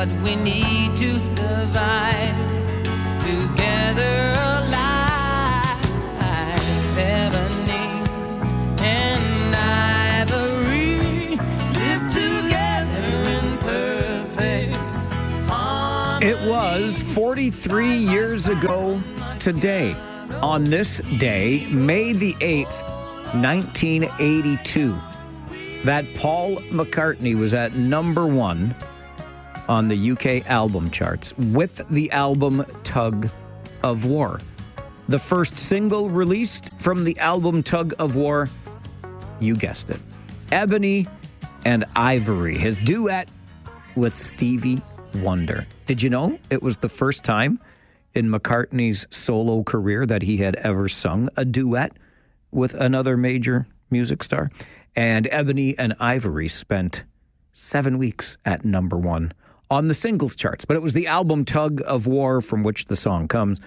what we need to survive. Together alive, ebony and ivory live together in perfect harmony. It was 43 years ago today, on this day, May the 8th, 1982, that Paul McCartney was at number one on the UK album charts with the album Tug of War. The first single released from the album Tug of War, you guessed it, Ebony and Ivory, his duet with Stevie Wonder. Did you know it was the first time in McCartney's solo career that he had ever sung a duet with another major music star? And Ebony and Ivory spent 7 weeks at number one on the singles charts. But it was the album Tug of War, from which the song comes,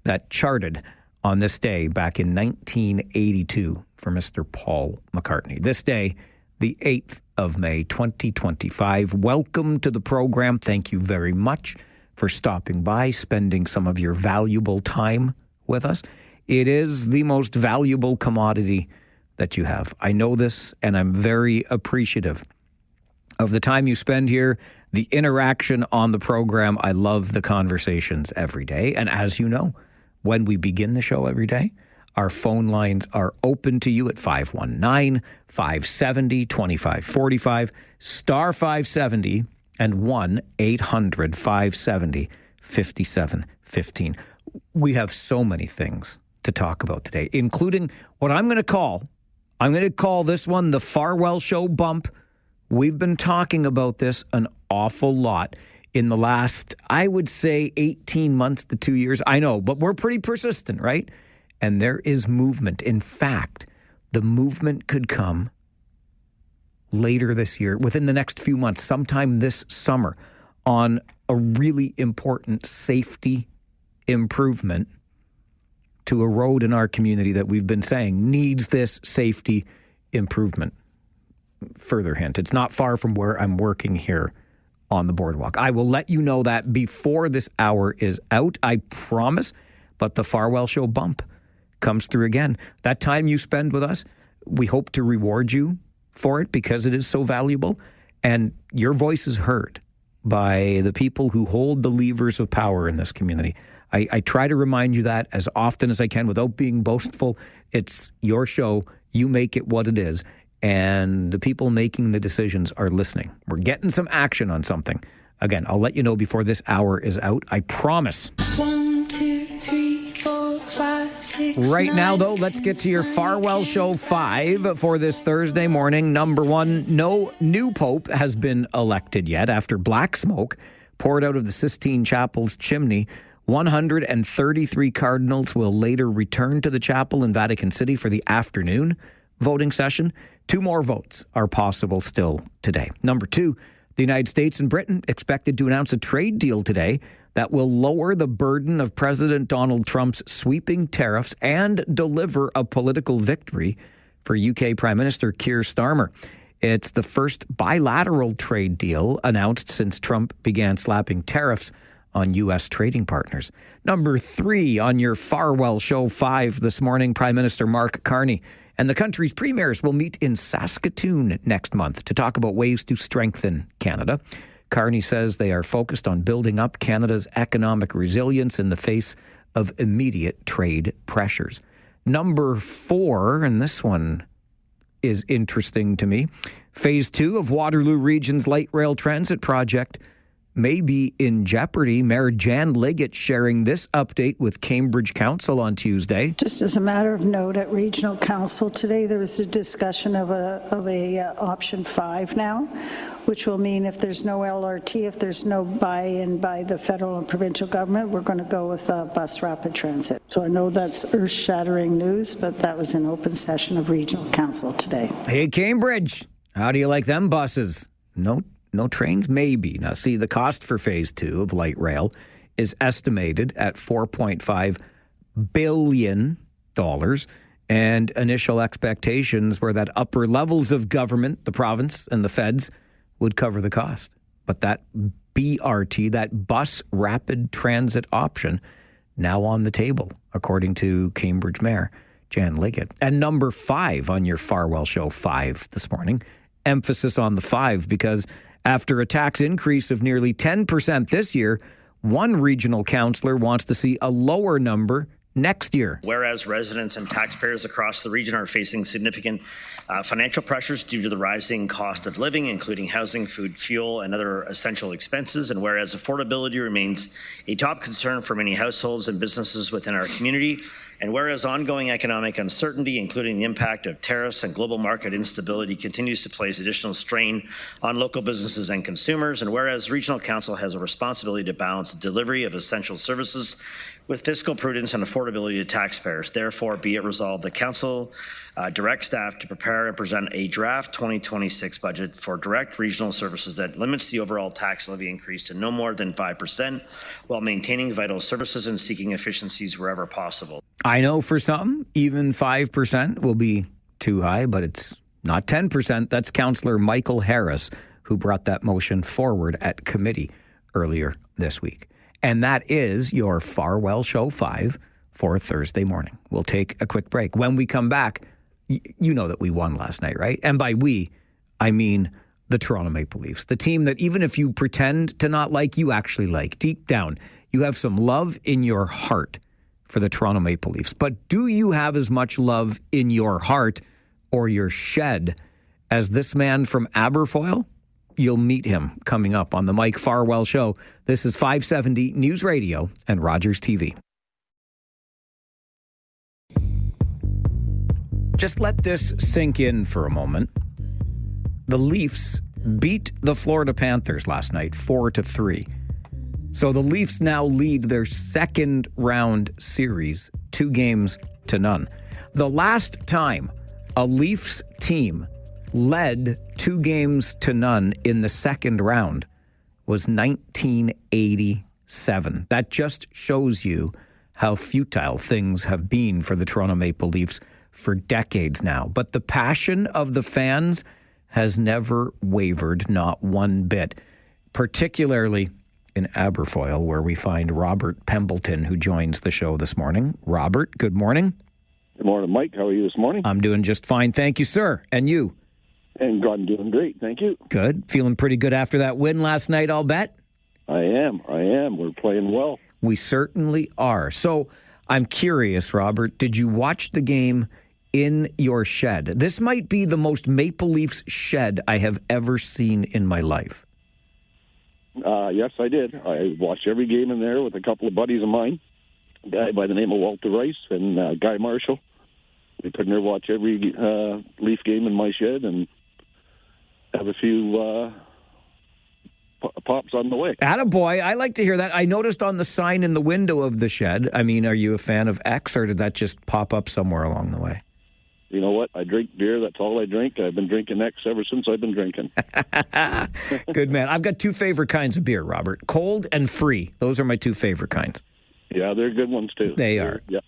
that charted on this day back in 1982 for Mr. Paul McCartney. This day, the 8th of May, 2025. Welcome to the program. Thank you very much for stopping by, spending some of your valuable time with us. It is the most valuable commodity that you have. I know this, and I'm very appreciative of the time you spend here, the interaction on the program. I love the conversations every day. And as you know, when we begin the show every day, our phone lines are open to you at 519-570-2545, star 570, and 1-800-570-5715. We have so many things to talk about today, including what I'm going to call this one the Farwell Show bump. We've been talking about this an awful lot in the last, I would say, 18 months to 2 years. I know, but we're pretty persistent, right? And there is movement. In fact, the movement could come later this year, within the next few months, sometime this summer, on a really important safety improvement to a road in our community that we've been saying needs this safety improvement. Further hint, it's not far from where I'm working here on the boardwalk. I will let you know that before this hour is out, I promise, but the Farwell Show bump comes through again. That time you spend with us, we hope to reward you for it because it is so valuable, and your voice is heard by the people who hold the levers of power in this community. I try to remind you that as often as I can without being boastful. It's your show. You make it what it is. And the people making the decisions are listening. We're getting some action on something. Again, I'll let you know before this hour is out. I promise. 1, 2, 3, 4, 5, 6. Right now, though, let's get to your Farwell Show 5 for this Thursday morning. Number one, no new pope has been elected yet after black smoke poured out of the Sistine Chapel's chimney. 133 cardinals will later return to the chapel in Vatican City for the afternoon voting session. 2 more votes are possible still today. Number 2, the United States and Britain expected to announce a trade deal today that will lower the burden of President Donald Trump's sweeping tariffs and deliver a political victory for UK Prime Minister Keir Starmer. It's the first bilateral trade deal announced since Trump began slapping tariffs on U.S. trading partners. Number 3 on your Farwell Show 5 this morning, Prime Minister Mark Carney and the country's premiers will meet in Saskatoon next month to talk about ways to strengthen Canada. Carney says they are focused on building up Canada's economic resilience in the face of immediate trade pressures. Number 4, and this one is interesting to me, Phase 2 of Waterloo Region's light rail transit project may be in jeopardy. Mayor Jan Liggett sharing this update with Cambridge Council on Tuesday. Just as a matter of note, at Regional Council today, there was a discussion of a option 5 now, which will mean if there's no LRT, if there's no buy-in by the federal and provincial government, we're going to go with bus rapid transit. So I know that's earth-shattering news, but that was an open session of Regional Council today. Hey, Cambridge, how do you like them buses? No trains? Maybe. Now, see, the cost for Phase 2 of light rail is estimated at $4.5 billion, and initial expectations were that upper levels of government, the province and the feds, would cover the cost. But that BRT, that bus rapid transit option, now on the table, according to Cambridge Mayor Jan Liggett. And number 5 on your Farwell Show 5 this morning, emphasis on the 5, because after a tax increase of nearly 10% this year, one regional councillor wants to see a lower number next year. Whereas residents and taxpayers across the region are facing significant financial pressures due to the rising cost of living, including housing, food, fuel, and other essential expenses, and whereas affordability remains a top concern for many households and businesses within our community, and whereas ongoing economic uncertainty, including the impact of tariffs and global market instability, continues to place additional strain on local businesses and consumers, and whereas Regional Council has a responsibility to balance the delivery of essential services with fiscal prudence and affordability to taxpayers. Therefore, be it resolved, the Council directs staff to prepare and present a draft 2026 budget for direct regional services that limits the overall tax levy increase to no more than 5% while maintaining vital services and seeking efficiencies wherever possible. I know for some, even 5% will be too high, but it's not 10%. That's Councillor Michael Harris, who brought that motion forward at committee earlier this week. And that is your Farwell Show 5 for Thursday morning. We'll take a quick break. When we come back, you know that we won last night, right? And by we, I mean the Toronto Maple Leafs, the team that even if you pretend to not like, you actually like. Deep down, you have some love in your heart for the Toronto Maple Leafs. But do you have as much love in your heart or your shed as this man from Aberfoyle? You'll meet him coming up on the Mike Farwell Show. This is 570 News Radio and Rogers TV. Just let this sink in for a moment. The Leafs beat the Florida Panthers last night 4-3. So the Leafs now lead their second round series 2-0. The last time a Leafs team led 2-0 in the second round was 1987. That just shows you how futile things have been for the Toronto Maple Leafs for decades now. But the passion of the fans has never wavered, not one bit, particularly in Aberfoyle, where we find Robert Pembleton, who joins the show this morning. Robert, good morning. Good morning, Mike. How are you this morning? I'm doing just fine. Thank you, sir. And you? And I'm doing great. Thank you. Good. Feeling pretty good after that win last night, I'll bet? I am. We're playing well. We certainly are. So I'm curious, Robert, did you watch the game in your shed? This might be the most Maple Leafs shed I have ever seen in my life. Yes, I did. I watched every game in there with a couple of buddies of mine, a guy by the name of Walter Rice and Guy Marshall. We could never watch every Leaf game in my shed and have a few pops on the way. Attaboy. I like to hear that. I noticed on the sign in the window of the shed, I mean, are you a fan of X, or did that just pop up somewhere along the way? You know what? I drink beer. That's all I drink. I've been drinking X ever since I've been drinking. Good man. I've got two favorite kinds of beer, Robert. Cold and free. Those are my two favorite kinds. Yeah, they're good ones, too. They are. Yeah.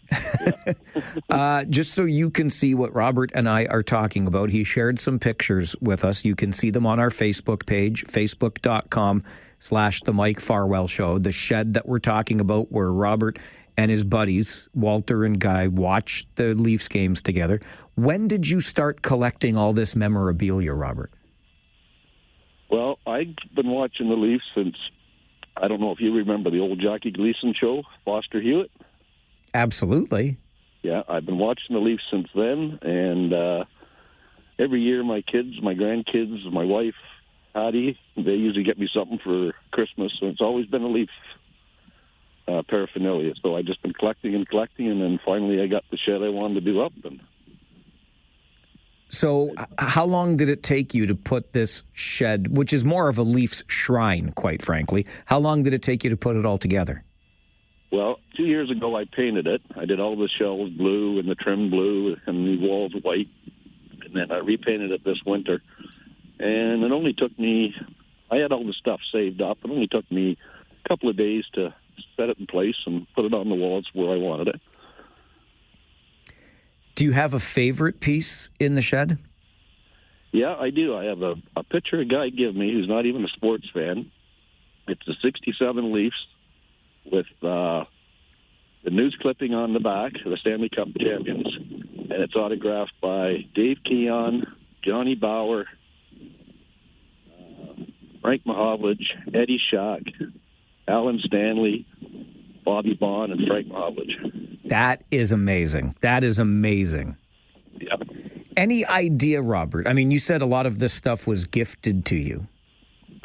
Just so you can see what Robert and I are talking about, he shared some pictures with us. You can see them on our Facebook page, facebook.com/The Mike Farwell Show. The shed that we're talking about, where Robert and his buddies, Walter and Guy, watched the Leafs games together. When did you start collecting all this memorabilia, Robert? Well, I've been watching the Leafs since, I don't know if you remember the old Jackie Gleason show, Foster Hewitt. Absolutely. Yeah, I've been watching the Leafs since then, and every year my kids, my grandkids, my wife, Hattie, they usually get me something for Christmas, so it's always been a Leaf paraphernalia. So I've just been collecting, and then finally I got the shed I wanted to do up. So how long did it take you to put this shed, which is more of a Leafs shrine, quite frankly, how long did it take you to put it all together? Well, 2 years ago I painted it. I did all the shells blue and the trim blue and the walls white, and then I repainted it this winter. And it only took me, I had all the stuff saved up. It only took me a couple of days to set it in place and put it on the walls where I wanted it. Do you have a favorite piece in the shed? Yeah, I do. I have a picture a guy gave me who's not even a sports fan, It's the 67 Leafs with the news clipping on the back, the Stanley Cup champions, and it's autographed by Dave Keon, Johnny Bauer, Frank Mahovlich, Eddie Schock, Alan Stanley, Bobby Bond, and Frank Mahovlich. That is amazing. That is amazing. Yeah. Any idea, Robert? I mean, you said a lot of this stuff was gifted to you.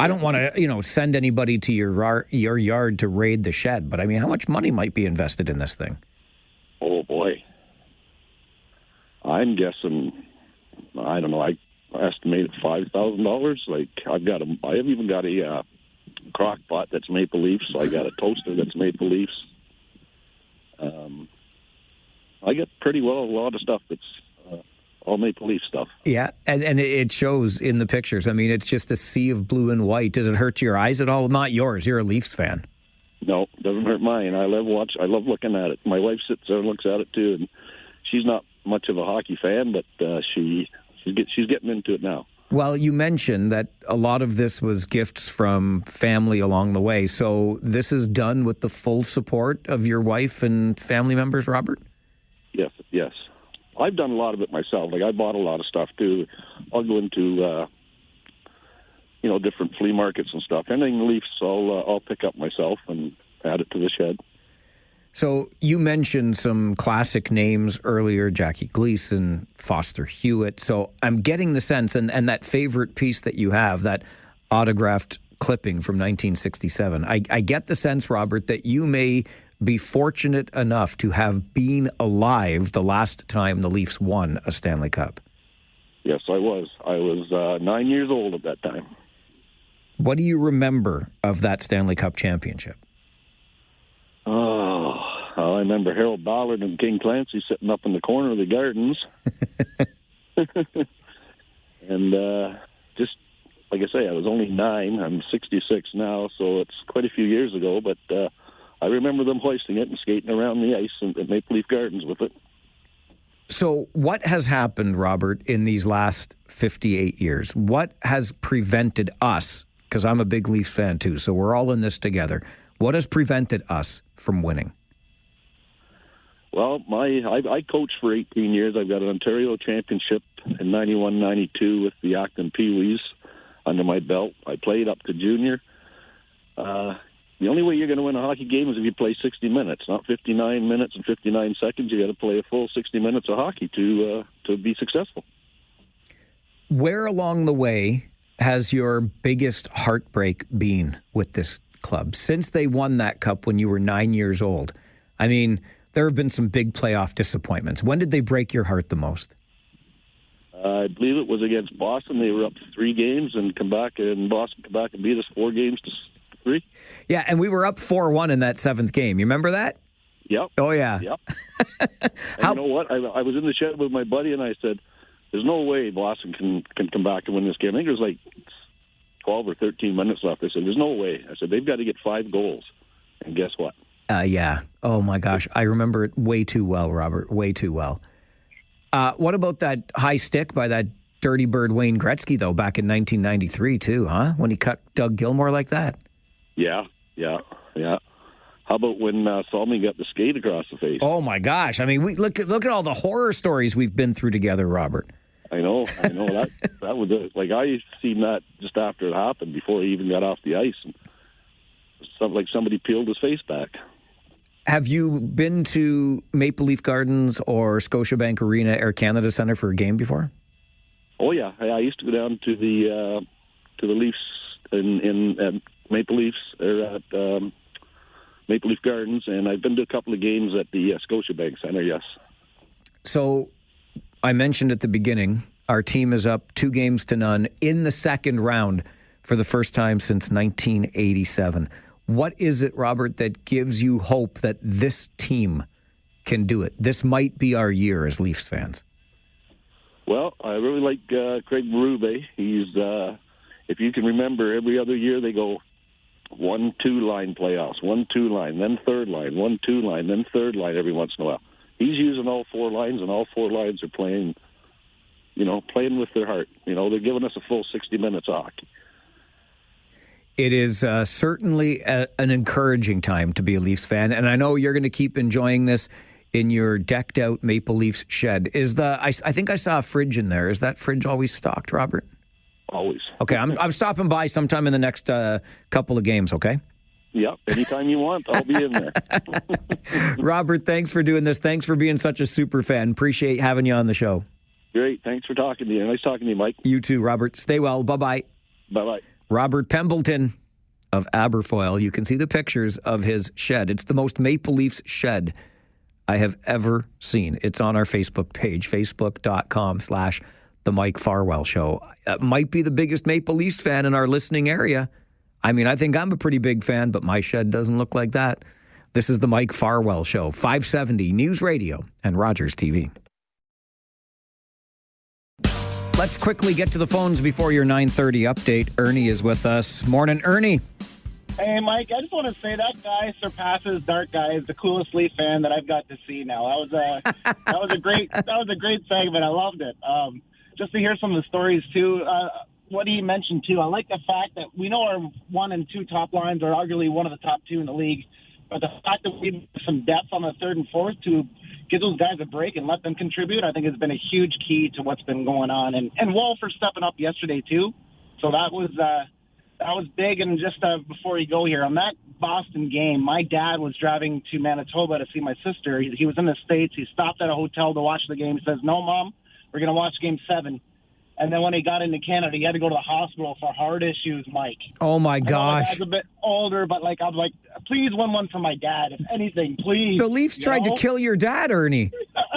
I don't want to, send anybody to your yard to raid the shed, but I mean, how much money might be invested in this thing? Oh boy, I'm guessing. I don't know. I estimate $5,000. Like I have even got a crock pot that's Maple Leafs. So I got a toaster that's Maple Leafs. I get pretty well a lot of stuff that's all Maple Leaf stuff. Yeah, and it shows in the pictures. I mean, it's just a sea of blue and white. Does it hurt your eyes at all? Not yours. You're a Leafs fan. No, it doesn't hurt mine. I love looking at it. My wife sits there and looks at it too, and she's not much of a hockey fan, but she's getting into it now. Well, you mentioned that a lot of this was gifts from family along the way. So this is done with the full support of your wife and family members, Robert? Yes. I've done a lot of it myself. Like I bought a lot of stuff too. I'll go into different flea markets and stuff. Anything Leafs, I'll pick up myself and add it to the shed. So you mentioned some classic names earlier, Jackie Gleason, Foster Hewitt. So I'm getting the sense, and that favorite piece that you have, that autographed clipping from 1967, I get the sense, Robert, that you may be fortunate enough to have been alive the last time the Leafs won a Stanley Cup. Yes, I was. I was 9 years old at that time. What do you remember of that Stanley Cup championship? Oh, I remember Harold Ballard and King Clancy sitting up in the corner of the gardens. And just, like I say, I was only 9. I'm 66 now, so it's quite a few years ago, but I remember them hoisting it and skating around the ice at Maple Leaf Gardens with it. So what has happened, Robert, in these last 58 years? What has prevented us, because I'm a big Leafs fan too, so we're all in this together, what has prevented us from winning? Well, I coached for 18 years. I've got an Ontario championship in 91-92 with the Acton Pee-wees under my belt. I played up to junior. The only way you're going to win a hockey game is if you play 60 minutes, not 59 minutes and 59 seconds. You got to play a full 60 minutes of hockey to be successful. Where along the way has your biggest heartbreak been with this club since they won that cup when you were 9 years old? I mean, there have been some big playoff disappointments. When did they break your heart the most? I believe it was against Boston. They were up 3 games and Boston come back and beat us 4 games to 3. Yeah, and we were up 4-1 in that 7th game. You remember that? Yep. Oh, yeah. Yep. You know what? I was in the shed with my buddy, and I said, there's no way Boston can come back and win this game. I think there was like 12 or 13 minutes left. I said, there's no way. I said, they've got to get 5 goals. And guess what? Yeah. Oh, my gosh. I remember it way too well, Robert. Way too well. What about that high stick by that dirty bird Wayne Gretzky, though, back in 1993, too, huh? When he cut Doug Gilmour like that? Yeah. How about when Salmi got the skate across the face? Oh, my gosh. I mean, look at all the horror stories we've been through together, Robert. I know. That was it. Like, I seen that just after it happened, before he even got off the ice. And something like somebody peeled his face back. Have you been to Maple Leaf Gardens or Scotiabank Arena, Air Canada Centre for a game before? Oh, yeah. I used to go down to the Leafs in Maple Leafs, or at Maple Leaf Gardens, and I've been to a couple of games at the Scotiabank Centre, yes. So I mentioned at the beginning, our team is up 2-0 in the second round for the first time since 1987. What is it, Robert, that gives you hope that this team can do it? This might be our year as Leafs fans. Well, I really like Craig Berube. He's, if you can remember, every other year they go 1-2 line playoffs, 1-2 line, then third line, 1-2 line, then third line every once in a while. He's using all 4 lines, and all 4 lines are playing with their heart. They're giving us a full 60 minutes of hockey. It is certainly an encouraging time to be a Leafs fan, and I know you're going to keep enjoying this in your decked-out Maple Leafs shed. I think I saw a fridge in there. Is that fridge always stocked, Robert? Always. Okay, I'm stopping by sometime in the next couple of games, okay? Yeah, anytime you want, I'll be in there. Robert, thanks for doing this. Thanks for being such a super fan. Appreciate having you on the show. Great. Thanks for talking to you. Nice talking to you, Mike. You too, Robert. Stay well. Bye-bye. Bye-bye. Robert Pembleton of Aberfoyle. You can see the pictures of his shed. It's the most Maple Leafs shed I have ever seen. It's on our Facebook page, facebook.com/The Mike Farwell Show. Might be the biggest Maple Leafs fan in our listening area. I mean, I think I'm a pretty big fan, but my shed doesn't look like that. This is the Mike Farwell Show, 570 News Radio and Rogers TV. Let's quickly get to the phones before your 9:30 update. Ernie is with us. Morning, Ernie. Hey, Mike, I just want to say that guy surpasses Dark Guy is the coolest Leaf fan that I've got to see now. That was a great segment. I loved it. Just to hear some of the stories, too. What he mentioned, too, I like the fact that we know our 1 and 2 top lines are arguably one of the top 2 in the league, but the fact that we have some depth on the 3rd and 4th to give those guys a break and let them contribute, I think has been a huge key to what's been going on. And Wall for stepping up yesterday, too. So that was big. And just before you go here, on that Boston game, my dad was driving to Manitoba to see my sister. He was in the States. He stopped at a hotel to watch the game. He says, "No, Mom, we're going to watch Game 7. And then when he got into Canada, he had to go to the hospital for heart issues, Mike. Oh, my I know gosh. my dad's a bit older, but I was like, please win one for my dad, if anything, please. The Leafs tried to kill your dad, Ernie.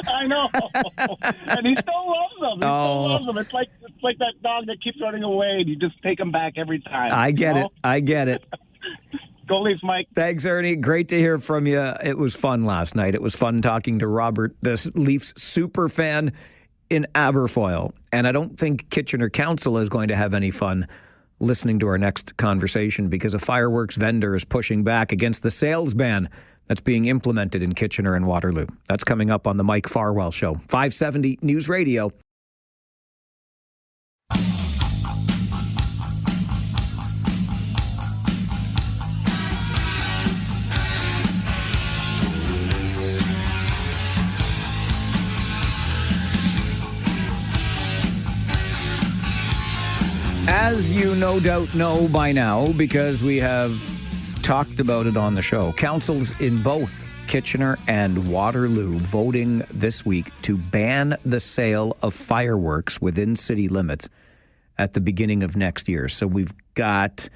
I know. And he still loves them. He still loves them. It's like that dog that keeps running away, and you just take him back every time. I get it. Go Leafs, Mike. Thanks, Ernie. Great to hear from you. It was fun last night. It was fun talking to Robert, this Leafs super fan in Aberfoyle. And I don't think Kitchener Council is going to have any fun listening to our next conversation because a fireworks vendor is pushing back against the sales ban that's being implemented in Kitchener and Waterloo. That's coming up on the Mike Farwell Show, 570 News Radio. As you no doubt know by now, because we have talked about it on the show, councils in both Kitchener and Waterloo voting this week to ban the sale of fireworks within city limits at the beginning of next year. So we've got,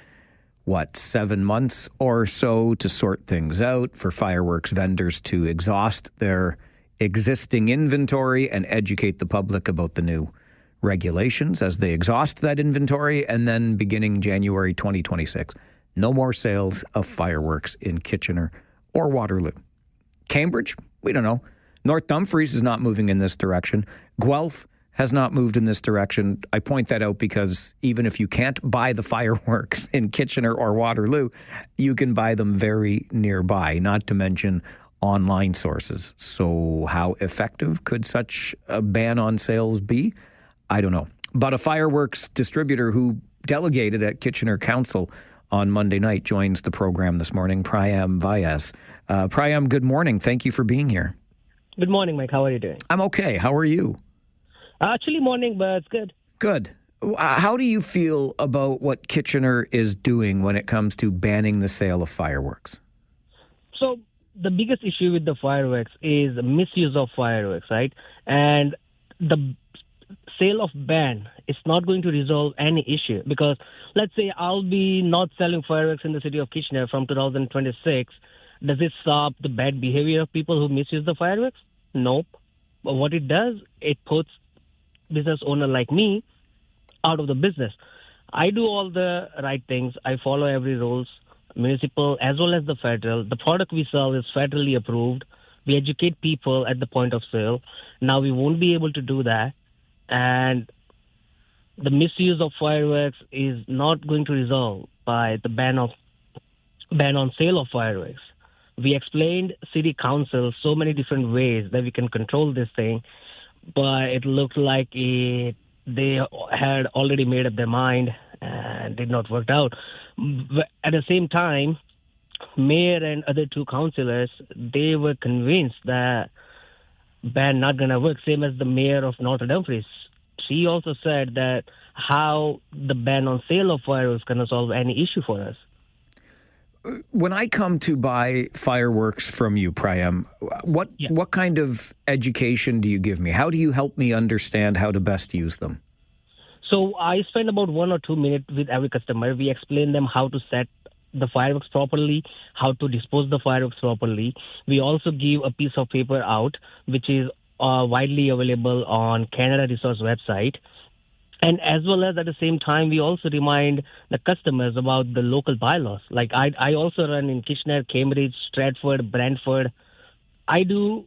7 months or so to sort things out for fireworks vendors to exhaust their existing inventory and educate the public about the new regulations as they exhaust that inventory. And then beginning January 2026, no more sales of fireworks in Kitchener or Waterloo. Cambridge, we don't know. North Dumfries is not moving in this direction. Guelph has not moved in this direction. I point that out because even if you can't buy the fireworks in Kitchener or Waterloo, you can buy them very nearby, not to mention online sources. So how effective could such a ban on sales be? I don't know. But a fireworks distributor who delegated at Kitchener Council on Monday night joins the program this morning, Priyam Vyas. Priyam, good morning. Thank you for being here. Good morning, Mike. How are you doing? I'm okay. How are you? Actually, morning, but it's good. Good. How do you feel about what Kitchener is doing when it comes to banning the sale of fireworks? So the biggest issue with the fireworks is the misuse of fireworks, right? And the sale of ban is not going to resolve any issue because let's say I'll be not selling fireworks in the city of Kitchener from 2026. Does it stop the bad behavior of people who misuse the fireworks? Nope. But what it does, it puts business owner like me out of the business. I do all the right things. I follow every rules, municipal as well as the federal. The product we sell is federally approved. We educate people at the point of sale. Now we won't be able to do that. And the misuse of fireworks is not going to resolve by the ban on sale of fireworks. We explained city council so many different ways that we can control this thing, but it looked like they had already made up their mind and did not work out. At the same time, mayor and other two councillors, they were convinced that ban not going to work, same as the mayor of North Dumfries. She also said that how the ban on sale of fireworks going to solve any issue for us. When I come to buy fireworks from you, Prayam, what kind of education do you give me? How do you help me understand how to best use them? So I spend about 1 or 2 minutes with every customer. We explain them how to set the fireworks properly, how to dispose the fireworks properly. We also give a piece of paper out, which is widely available on Canada Resource website. And as well as at the same time, we also remind the customers about the local bylaws. Like I also run in Kitchener, Cambridge, Stratford, Brantford. I do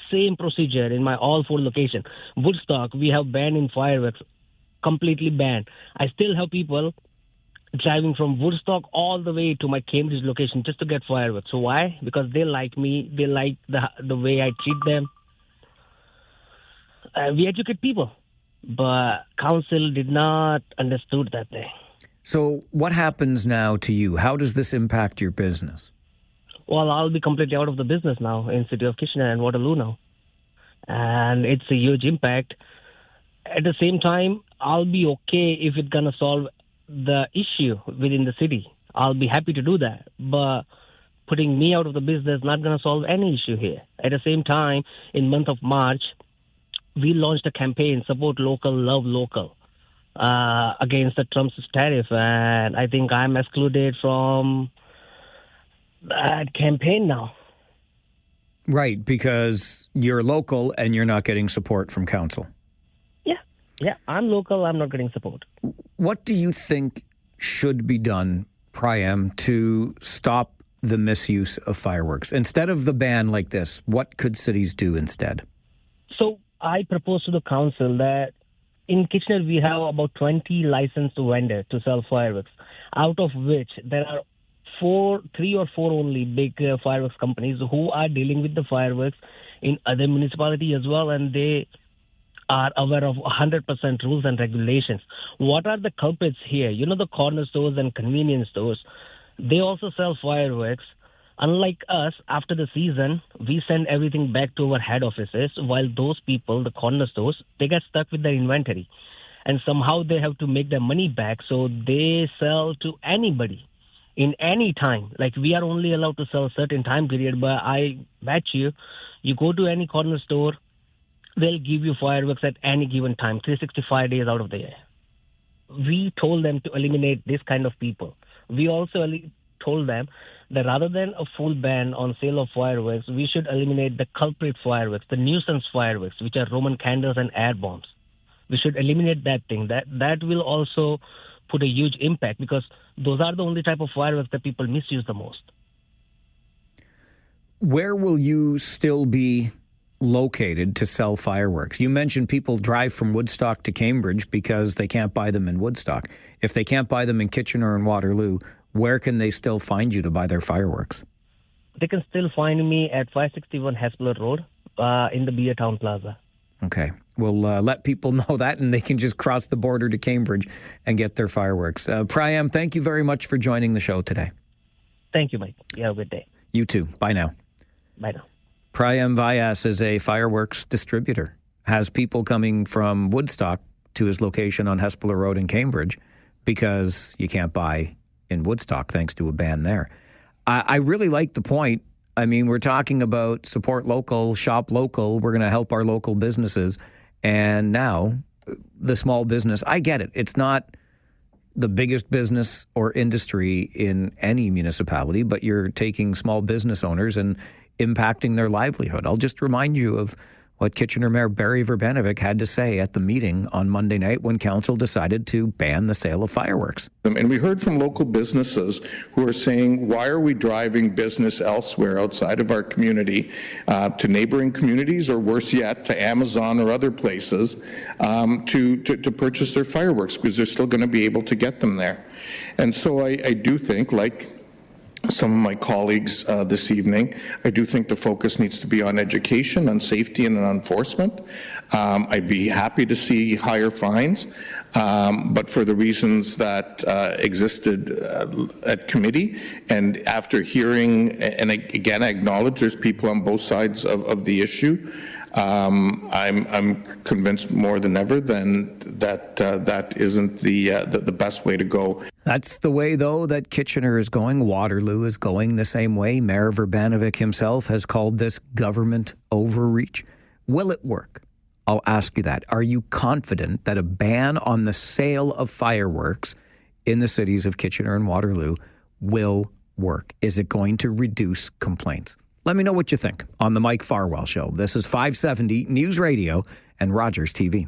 same procedure in my all 4 locations. Woodstock, we have banned in fireworks, completely banned. I still have people driving from Woodstock all the way to my Cambridge location just to get fireworks. So why? Because they like me. They like the way I treat them. We educate people. But council did not understood that thing. So what happens now to you? How does this impact your business? Well, I'll be completely out of the business now in city of Kitchener and Waterloo now. And it's a huge impact. At the same time, I'll be okay if it's going to solve the issue within the city. I'll be happy to do that. But putting me out of the business not going to solve any issue here. At the same time, in month of March, we launched a campaign, Support Local, Love Local, against the Trump's tariff. And I think I'm excluded from that campaign now. Right, because you're local and you're not getting support from council. Yeah, I'm local, I'm not getting support. What do you think should be done, Prayam, to stop the misuse of fireworks? Instead of the ban like this, what could cities do instead? So I propose to the council that in Kitchener we have about 20 licensed vendors to sell fireworks, out of which there are 3 or 4 only big fireworks companies who are dealing with the fireworks in other municipalities as well, and they are aware of 100% rules and regulations. What are the culprits here? You know, the corner stores and convenience stores, they also sell fireworks. Unlike us, after the season, we send everything back to our head offices, while those people, the corner stores, they get stuck with their inventory. And somehow they have to make their money back, so they sell to anybody in any time. Like, we are only allowed to sell a certain time period, but I bet you go to any corner store, they'll give you fireworks at any given time, 365 days out of the year. We told them to eliminate this kind of people. We also told them that rather than a full ban on sale of fireworks, we should eliminate the culprit fireworks, the nuisance fireworks, which are Roman candles and air bombs. We should eliminate that thing. That will also put a huge impact, because those are the only type of fireworks that people misuse the most. Where will you still be located to sell fireworks? You mentioned people drive from Woodstock to Cambridge because they can't buy them in Woodstock. If they can't buy them in Kitchener and Waterloo, where can they still find you to buy their fireworks? They can still find me at 561 Hespeler Road in the Beer Town Plaza. Okay. We'll let people know that, and they can just cross the border to Cambridge and get their fireworks. Prayam, thank you very much for joining the show today. Thank you, Mike. You have a good day. You too. Bye now. Bye now. Prayam Vyas is a fireworks distributor. Has people coming from Woodstock to his location on Hespeler Road in Cambridge because you can't buy in Woodstock thanks to a ban there. I really like the point. I mean, we're talking about support local, shop local. We're going to help our local businesses. And now the small business, I get it. It's not the biggest business or industry in any municipality, but you're taking small business owners and impacting their livelihood. I'll just remind you of what Kitchener Mayor Barry Verbanovic had to say at the meeting on Monday night when council decided to ban the sale of fireworks. And we heard from local businesses who are saying, why are we driving business elsewhere outside of our community to neighboring communities, or worse yet, to Amazon or other places to purchase their fireworks, because they're still going to be able to get them there. And so I do think, like some of my colleagues this evening. I do think the focus needs to be on education, on safety, and on enforcement. I'd be happy to see higher fines, but for the reasons that existed at committee, and after hearing, and again, I acknowledge there's people on both sides of the issue. I'm convinced more than ever that isn't the best way to go. That's the way, though, that Kitchener is going. Waterloo is going the same way. Mayor Verbanovic himself has called this government overreach. Will it work? I'll ask you that. Are you confident that a ban on the sale of fireworks in the cities of Kitchener and Waterloo will work? Is it going to reduce complaints? Let me know what you think on the Mike Farwell Show. This is 570 News Radio and Rogers TV.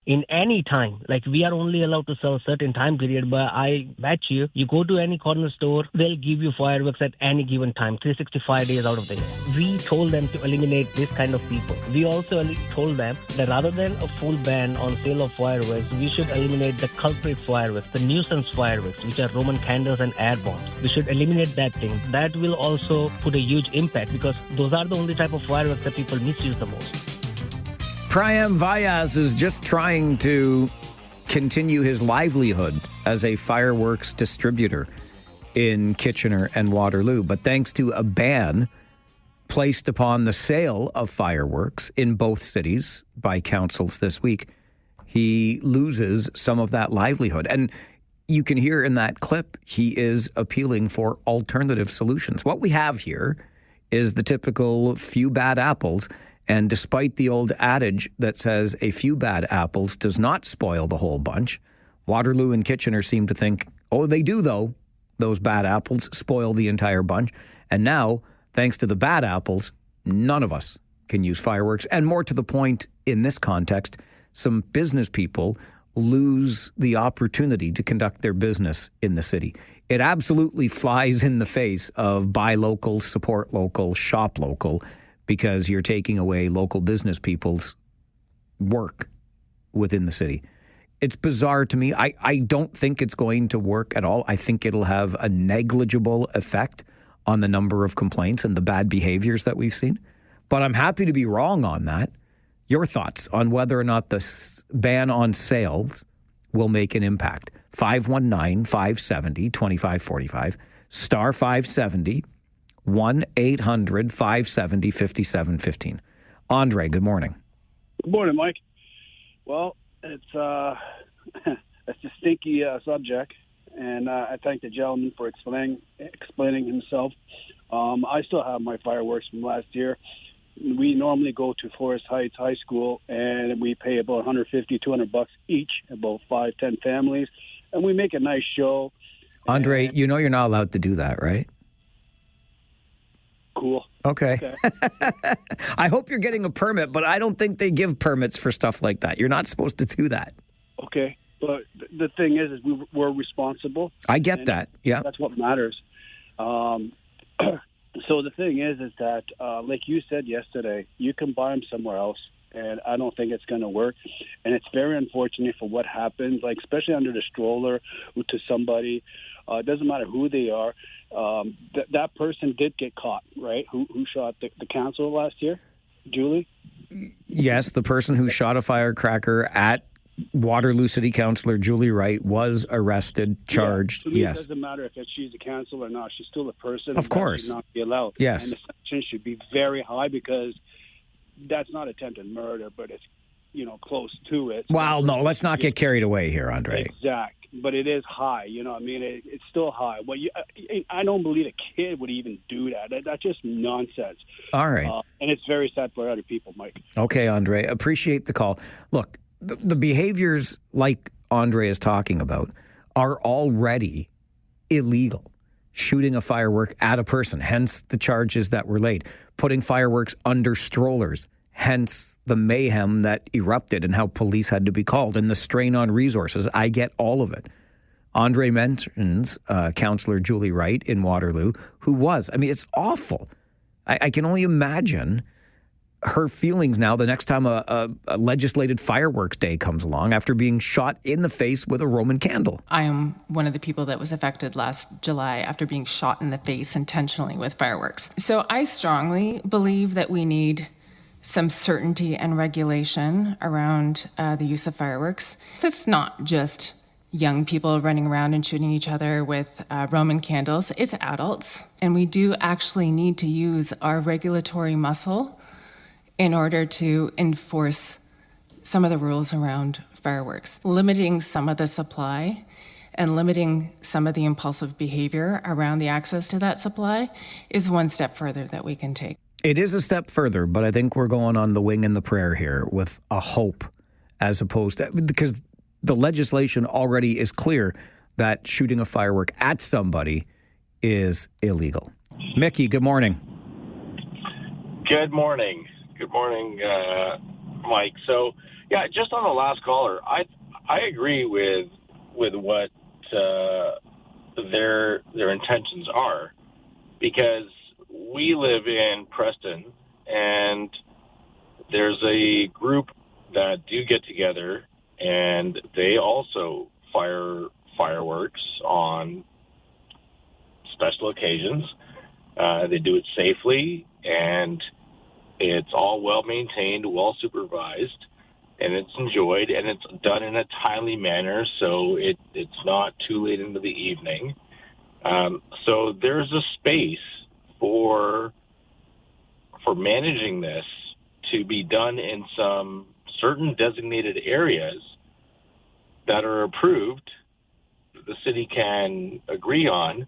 In any time, like we are only allowed to sell a certain time period, but I bet you go to any corner store, they'll give you fireworks at any given time, 365 days out of the year. We told them to eliminate this kind of people. We also told them that rather than a full ban on sale of fireworks, we should eliminate the culprit fireworks, the nuisance fireworks, which are Roman candles and air bombs. We should eliminate that thing. That will also put a huge impact because those are the only type of fireworks that people misuse the most. Priam Vyas is just trying to continue his livelihood as a fireworks distributor in Kitchener and Waterloo. But thanks to a ban placed upon the sale of fireworks in both cities by councils this week, he loses some of that livelihood. And you can hear in that clip, he is appealing for alternative solutions. What we have here is the typical few bad apples. And despite the old adage that says a few bad apples does not spoil the whole bunch, Waterloo and Kitchener seem to think, oh, they do, though. Those bad apples spoil the entire bunch. And now, thanks to the bad apples, none of us can use fireworks. And more to the point, in this context, some business people lose the opportunity to conduct their business in the city. It absolutely flies in the face of buy local, support local, shop local, because you're taking away local business people's work within the city. It's bizarre to me. I don't think it's going to work at all. I think it'll have a negligible effect on the number of complaints and the bad behaviors that we've seen. But I'm happy to be wrong on that. Your thoughts on whether or not the ban on sales will make an impact. 519-570-2545, star 570, 1-800-570-5715. Andre, good morning. Good morning, Mike. Well, it's a stinky subject, and I thank the gentleman for explaining himself. I still have my fireworks from last year. We normally go to Forest Heights High School, and we pay about $150-$200 each, about 5-10 families, and we make a nice show. Andre, you know you're not allowed to do that, right? Cool. Okay. I hope you're getting a permit, but I don't think they give permits for stuff like that. You're not supposed to do that. Okay. But the thing is we're responsible. I get that. Yeah. That's what matters. So the thing is that, like you said yesterday, you can buy them somewhere else, and I don't think it's going to work. And it's very unfortunate for what happens, like especially under the stroller to somebody. It doesn't matter who they are. That person did get caught, right? Who shot the council last year? Julie? Yes, the person who shot a firecracker at Waterloo City Councillor Julie Wright was arrested, charged. Yeah, yes. It doesn't matter if she's a council or not. She's still a person. Of course. That should not be allowed. Yes. And the sanction should be very high because that's not attempted murder, but it's, close to it. Well, no, let's not get carried away here, Andre. Exact. But it is high, it's still high. Well, I don't believe a kid would even do that. That's just nonsense. All right. And it's very sad for other people, Mike. Okay, Andre, appreciate the call. Look, the behaviors like Andre is talking about are already illegal. Shooting a firework at a person, hence the charges that were laid. Putting fireworks under strollers, hence the mayhem that erupted and how police had to be called and the strain on resources. I get all of it. Andre mentions Councillor Julie Wright in Waterloo, who was. I mean, it's awful. I can only imagine her feelings now the next time a legislated fireworks day comes along after being shot in the face with a Roman candle. I am one of the people that was affected last July after being shot in the face intentionally with fireworks. So I strongly believe that we need some certainty and regulation around the use of fireworks. So it's not just young people running around and shooting each other with Roman candles. It's adults. And we do actually need to use our regulatory muscle in order to enforce some of the rules around fireworks. Limiting some of the supply and limiting some of the impulsive behavior around the access to that supply is one step further that we can take. It is a step further, but I think we're going on the wing and the prayer here with a hope as opposed to, because the legislation already is clear that shooting a firework at somebody is illegal. Mickey, good morning. Good morning. Good morning, Mike. So, yeah, just on the last caller, I agree with what their intentions are, because we live in Preston, and there's a group that do get together, and they also fire fireworks on special occasions. They do it safely, and it's all well-maintained, well-supervised, and it's enjoyed, and it's done in a timely manner, so it's not too late into the evening. So there's a space for managing this to be done in some certain designated areas that are approved, the city can agree on,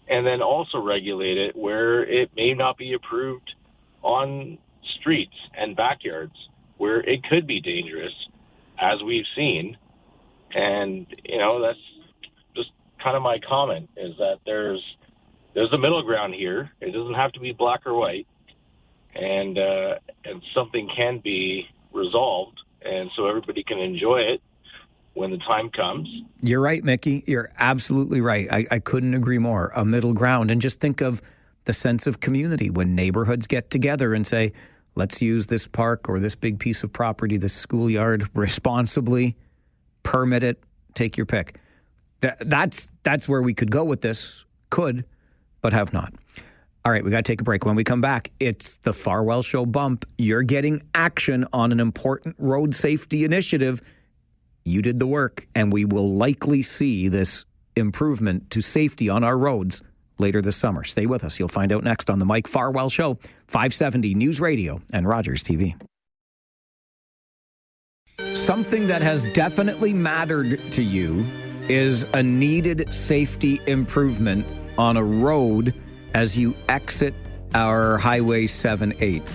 and then also regulate it where it may not be approved on streets and backyards where it could be dangerous, as we've seen. And, that's just kind of my comment, is that there's a middle ground here. It doesn't have to be black or white, and something can be resolved, and so everybody can enjoy it when the time comes. You're right, Mickey. You're absolutely right. I couldn't agree more. A middle ground. And just think of the sense of community when neighborhoods get together and say, let's use this park or this big piece of property, this schoolyard, responsibly, permit it, take your pick. That's where we could go with this. Could, but have not. All right, we got to take a break. When we come back, it's the Farwell Show bump. You're getting action on an important road safety initiative. You did the work, and we will likely see this improvement to safety on our roads later this summer. Stay with us. You'll find out next on the Mike Farwell Show, 570 News Radio and Rogers TV. Something that has definitely mattered to you is a needed safety improvement on a road as you exit our Highway 7-8.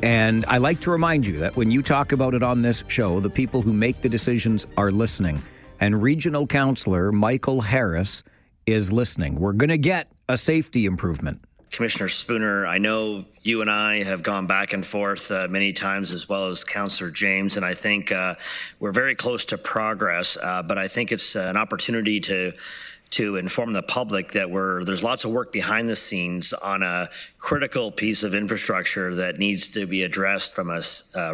And I like to remind you that when you talk about it on this show, the people who make the decisions are listening. And Regional Councillor Michael Harris is listening. We're going to get a safety improvement. Commissioner Spooner, I know you and I have gone back and forth many times, as well as Councillor James, and I think we're very close to progress, but I think it's an opportunity to inform the public that there's lots of work behind the scenes on a critical piece of infrastructure that needs to be addressed from a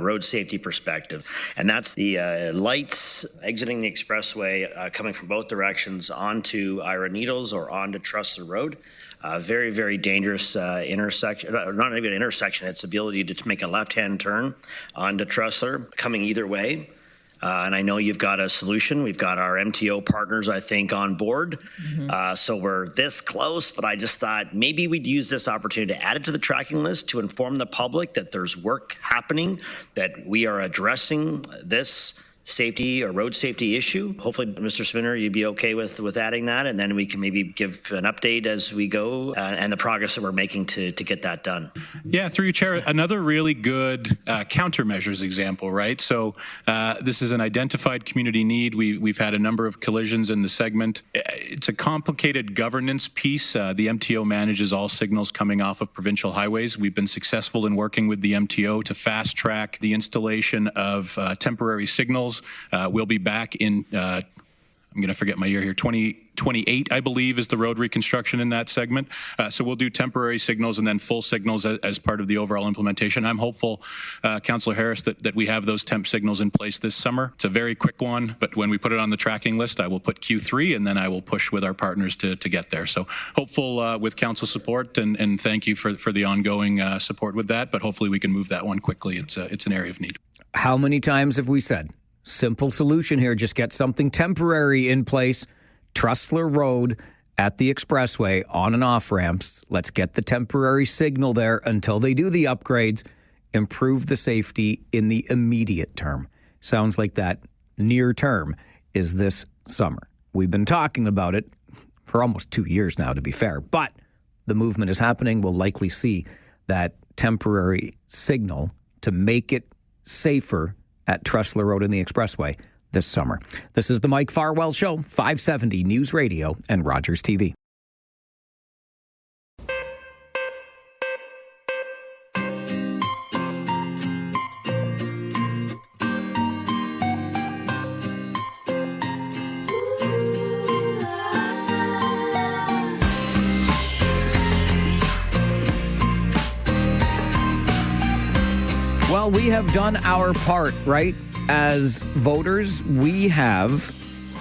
road safety perspective. And that's the lights exiting the expressway coming from both directions onto Ira Needles or onto Trussler Road. Very, very dangerous intersection, not even an intersection, it's the ability to make a left-hand turn onto Trussler, coming either way. And I know you've got a solution. We've got our MTO partners, I think, on board. So we're this close, but I just thought maybe we'd use this opportunity to add it to the tracking list to inform the public that there's work happening, that we are addressing this safety or road safety issue. Hopefully, Mr. Spinner, you'd be okay with adding that, and then we can maybe give an update as we go and the progress that we're making to get that done. Yeah, through your chair, another really good countermeasures example, right? So this is an identified community need. We've had a number of collisions in the segment. It's a complicated governance piece. The MTO manages all signals coming off of provincial highways. We've been successful in working with the MTO to fast track the installation of temporary signals. We'll be back in, I'm going to forget my year here, 28, I believe, is the road reconstruction in that segment. So we'll do temporary signals and then full signals as part of the overall implementation. I'm hopeful, Councillor Harris, that we have those temp signals in place this summer. It's a very quick one, but when we put it on the tracking list, I will put Q3 and then I will push with our partners to get there. So hopeful with council support, and thank you for the ongoing support with that, but hopefully we can move that one quickly. It's an area of need. How many times have we said, simple solution here, just get something temporary in place? Trustler Road at the expressway, on and off ramps. Let's get the temporary signal there until they do the upgrades. Improve the safety in the immediate term. Sounds like that near term is this summer. We've been talking about it for almost 2 years now, to be fair, but the movement is happening. We'll likely see that temporary signal to make it safer at Trustler Road and the expressway this summer. This is the Mike Farwell Show, 570 News Radio and Rogers TV. Well, we have done our part, right? As voters, we have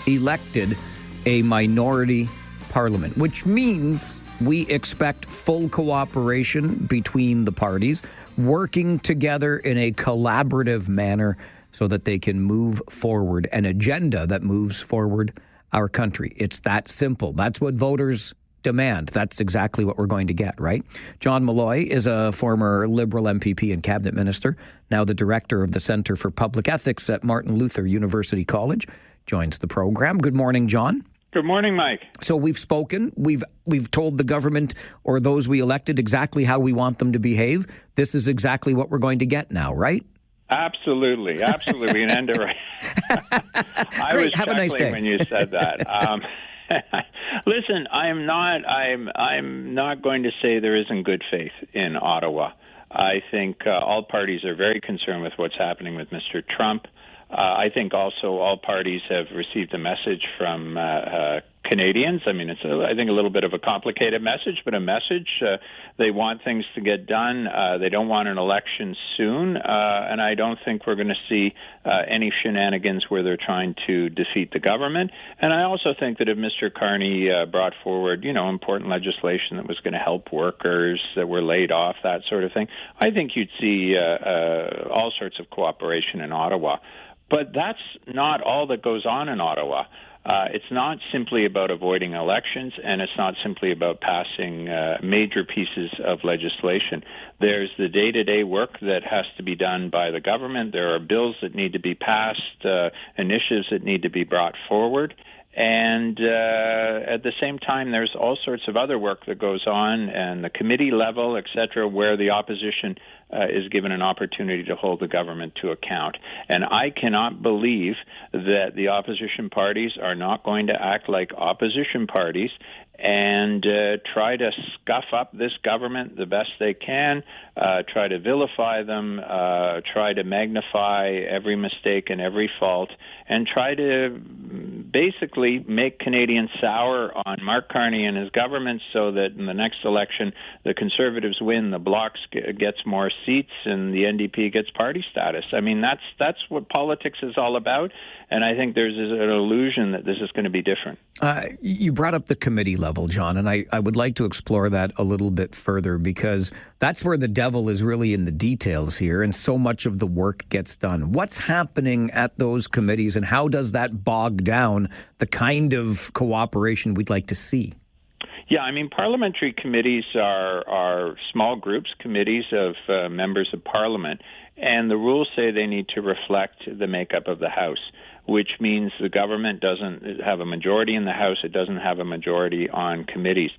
elected a minority parliament, which means we expect full cooperation between the parties, working together in a collaborative manner so that they can move forward an agenda that moves forward our country. It's that simple. That's what voters demand. That's exactly what we're going to get, right? John Malloy is a former Liberal MPP and cabinet minister, now the director of the Centre for Public Ethics at Martin Luther University College, joins the program. Good morning, John. Good morning, Mike. So we've spoken. We've told the government or those we elected exactly how we want them to behave. This is exactly what we're going to get now, right? Absolutely. An end to I Great. was Have a nice day. when you said that. Listen, I'm not going to say there isn't good faith in Ottawa. I think all parties are very concerned with what's happening with Mr. Trump. I think also all parties have received a message from Canadians. I mean, it's I think a little bit of a complicated message, but a message. They want things to get done. They don't want an election soon, and I don't think we're going to see any shenanigans where they're trying to defeat the government. And I also think that if Mr. Carney brought forward, important legislation that was going to help workers that were laid off, that sort of thing, I think you'd see all sorts of cooperation in Ottawa. But that's not all that goes on in Ottawa. It's not simply about avoiding elections, and it's not simply about passing major pieces of legislation. There's the day-to-day work that has to be done by the government. There are bills that need to be passed, initiatives that need to be brought forward. And at the same time, there's all sorts of other work that goes on, and the committee level, et cetera, where the opposition is given an opportunity to hold the government to account. And I cannot believe that the opposition parties are not going to act like opposition parties and try to scuff up this government the best they can, try to vilify them, try to magnify every mistake and every fault, and try to basically make Canadians sour on Mark Carney and his government so that in the next election the Conservatives win, the Bloc gets more seats, and the NDP gets party status. I mean, that's what politics is all about, and I think there's an illusion that this is going to be different. You brought up the committee level, John, and I would like to explore that a little bit further, because that's where the devil is really in the details here, and so much of the work gets done. What's happening at those committees, and how does that bog down the kind of cooperation we'd like to see? Yeah, I mean, parliamentary committees are small groups, committees of members of parliament, and the rules say they need to reflect the makeup of the House, which means the government doesn't have a majority in the House, it doesn't have a majority on committees,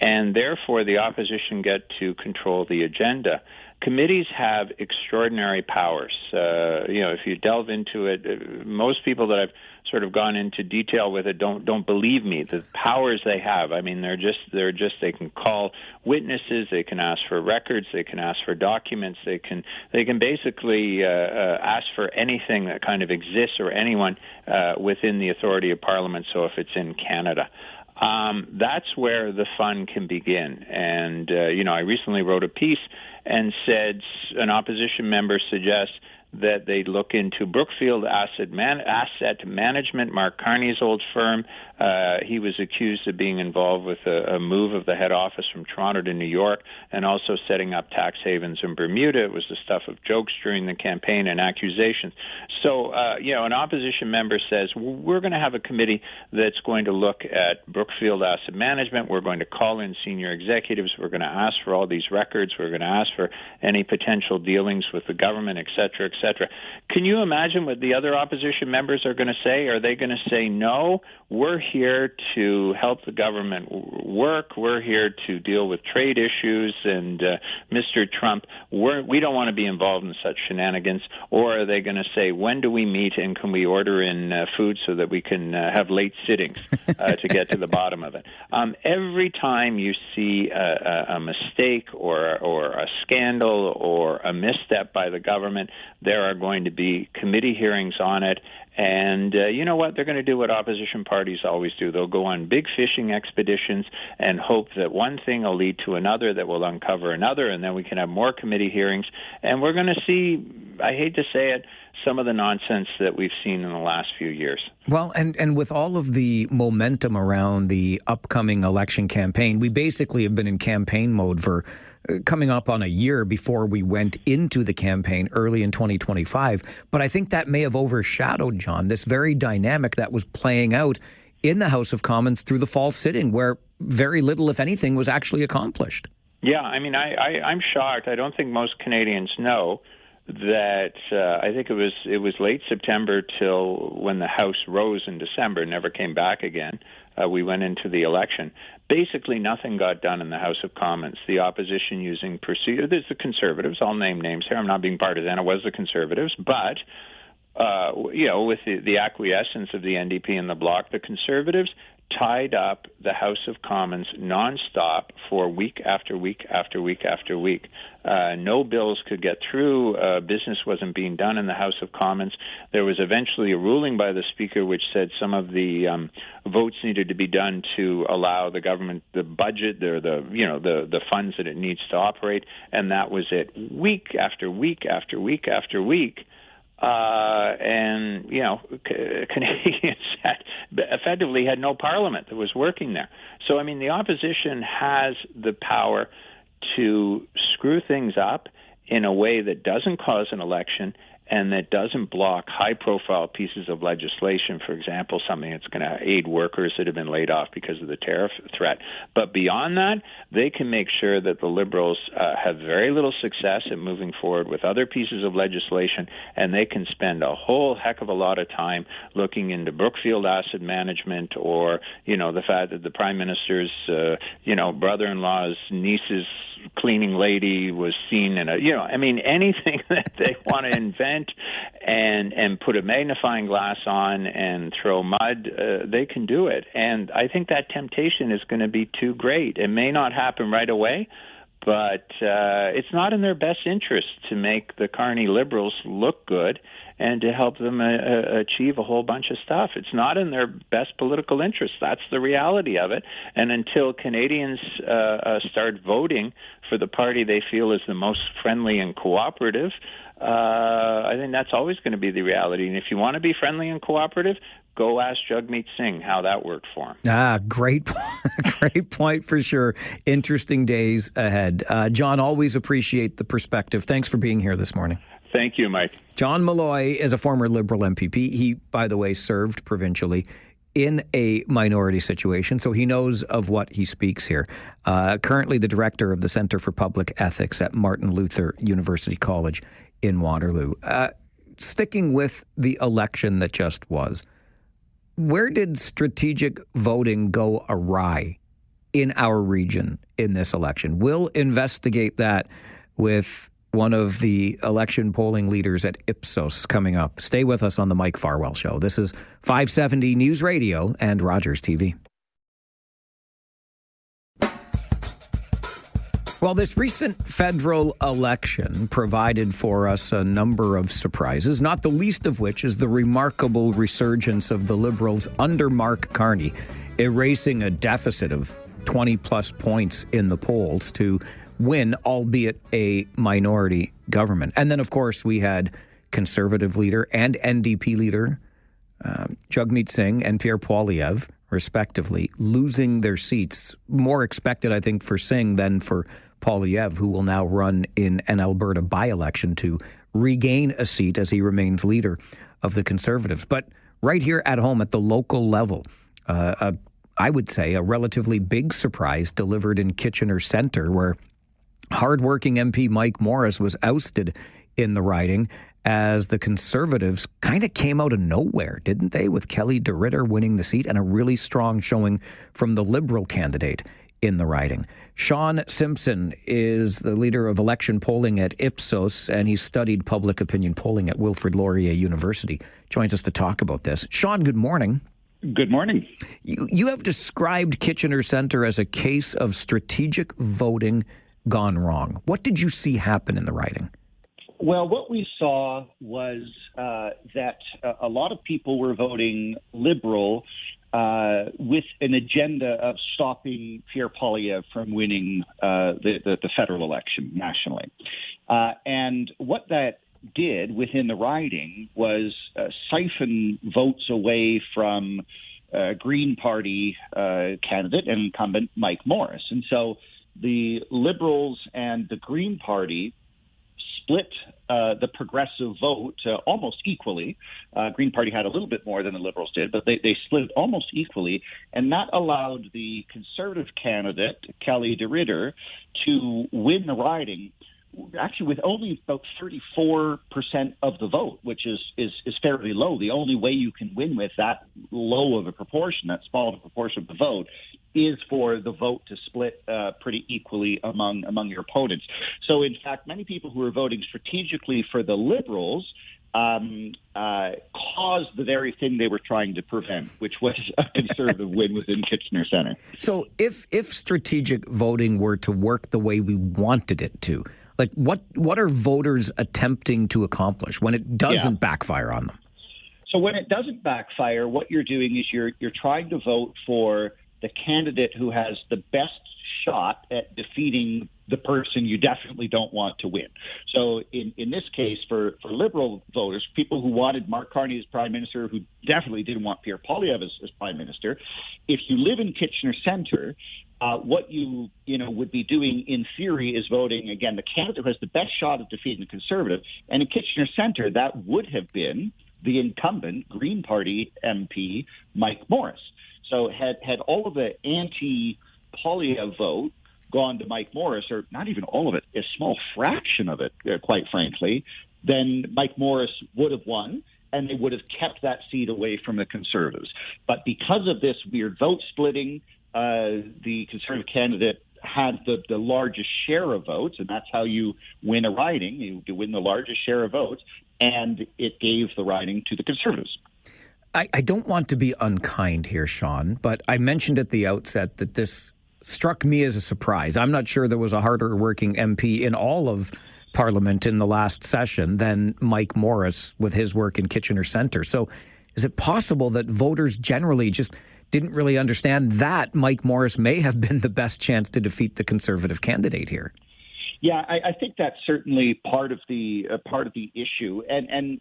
and therefore the opposition get to control the agenda. Committees have extraordinary powers. If you delve into it, most people that I've sort of gone into detail with it don't believe me. The powers they have. I mean, they can call witnesses, they can ask for records, they can ask for documents, they can basically ask for anything that kind of exists or anyone within the authority of Parliament. So if it's in Canada. that's where the fun can begin. And, I recently wrote a piece and said an opposition member suggests that they look into Brookfield Asset Management, Mark Carney's old firm. He was accused of being involved with a move of the head office from Toronto to New York and also setting up tax havens in Bermuda. It was the stuff of jokes during the campaign and accusations. So, an opposition member says, we're going to have a committee that's going to look at Brookfield Asset Management. We're going to call in senior executives. We're going to ask for all these records. We're going to ask for any potential dealings with the government, et cetera, et cetera. Can you imagine what the other opposition members are going to say? Are they going to say, no, we're here to help the government work. We're here to deal with trade issues. And Mr. Trump, we don't want to be involved in such shenanigans. Or are they going to say, when do we meet and can we order in food so that we can have late sittings to get to the bottom of it? Every time you see a mistake or a scandal or a misstep by the government, there are going to be committee hearings on it. And you know what? They're going to do what opposition parties always do. They'll go on big fishing expeditions and hope that one thing will lead to another that will uncover another, and then we can have more committee hearings. And we're going to see, I hate to say it, some of the nonsense that we've seen in the last few years. Well, and with all of the momentum around the upcoming election campaign, we basically have been in campaign mode for coming up on a year before we went into the campaign early in 2025. But I think that may have overshadowed, John, this very dynamic that was playing out in the House of Commons through the fall sitting, where very little, if anything, was actually accomplished. Yeah, I mean, I'm shocked. I don't think most Canadians know that I think it was late September till when the House rose in December, never came back again. We went into the election. Basically, nothing got done in the House of Commons. The opposition using procedure. There's the Conservatives. I'll name names here. I'm not being partisan. It was the Conservatives, but with the acquiescence of the NDP and the Bloc, the Conservatives tied up the House of Commons nonstop for week after week after week after week. No bills could get through. Business wasn't being done in the House of Commons. There was eventually a ruling by the Speaker which said some of the votes needed to be done to allow the government the budget, or the funds that it needs to operate, and that was it. Week after week after week after week. Canadians effectively had no parliament that was working there. So, I mean, the opposition has the power to screw things up in a way that doesn't cause an election and that doesn't block high-profile pieces of legislation, for example, something that's going to aid workers that have been laid off because of the tariff threat. But beyond that, they can make sure that the Liberals have very little success at moving forward with other pieces of legislation, and they can spend a whole heck of a lot of time looking into Brookfield Asset Management, or, the fact that the Prime Minister's, brother-in-law's niece's cleaning lady was seen in anything that they want to invent and put a magnifying glass on and throw mud, they can do it. And I think that temptation is going to be too great. It may not happen right away, but it's not in their best interest to make the Carney Liberals look good and to help them achieve a whole bunch of stuff. It's not in their best political interest. That's the reality of it. And until Canadians start voting for the party they feel is the most friendly and cooperative, I think that's always going to be the reality. And if you want to be friendly and cooperative, go ask Jagmeet Singh how that worked for him. Great point for sure. Interesting days ahead. John, always appreciate the perspective. Thanks for being here this morning. Thank you, Mike. John Malloy is a former Liberal MPP. He, by the way, served provincially in a minority situation, so he knows of what he speaks here. Currently the director of the Centre for Public Ethics at Martin Luther University College in Waterloo. Sticking with the election that just was, where did strategic voting go awry in our region in this election? We'll investigate that with one of the election polling leaders at Ipsos coming up. Stay with us on the Mike Farwell Show. This is 570 News Radio and Rogers TV. Well, this recent federal election provided for us a number of surprises, not the least of which is the remarkable resurgence of the Liberals under Mark Carney, erasing a deficit of 20-plus points in the polls to win, albeit a minority government. And then, of course, we had Conservative leader and NDP leader Jagmeet Singh and Pierre Poilievre, respectively, losing their seats. More expected, I think, for Singh than for Poilievre, who will now run in an Alberta by-election to regain a seat as he remains leader of the Conservatives. But right here at home at the local level, I would say a relatively big surprise delivered in Kitchener Centre, where hardworking MP Mike Morris was ousted in the riding as the Conservatives kind of came out of nowhere, didn't they, with Kelly DeRitter winning the seat and a really strong showing from the Liberal candidate in the riding. Sean Simpson is the leader of election polling at Ipsos, and he studied public opinion polling at Wilfrid Laurier University. Joins us to talk about this. Sean, good morning. Good morning. You have described Kitchener Centre as a case of strategic voting gone wrong. What did you see happen in the riding? Well, what we saw was that a lot of people were voting Liberal with an agenda of stopping Pierre Poilievre from winning the federal election nationally. And what that did within the riding was siphon votes away from Green Party candidate and incumbent Mike Morris. And so the Liberals and the Green Party split the progressive vote almost equally. Green Party had a little bit more than the Liberals did, but they split it almost equally, and that allowed the Conservative candidate, Kelly DeRitter, to win the riding, actually with only about 34% of the vote, which is fairly low. The only way you can win with that low of a proportion, that small of a proportion of the vote, is for the vote to split pretty equally among your opponents. So, in fact, many people who are voting strategically for the Liberals caused the very thing they were trying to prevent, which was a Conservative win within Kitchener Centre. So if strategic voting were to work the way we wanted it to, like what are voters attempting to accomplish when it doesn't backfire on them? So when it doesn't backfire, what you're doing is you're trying to vote for the candidate who has the best shot at defeating the person you definitely don't want to win. So in this case, for Liberal voters, people who wanted Mark Carney as Prime Minister, who definitely didn't want Pierre Poilievre as Prime Minister, if you live in Kitchener Centre, what you would be doing in theory is voting, again, the candidate who has the best shot at defeating the Conservative. And in Kitchener Centre, that would have been the incumbent Green Party MP, Mike Morris. So had all of the anti-Poilievre vote gone to Mike Morris, or not even all of it, a small fraction of it, quite frankly, then Mike Morris would have won, and they would have kept that seat away from the Conservatives. But because of this weird vote splitting, the Conservative candidate had the largest share of votes, and that's how you win a riding. You win the largest share of votes, and it gave the riding to the Conservatives. I don't want to be unkind here, Sean, but I mentioned at the outset that this struck me as a surprise. I'm not sure there was a harder working MP in all of Parliament in the last session than Mike Morris with his work in Kitchener Centre. So is it possible that voters generally just didn't really understand that Mike Morris may have been the best chance to defeat the Conservative candidate here? Yeah, I think that's certainly part of the issue. And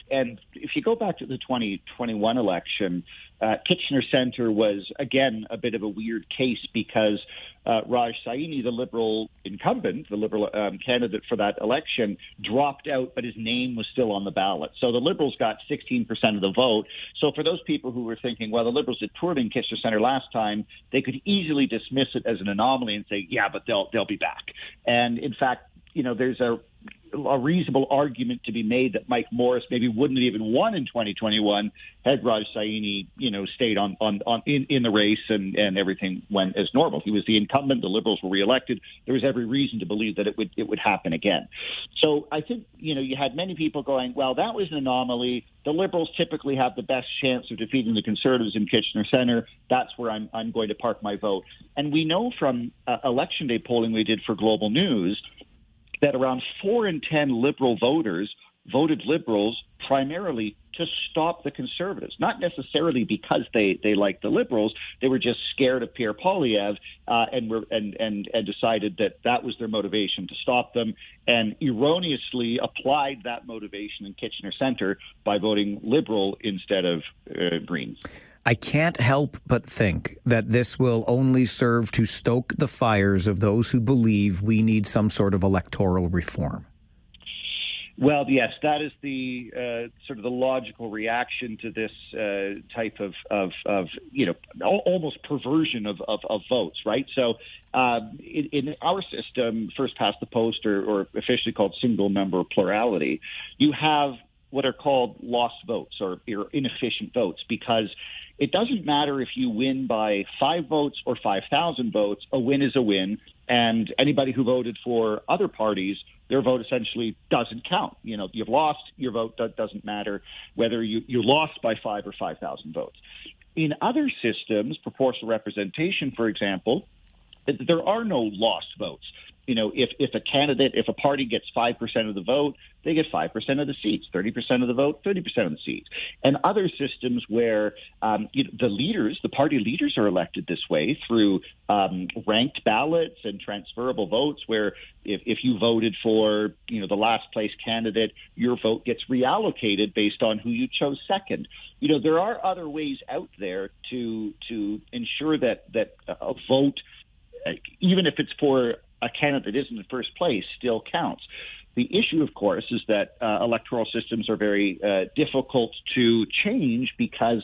if you go back to the 2021 election, Kitchener Centre was, again, a bit of a weird case because Raj Saini, the Liberal incumbent, the Liberal candidate for that election, dropped out, but his name was still on the ballot. So the Liberals got 16% of the vote. So for those people who were thinking, well, the Liberals did poorly in Kitchener Centre last time, they could easily dismiss it as an anomaly and say, yeah, but they'll be back. And in fact, there's a reasonable argument to be made that Mike Morris maybe wouldn't have even won in 2021 had Raj Saini, stayed in the race and everything went as normal. He was the incumbent. The Liberals were reelected. There was every reason to believe that it would happen again. So I think, you had many people going, well, that was an anomaly. The Liberals typically have the best chance of defeating the Conservatives in Kitchener Centre. That's where I'm going to park my vote. And we know from Election Day polling we did for Global News that around 4 in 10 Liberal voters voted Liberals primarily to stop the Conservatives, not necessarily because they liked the Liberals. They were just scared of Pierre Poilievre and decided that was their motivation to stop them, and erroneously applied that motivation in Kitchener Centre by voting Liberal instead of Green. I can't help but think that this will only serve to stoke the fires of those who believe we need some sort of electoral reform. Well, yes, that is the sort of the logical reaction to this type of almost perversion of votes, right? So in our system, first past the post, or officially called single member plurality, you have what are called lost votes or inefficient votes, because it doesn't matter if you win by 5 votes or 5,000 votes. A win is a win, and anybody who voted for other parties, their vote essentially doesn't count. You've lost, your vote doesn't matter whether you lost by 5 or 5,000 votes. In other systems, proportional representation, for example, there are no lost votes. If a party gets 5% of the vote, they get 5% of the seats, 30% of the vote, 30% of the seats. And other systems where the party leaders are elected this way through ranked ballots and transferable votes, where if you voted for the last place candidate, your vote gets reallocated based on who you chose second. There are other ways out there to ensure that a vote, even if it's for a candidate that isn't in first place, still counts. The issue, of course, is that electoral systems are very difficult to change because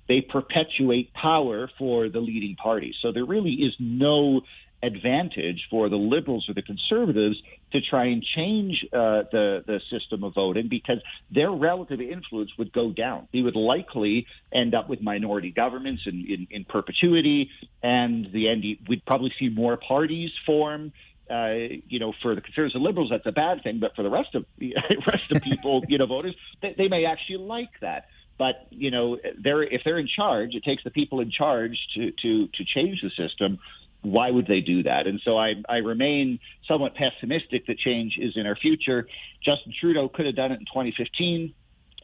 they perpetuate power for the leading party. So there really is no advantage for the Liberals or the Conservatives to try and change the system of voting, because their relative influence would go down. They would likely end up with minority governments in perpetuity, and we'd probably see more parties form. For the Conservatives and Liberals, that's a bad thing, but for the rest of people, voters, they may actually like that. But if they're in charge, it takes the people in charge to change the system. Why would they do that? And so I remain somewhat pessimistic that change is in our future. Justin Trudeau could have done it in 2015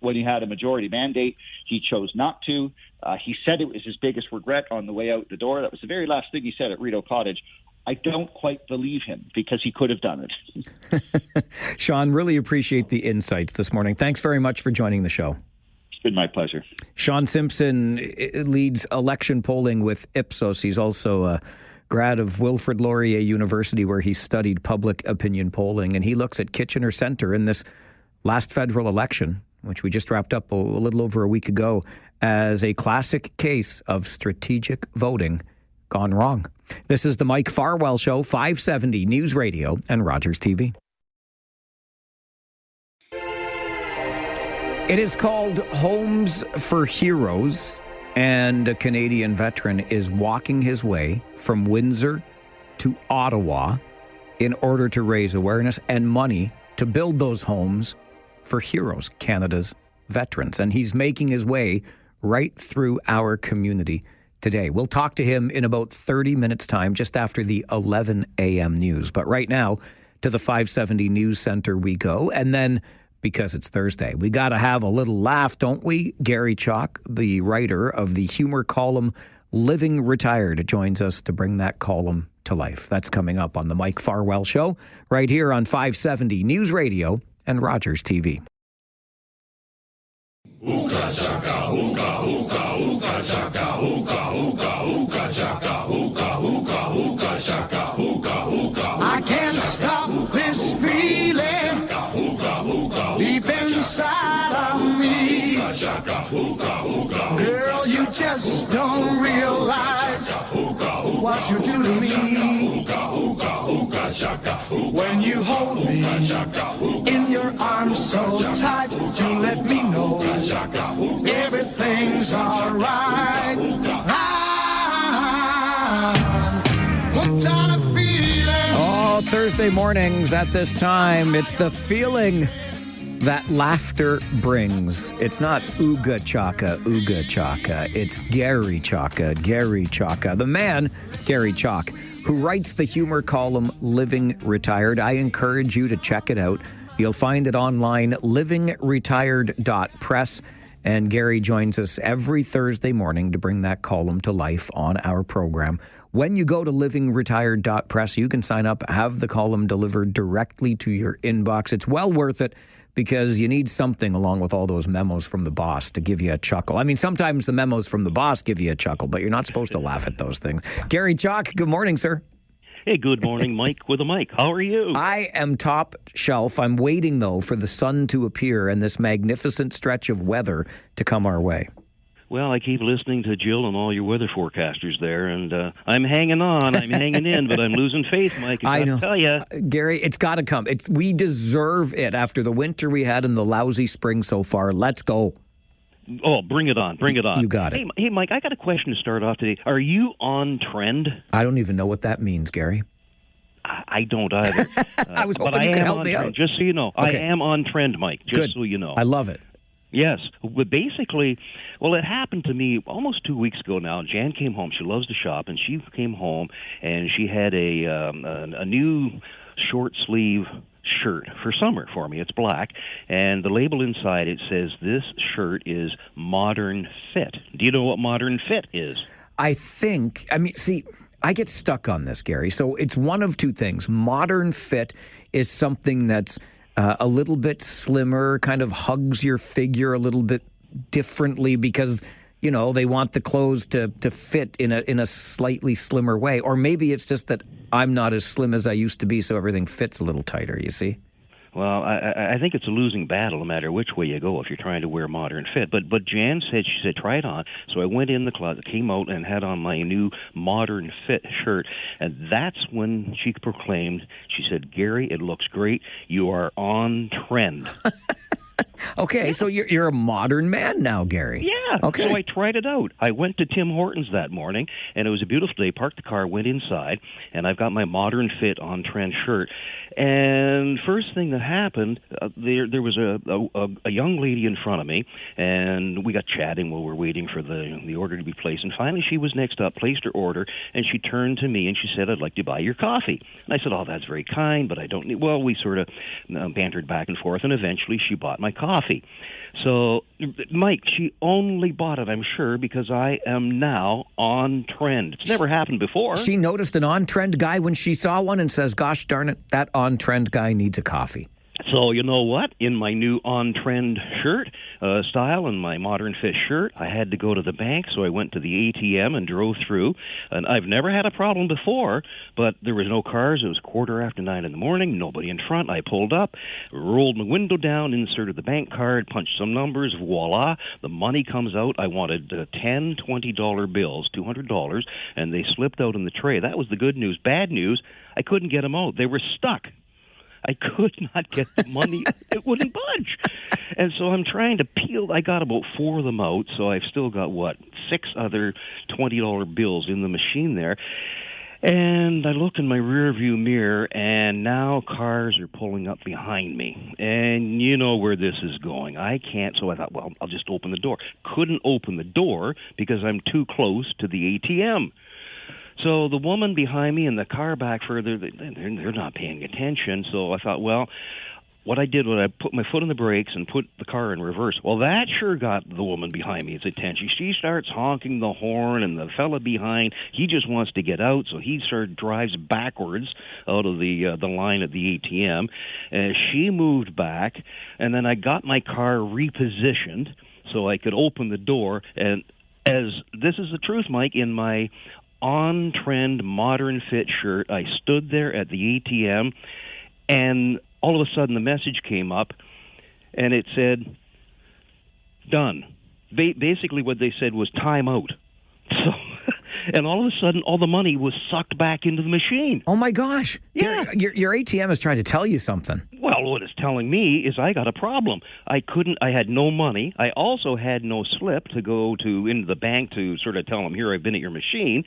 when he had a majority mandate. He chose not to. He said it was his biggest regret on the way out the door. That was the very last thing he said at Rideau Cottage. I don't quite believe him, because he could have done it. Sean, really appreciate the insights this morning. Thanks very much for joining the show. It's been my pleasure. Sean Simpson leads election polling with Ipsos. He's also a grad of Wilfrid Laurier University, where he studied public opinion polling, and he looks at Kitchener Centre in this last federal election, which we just wrapped up a little over a week ago, as a classic case of strategic voting gone wrong. This is the Mike Farwell Show, 570 News Radio and Rogers TV. It is called Homes for Heroes, and a Canadian veteran is walking his way from Windsor to Ottawa in order to raise awareness and money to build those homes for heroes, Canada's veterans. And he's making his way right through our community today. We'll talk to him in about 30 minutes' time, just after the 11 a.m. news. But right now, to the 570 News Centre we go. And then, because it's Thursday, we got to have a little laugh, don't we? Gary Chalk, the writer of the humor column Living Retired, joins us to bring that column to life. That's coming up on the Mike Farwell Show, right here on 570 News Radio and Rogers TV. Hookah chaka, hookah, hookah, hookah chaka, hookah, hookah, hookah chaka, hookah, hookah, hookah chaka, hookah, hookah. I can't stop this feeling deep inside of me. Girl, you just don't realize what you do to me. When you hold me in your arms so tight, you let me know everything's alright. I'm hooked on a feeling. Oh, Thursday mornings at this time, it's the feeling that laughter brings. It's not Ooga Chaka, it's Gary Chaka, the man, Gary Chalk, who writes the humor column Living Retired. I encourage you to check it out. You'll find it online, livingretired.press. And Gary joins us every Thursday morning to bring that column to life on our program. When you go to livingretired.press, you can sign up, have the column delivered directly to your inbox. It's well worth it, because you need something along with all those memos from the boss to give you a chuckle. I mean, sometimes the memos from the boss give you a chuckle, but you're not supposed to laugh at those things. Gary Chalk, good morning, sir. Hey, good morning, Mike with a mic. How are you? I am top shelf. I'm waiting, though, for the sun to appear and this magnificent stretch of weather to come our way. Well, I keep listening to Jill and all your weather forecasters there, and I'm hanging on. I'm hanging in, but I'm losing faith, Mike. I know. Tell you, Gary, it's got to come. We deserve it after the winter we had and the lousy spring so far. Let's go. Oh, bring it on. Bring it on. You got it. Hey, Mike, I got a question to start off today. Are you on trend? I don't even know what that means, Gary. I don't either. I was hoping you could help me out. Just so you know. Okay. I am on trend, Mike, just so you know. I love it. Yes. But basically, it happened to me almost 2 weeks ago now. Jan came home. She loves to shop, and she came home, and she had a new short-sleeve shirt for summer for me. It's black, and the label inside, it says, this shirt is Modern Fit. Do you know what Modern Fit is? I get stuck on this, Gary. So it's one of two things. Modern Fit is something that's a little bit slimmer, kind of hugs your figure a little bit differently because, you know, they want the clothes to fit in a slightly slimmer way. Or maybe it's just that I'm not as slim as I used to be, so everything fits a little tighter, you see? Well, I think it's a losing battle no matter which way you go if you're trying to wear Modern Fit. But Jan said, try it on. So I went in the closet, came out, and had on my new Modern Fit shirt. And that's when she proclaimed, she said, Gary, it looks great. You are on trend. Okay, so you're a modern man now, Gary. Yeah. Okay. So I tried it out. I went to Tim Hortons that morning, and it was a beautiful day. Parked the car, went inside, and I've got my Modern Fit on trend shirt. And first thing that happened, there was a young lady in front of me, and we got chatting while we were waiting for the order to be placed. And finally, she was next up, placed her order, and she turned to me and she said, I'd like to buy your coffee. And I said, oh, that's very kind, but I don't need. Well, we sort of bantered back and forth, and eventually she bought my coffee. So, Mike, she only bought it, I'm sure, because I am now on trend. It's never happened before. She noticed an on-trend guy when she saw one and says, gosh darn it, that on-trend guy needs a coffee. So, you know what? In my new on-trend shirt style and my Modern Fit shirt, I had to go to the bank, so I went to the ATM and drove through. And I've never had a problem before, but there was no cars. It was 9:15 in the morning, nobody in front. I pulled up, rolled my window down, inserted the bank card, punched some numbers, voila, the money comes out. I wanted $10, $20 bills, $200, and they slipped out in the tray. That was the good news. Bad news, I couldn't get them out. They were stuck. I could not get the money. It wouldn't budge. And so I'm trying to peel. I got about 4 of them out, so I've still got, 6 other $20 bills in the machine there. And I look in my rearview mirror, and now cars are pulling up behind me. And you know where this is going. I can't, so I thought, well, I'll just open the door. Couldn't open the door because I'm too close to the ATM. So the woman behind me and the car back further, they're not paying attention. So I thought, well, what I did was I put my foot on the brakes and put the car in reverse. Well, that sure got the woman behind me's attention. She starts honking the horn, and the fella behind, he just wants to get out, so he drives backwards out of the line at the ATM. She moved back, and then I got my car repositioned so I could open the door. And as this is the truth, Mike, in my on-trend Modern Fit shirt, I stood there at the ATM, and all of a sudden the message came up, and it said, done. Basically, what they said was time out. So, and all of a sudden, all the money was sucked back into the machine. Oh my gosh! Yeah, your ATM is trying to tell you something. Well, what it's telling me is I got a problem. I had no money. I also had no slip to go into the bank to sort of tell them, here, I've been at your machine.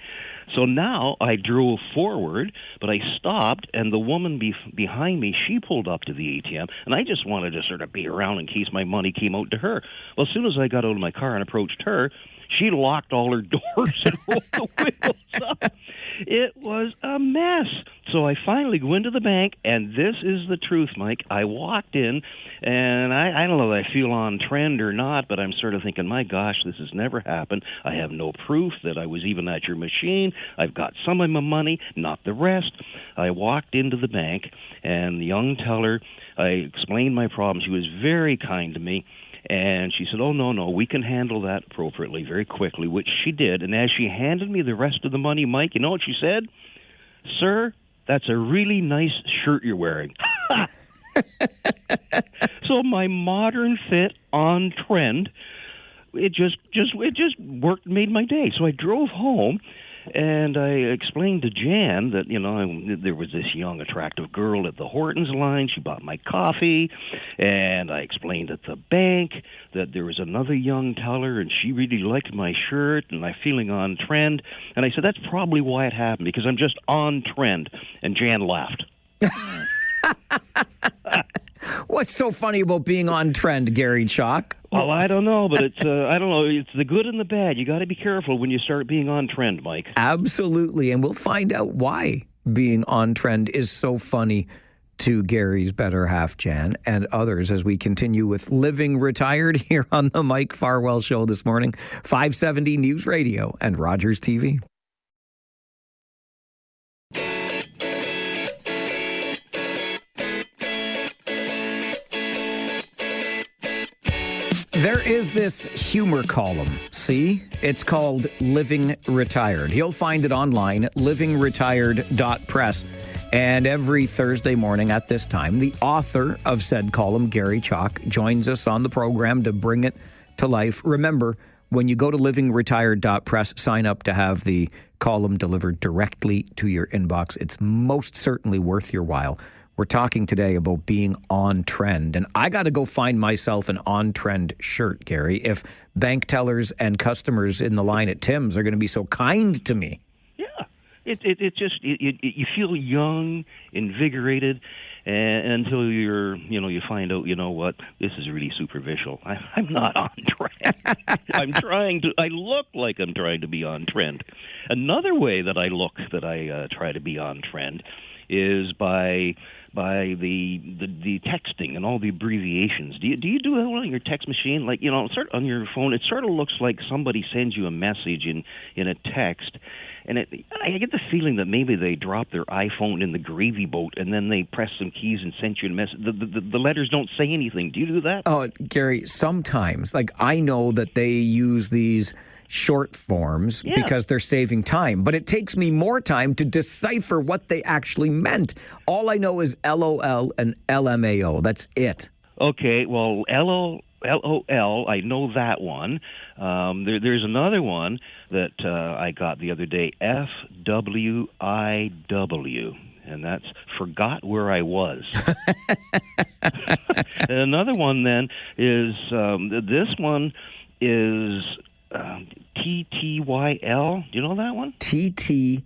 So now I drove forward, but I stopped, and the woman behind me, she pulled up to the ATM, and I just wanted to sort of be around in case my money came out to her. Well, as soon as I got out of my car and approached her, she locked all her doors and rolled the windows up. It was a mess. So I finally go into the bank, and this is the truth, Mike. I walked in, and I don't know if I feel on trend or not, but I'm sort of thinking, my gosh, this has never happened. I have no proof that I was even at your machine. I've got some of my money, not the rest. I walked into the bank, and the young teller, I explained my problem. She was very kind to me. And she said, oh, no, we can handle that appropriately very quickly, which she did. And as she handed me the rest of the money, Mike, you know what she said? Sir, that's a really nice shirt you're wearing. So my modern fit on trend, it just worked, made my day. So I drove home. And I explained to Jan that, there was this young, attractive girl at the Hortons line. She bought my coffee. And I explained at the bank that there was another young teller, and she really liked my shirt, and I'm feeling on trend. And I said, that's probably why it happened, because I'm just on trend. And Jan laughed. What's so funny about being on trend, Gary Chalk? Well, I don't know, but it's I don't know. It's the good and the bad. You got to be careful when you start being on trend, Mike. Absolutely, and we'll find out why being on trend is so funny to Gary's better half, Jan, and others as we continue with Living Retired here on the Mike Farwell Show this morning, 570 News Radio and Rogers TV. There is this humor column, see? It's called Living Retired. You'll find it online, livingretired.press. And every Thursday morning at this time, the author of said column, Gary Chalk, joins us on the program to bring it to life. Remember, when you go to livingretired.press, sign up to have the column delivered directly to your inbox. It's most certainly worth your while. We're talking today about being on trend, and I got to go find myself an on-trend shirt, Gary, if bank tellers and customers in the line at Tim's are going to be so kind to me. Yeah, it just you feel young, invigorated, and until you find out, what, this is really superficial. I'm not on trend. I look like I'm trying to be on trend. Another way that I try to be on trend is by the texting and all the abbreviations. Do you do that on your text machine? Like, on your phone, it sort of looks like somebody sends you a message in a text, and I get the feeling that maybe they dropped their iPhone in the gravy boat and then they pressed some keys and sent you a message. The letters don't say anything. Do you do that? Oh, Gary, sometimes. Like, I know that they use these short forms because they're saving time, but it takes me more time to decipher what they actually meant. All I know is LOL and LMAO. That's it. Okay, well, LOL, I know that one. There's another one that I got the other day, FWIW, and that's forgot where I was. And another one then is, this one is TTYL. Do you know that one? TTYL.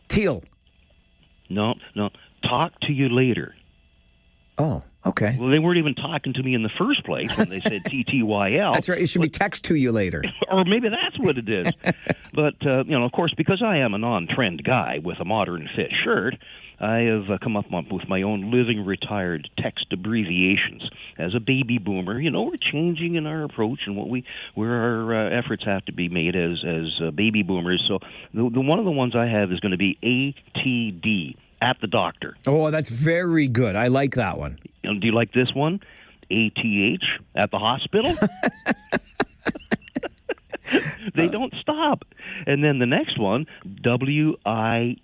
Teal. No. Talk to you later. Oh, okay. Well, they weren't even talking to me in the first place when they said TTYL. That's right. It should be text to you later. Or maybe that's what it is. But, of course, because I am an on-trend guy with a modern fit shirt, I have come up with my own Living Retired text abbreviations. As a baby boomer, we're changing in our approach and where our efforts have to be made as baby boomers. So the one of the ones I have is going to be ATD, at the doctor. Oh, that's very good. I like that one. Do you like this one? ATH, at the hospital? They don't stop. And then the next one, WIER,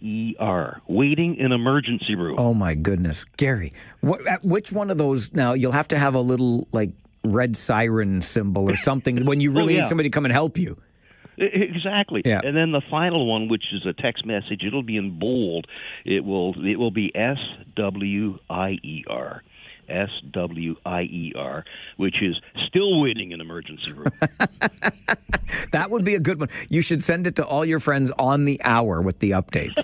waiting in emergency room. Oh, my goodness. Gary, which one of those, now you'll have to have a little, red siren symbol or something when you really need somebody to come and help you. Exactly. Yeah. And then the final one, which is a text message, it'll be in bold. It will be SWIER. SWIER, which is still waiting in emergency room. That would be a good one. You should send it to all your friends on the hour with the updates.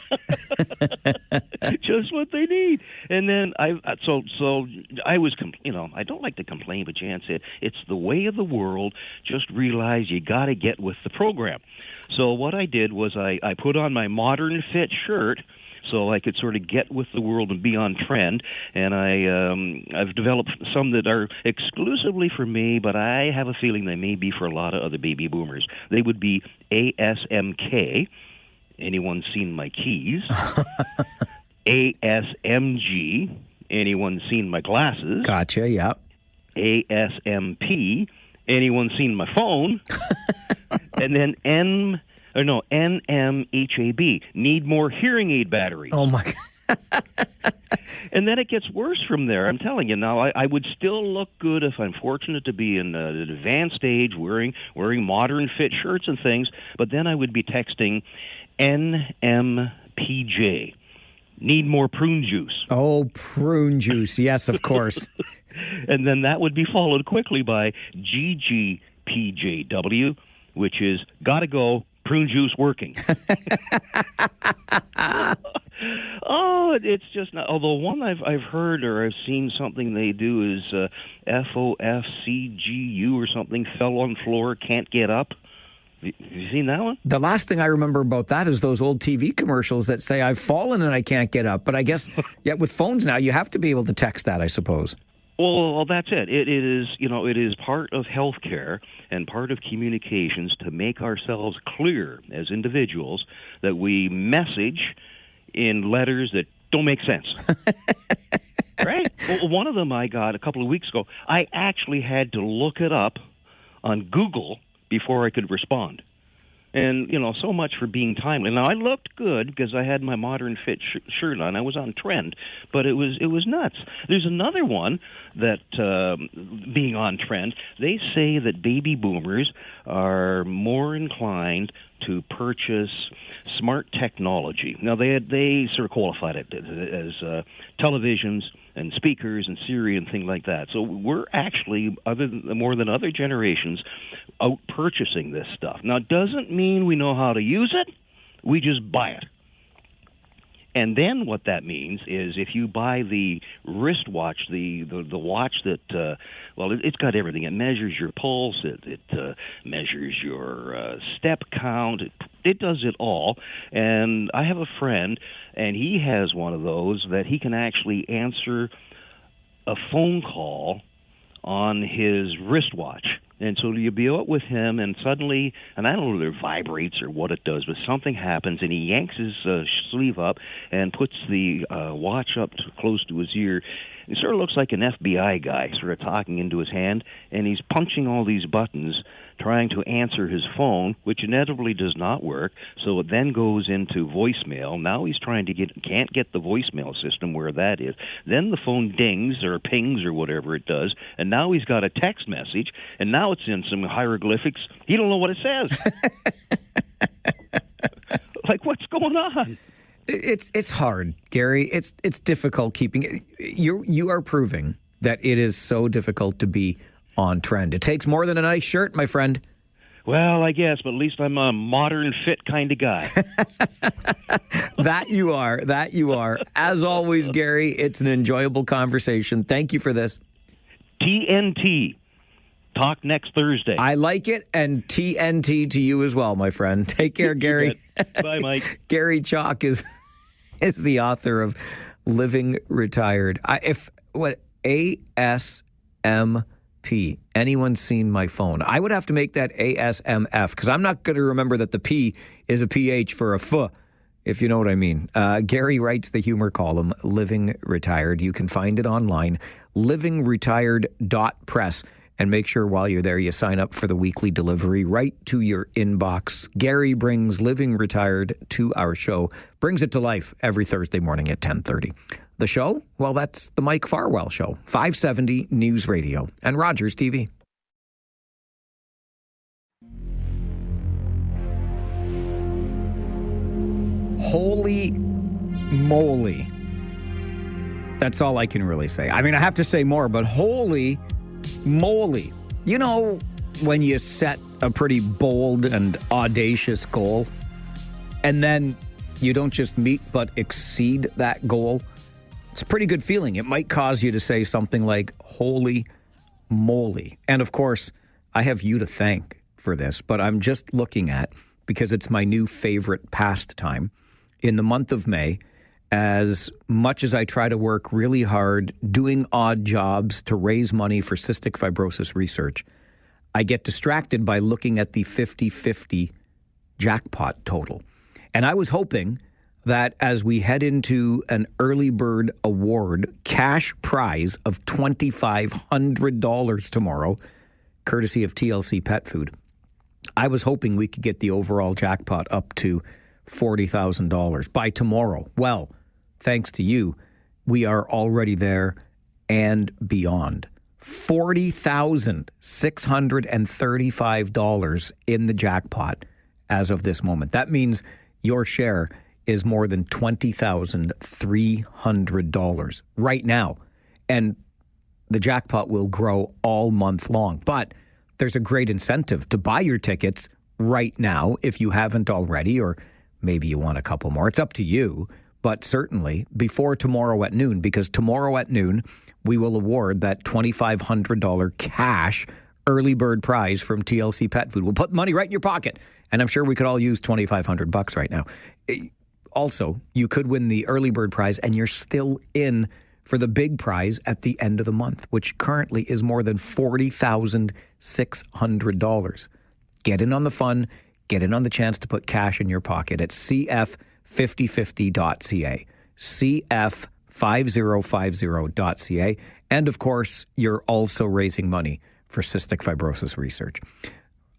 Just what they need. And then I was, I don't like to complain, but Jan said it's the way of the world. Just realize you got to get with the program. So what I did was I put on my modern fit shirt, so I could sort of get with the world and be on trend. And I've developed some that are exclusively for me, but I have a feeling they may be for a lot of other baby boomers. They would be ASMK. Anyone seen my keys? ASMG. Anyone seen my glasses? Gotcha, yeah. ASMP. Anyone seen my phone? And then NMHAB, need more hearing aid batteries. Oh, my God. And then it gets worse from there. I'm telling you now, I would still look good if I'm fortunate to be in an advanced age wearing modern fit shirts and things, but then I would be texting NMPJ, need more prune juice. Oh, prune juice. Yes, of course. And then that would be followed quickly by GGPJW, which is gotta go, prune juice working. Oh, it's just not. Although one I've heard or I've seen something they do is FOFCGU or something, fell on floor, can't get up. Have you seen that one? The last thing I remember about that is those old TV commercials that say, I've fallen and I can't get up. But I guess, with phones now, you have to be able to text that, I suppose. Well, that's it. It is part of healthcare and part of communications to make ourselves clear as individuals that we message in letters that don't make sense. Right? Well, one of them I got a couple of weeks ago, I actually had to look it up on Google before I could respond. And, so much for being timely. Now, I looked good because I had my modern fit shirt on. I was on trend, but it was nuts. There's another one that, being on trend, they say that baby boomers are more inclined to purchase smart technology. Now, they sort of qualified it as televisions and speakers and Siri and things like that. So we're actually, more than other generations, out purchasing this stuff. Now, it doesn't mean we know how to use it. We just buy it. And then what that means is if you buy the wristwatch, the watch that, it's got everything. It measures your pulse. It measures your step count. It does it all. And I have a friend, and he has one of those that he can actually answer a phone call on his wristwatch. And so you'll be out with him, and suddenly, and I don't know if it vibrates or what it does, but something happens, and he yanks his sleeve up and puts the watch up close to his ear. It sort of looks like an FBI guy sort of talking into his hand, and he's punching all these buttons trying to answer his phone, which inevitably does not work. So it then goes into voicemail. Now he's can't get the voicemail system where that is. Then the phone dings or pings or whatever it does, and now he's got a text message, and now it's in some hieroglyphics. He don't know what it says. Like, what's going on? It's hard, Gary. It's difficult keeping it. You are proving that it is so difficult to be on trend. It takes more than a nice shirt, my friend. Well, I guess, but at least I'm a modern fit kind of guy. That you are. As always, Gary, it's an enjoyable conversation. Thank you for this. TNT. Talk next Thursday. I like it, and TNT to you as well, my friend. Take care, Gary. Bye, Mike. Gary Chalk is the author of Living Retired. ASMP. Anyone seen my phone? I would have to make that ASMF because I'm not going to remember that the P is a PH for a F, if you know what I mean. Gary writes the humor column, Living Retired. You can find it online, livingretired.press. And make sure while you're there, you sign up for the weekly delivery right to your inbox. Gary brings Living Retired to our show, brings it to life every Thursday morning at 10:30. The show? Well, that's the Mike Farwell Show, 570 News Radio and Rogers TV. Holy moly. That's all I can really say. I mean, I have to say more, but holy moly. You know, when you set a pretty bold and audacious goal, and then you don't just meet but exceed that goal, it's a pretty good feeling. It might cause you to say something like, holy moly. And of course, I have you to thank for this, but I'm just looking at, because it's my new favorite pastime, in the month of May, as much as I try to work really hard doing odd jobs to raise money for cystic fibrosis research, I get distracted by looking at the 50-50 jackpot total. And I was hoping that as we head into an early bird award cash prize of $2,500 tomorrow, courtesy of TLC Pet Food, I was hoping we could get the overall jackpot up to $40,000 by tomorrow. Well, thanks to you, we are already there and beyond. $40,635 in the jackpot as of this moment. That means your share is more than $20,300 right now. And the jackpot will grow all month long. But there's a great incentive to buy your tickets right now if you haven't already, or maybe you want a couple more. It's up to you, but certainly before tomorrow at noon, because tomorrow at noon, we will award that $2,500 cash early bird prize from TLC Pet Food. We'll put money right in your pocket, and I'm sure we could all use $2,500 right now. Also, you could win the early bird prize, and you're still in for the big prize at the end of the month, which currently is more than $40,600. Get in on the fun. Get in on the chance to put cash in your pocket at cf5050.ca, cf5050.ca. And of course, you're also raising money for cystic fibrosis research.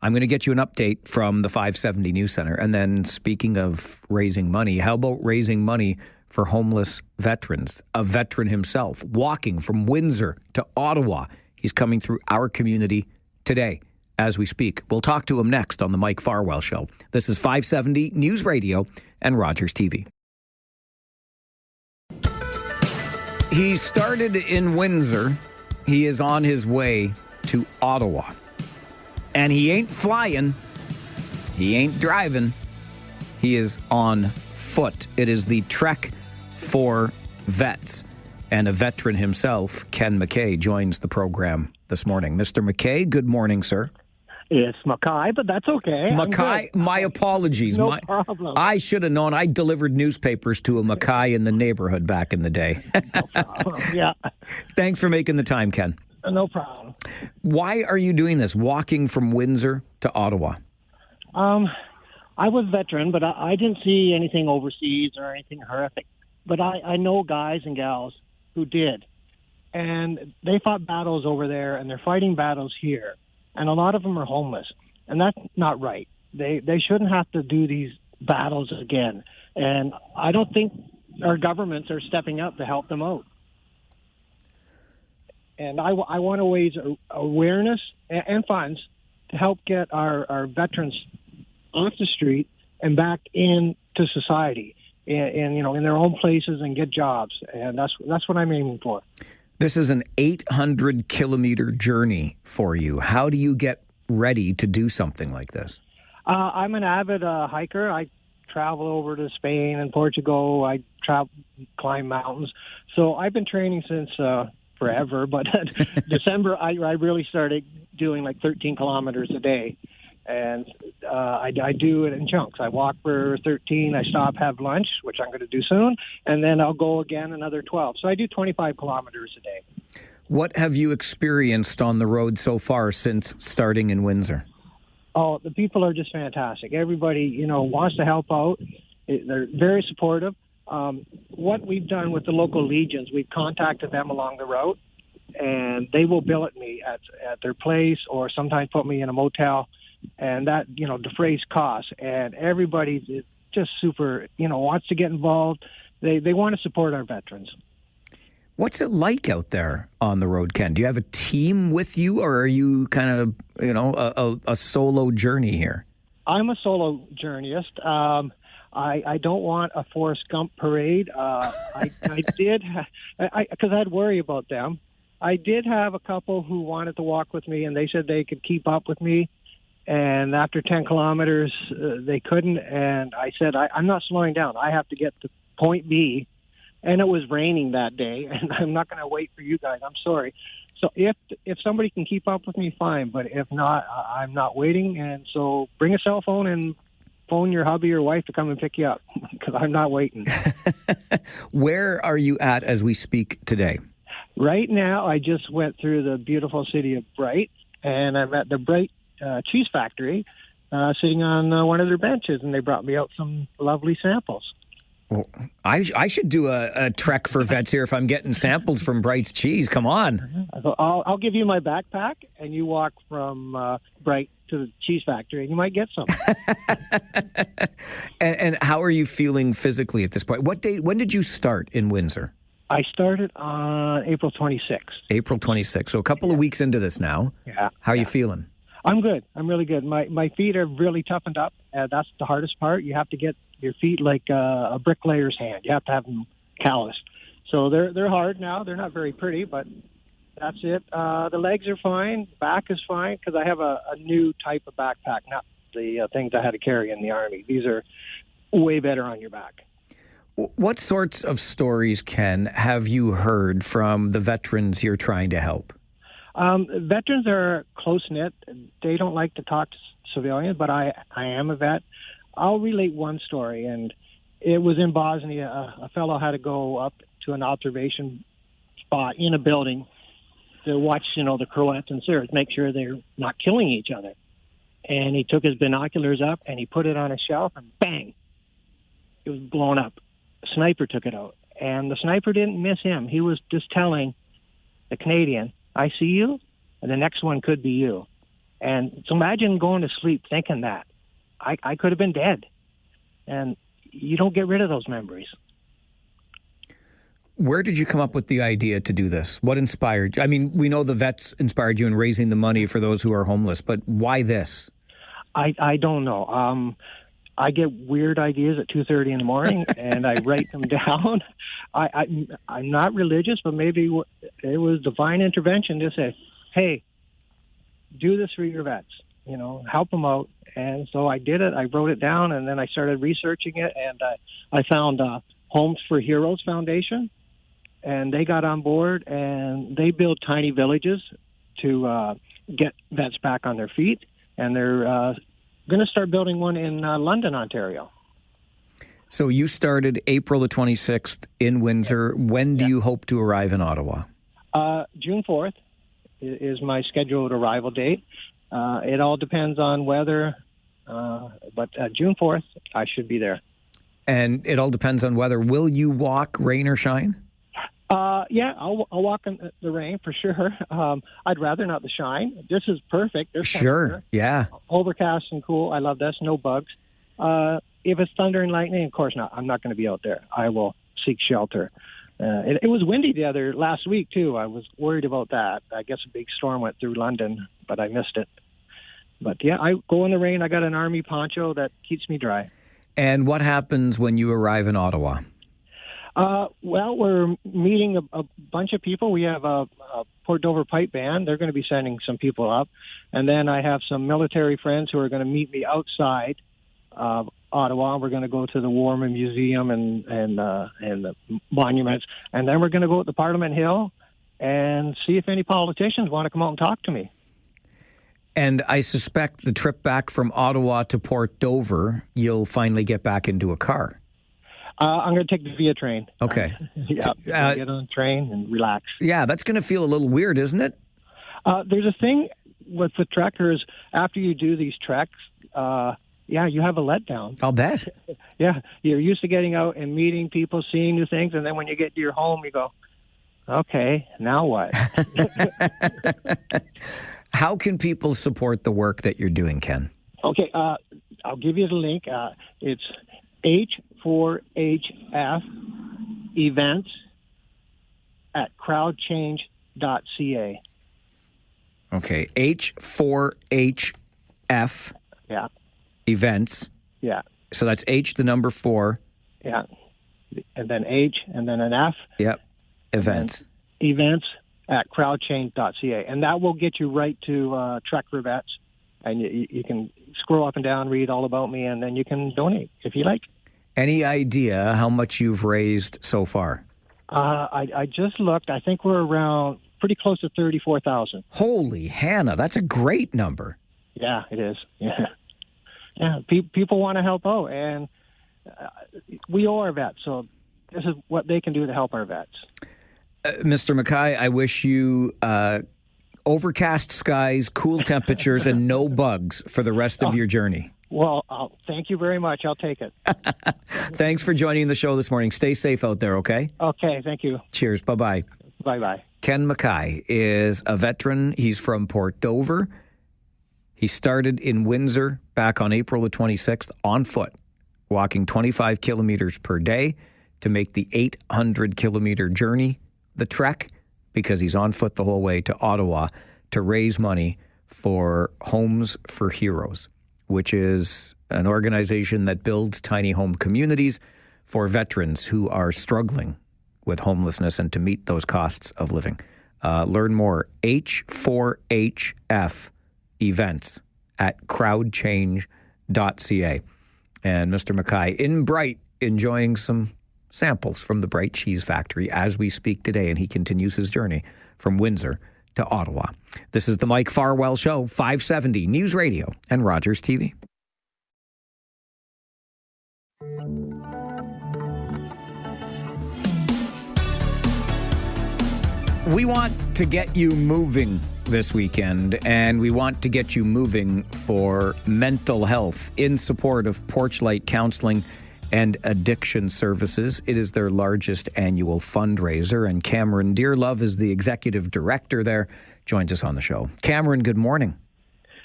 I'm going to get you an update from the 570 News Center. And then speaking of raising money, how about raising money for homeless veterans? A veteran himself walking from Windsor to Ottawa. He's coming through our community today as we speak. We'll talk to him next on the Mike Farwell Show. This is 570 News Radio and Rogers TV. He started in Windsor. He is on his way to Ottawa. And he ain't flying. He ain't driving. He is on foot. It is the Trek for Vets. And a veteran himself, Ken McKay, joins the program this morning. Mr. McKay, good morning, sir. It's Mackay, but that's okay. Mackay, my apologies. No problem. I should have known. I delivered newspapers to a Mackay in the neighborhood back in the day. No problem. Yeah. Thanks for making the time, Ken. No problem. Why are you doing this, walking from Windsor to Ottawa? I was veteran, but I didn't see anything overseas or anything horrific. But I know guys and gals who did. And they fought battles over there, and they're fighting battles here. And a lot of them are homeless. And that's not right. They shouldn't have to do these battles again. And I don't think our governments are stepping up to help them out. And I want to raise awareness and funds to help get our veterans off the street and back into society, in their own places, and get jobs. And that's what I'm aiming for. This is an 800-kilometer journey for you. How do you get ready to do something like this? I'm an avid hiker. I travel over to Spain and Portugal. I climb mountains. So I've been training since forever. But December, I really started doing like 13 kilometers a day. And I do it in chunks. I walk for 13, I stop, have lunch, which I'm going to do soon, and then I'll go again another 12. So I do 25 kilometers a day. What have you experienced on the road so far since starting in Windsor? Oh, the people are just fantastic. Everybody, wants to help out. They're very supportive. What we've done with the local legions, we've contacted them along the route, and they will billet me at their place or sometimes put me in a motel. And that, defrays costs. And everybody is just super, wants to get involved. They want to support our veterans. What's it like out there on the road, Ken? Do you have a team with you, or are you kind of, a solo journey here? I'm a solo journeyist. I don't want a Forrest Gump parade. I did, because I'd worry about them. I did have a couple who wanted to walk with me, and they said they could keep up with me. And after 10 kilometers, they couldn't. And I said, I'm not slowing down. I have to get to point B. And it was raining that day, and I'm not going to wait for you guys. I'm sorry. So if somebody can keep up with me, fine. But if not, I'm not waiting. And so bring a cell phone and phone your hubby or wife to come and pick you up, because I'm not waiting. Where are you at as we speak today? Right now, I just went through the beautiful city of Bright, and I'm at the Bright Cheese Factory, sitting on one of their benches, and they brought me out some lovely samples. Well, I should do a trek for vets here if I'm getting samples from Bright's cheese. Come on. I'll give you my backpack, and you walk from Bright to the cheese factory, and you might get some. And how are you feeling physically at this point? When did you start in Windsor? I started on April 26th. April 26th. So a couple of weeks into this now. Yeah. How are you feeling? I'm good. I'm really good. My feet are really toughened up. That's the hardest part. You have to get your feet like a bricklayer's hand. You have to have them calloused. So they're hard now. They're not very pretty, but that's it. The legs are fine. Back is fine, because I have a new type of backpack, not the things I had to carry in the Army. These are way better on your back. What sorts of stories, Ken, have you heard from the veterans you're trying to help? Veterans are close-knit. They don't like to talk to civilians, but I am a vet. I'll relate one story, and it was in Bosnia. A fellow had to go up to an observation spot in a building to watch, the Croats and Serbs, make sure they're not killing each other. And he took his binoculars up, and he put it on a shelf, and bang, it was blown up. A sniper took it out, and the sniper didn't miss him. He was just telling the Canadian, I see you, and the next one could be you. And so imagine going to sleep thinking that. I could have been dead. And you don't get rid of those memories. Where did you come up with the idea to do this? What inspired you? I mean, we know the vets inspired you in raising the money for those who are homeless, but why this? I don't know. I get weird ideas at 2:30 in the morning, and I write them down. I'm not religious, but maybe it was divine intervention to say, hey, do this for your vets, help them out. And so I did it. I wrote it down, and then I started researching it, and I found Homes for Heroes Foundation, and they got on board, and they build tiny villages to get vets back on their feet, and they're going to start building one in London, Ontario. So you started April the 26th in Windsor. When do you hope to arrive in Ottawa? June 4th is my scheduled arrival date. It all depends on weather, but June 4th, I should be there. And it all depends on weather. Will you walk, rain or shine? Yeah, I'll walk in the rain for sure. I'd rather not the shine. This is perfect. Sure, yeah. Overcast and cool. I love this. No bugs. If it's thunder and lightning, of course not. I'm not going to be out there. I will seek shelter. It was windy last week, too. I was worried about that. I guess a big storm went through London, but I missed it. But, yeah, I go in the rain. I got an army poncho that keeps me dry. And what happens when you arrive in Ottawa? Well, we're meeting a bunch of people. We have a Port Dover pipe band. They're going to be sending some people up. And then I have some military friends who are going to meet me outside of Ottawa. We're going to go to the War Museum and the monuments. And then we're going to go to Parliament Hill and see if any politicians want to come out and talk to me. And I suspect the trip back from Ottawa to Port Dover, you'll finally get back into a car. I'm going to take the Via train. Okay. Yeah, get on the train and relax. Yeah, that's going to feel a little weird, isn't it? There's a thing with the trekkers, after you do these treks, you have a letdown. I'll bet. Yeah, you're used to getting out and meeting people, seeing new things, and then when you get to your home, you go, okay, now what? How can people support the work that you're doing, Ken? Okay, I'll give you the link. It's H4HF events at crowdchange.ca. Okay, H4HF. Yeah. Events. Yeah. So that's H, the number 4. Yeah. And then H, and then an F. Yep. Events. Events at crowdchange.ca. And that will get you right to Trek for Vets. And you can scroll up and down, read all about me, and then you can donate if you like. Any idea how much you've raised so far? I just looked. I think we're around pretty close to 34,000. Holy Hannah, that's a great number. Yeah, it is. Yeah. Yeah, people want to help out, and we owe our vets, so this is what they can do to help our vets. Mr. Mackay, I wish you overcast skies, cool temperatures, and no bugs for the rest of your journey. Well, thank you very much. I'll take it. Thanks for joining the show this morning. Stay safe out there, okay? Okay, thank you. Cheers. Bye-bye. Bye-bye. Ken Mackay is a veteran. He's from Port Dover. He started in Windsor back on April the 26th on foot, walking 25 kilometers per day to make the 800-kilometer journey, the trek, because he's on foot the whole way to Ottawa to raise money for Homes for Heroes, which is an organization that builds tiny home communities for veterans who are struggling with homelessness and to meet those costs of living. Learn more, H4HF events at crowdchange.ca. And Mr. Mackay in Bright enjoying some samples from the Bright Cheese Factory as we speak today, and he continues his journey from Windsor to Ottawa. This is the Mike Farwell Show, 570 News Radio and Rogers TV. We want to get you moving this weekend, and we want to get you moving for mental health in support of Porchlight Counseling and Addiction Services. It is their largest annual fundraiser, and Cameron Dearlove is the executive director there, joins us on the show. Cameron, good morning.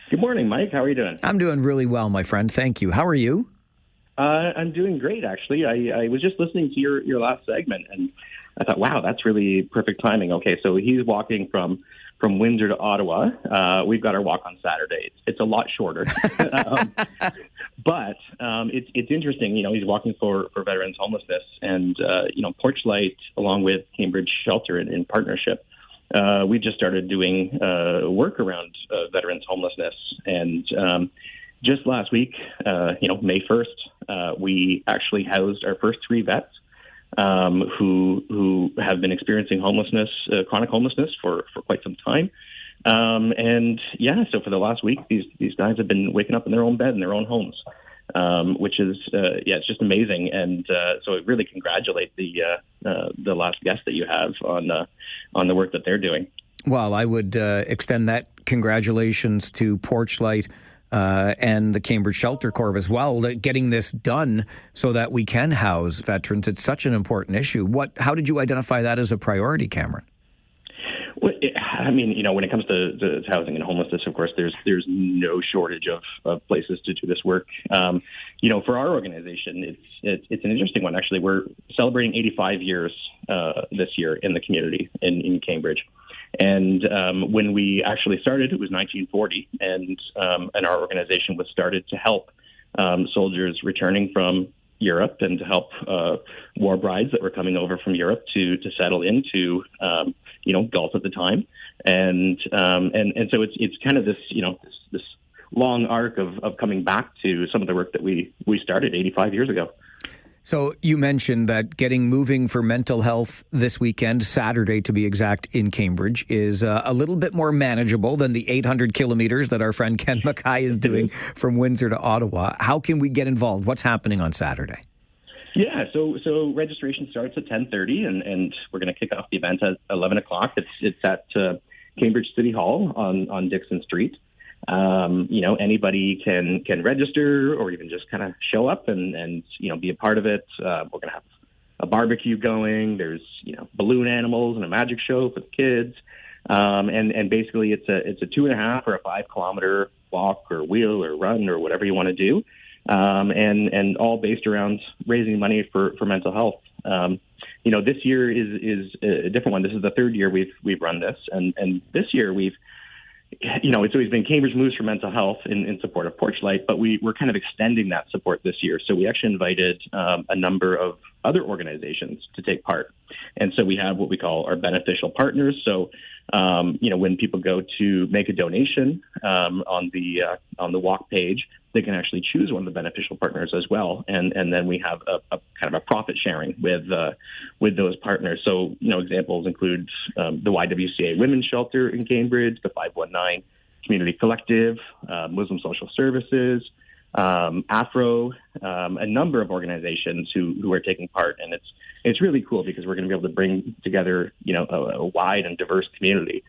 Good morning, Mike. How are you doing? I'm doing really well, my friend. Thank you. How are you? I'm doing great, actually. I was just listening to your last segment, and I thought, wow, that's really perfect timing. Okay, so he's walking from Windsor to Ottawa. We've got our walk on Saturday. It's a lot shorter. But it's interesting. You know, he's walking for veterans homelessness, and Porchlight, along with Cambridge Shelter in partnership, we just started doing work around veterans homelessness. And just last week, May 1st, we actually housed our first 3 vets who have been experiencing homelessness, chronic homelessness for quite some time. So for the last week, these guys have been waking up in their own bed in their own homes, which is, it's just amazing. And so I really congratulate the last guest that you have on the work that they're doing. Well, I would extend that congratulations to Porchlight and the Cambridge Shelter Corps as well, getting this done so that we can house veterans. It's such an important issue. How did you identify that as a priority, Cameron? Well, when it comes to housing and homelessness, of course, there's no shortage of places to do this work. For our organization, it's an interesting one. Actually, we're celebrating 85 years this year in the community in Cambridge. And when we actually started, it was 1940, and our organization was started to help soldiers returning from Europe and to help war brides that were coming over from Europe to settle into Gulf at the time, and so it's kind of this this long arc of coming back to some of the work that we started 85 years ago. So you mentioned that getting moving for mental health this weekend, Saturday to be exact, in Cambridge, is a little bit more manageable than the 800 kilometers that our friend Ken Mackay is doing from Windsor to Ottawa. How can we get involved? What's happening on Saturday? Yeah, so registration starts at 10:30, and we're going to kick off the event at 11 o'clock. It's at Cambridge City Hall on Dixon Street. Anybody can register or even just kind of show up and be a part of it. We're going to have a barbecue going. There's, balloon animals and a magic show for the kids. And basically it's a 2.5 or a 5 kilometer walk or wheel or run or whatever you want to do. And all based around raising money for mental health. This year is a different one. This is the third year we've run this, and this year it's always been Cambridge Moves for Mental Health in support of Porchlight, but we're kind of extending that support this year. So we actually invited a number of other organizations to take part. And so we have what we call our beneficial partners. So, when people go to make a donation on the walk page, they can actually choose one of the beneficial partners as well. And then we have a kind of a profit sharing with those partners. So, examples include the YWCA Women's Shelter in Cambridge, the 519 Community Collective, Muslim Social Services, Afro, a number of organizations who are taking part. And it's really cool because we're going to be able to bring together, a wide and diverse community.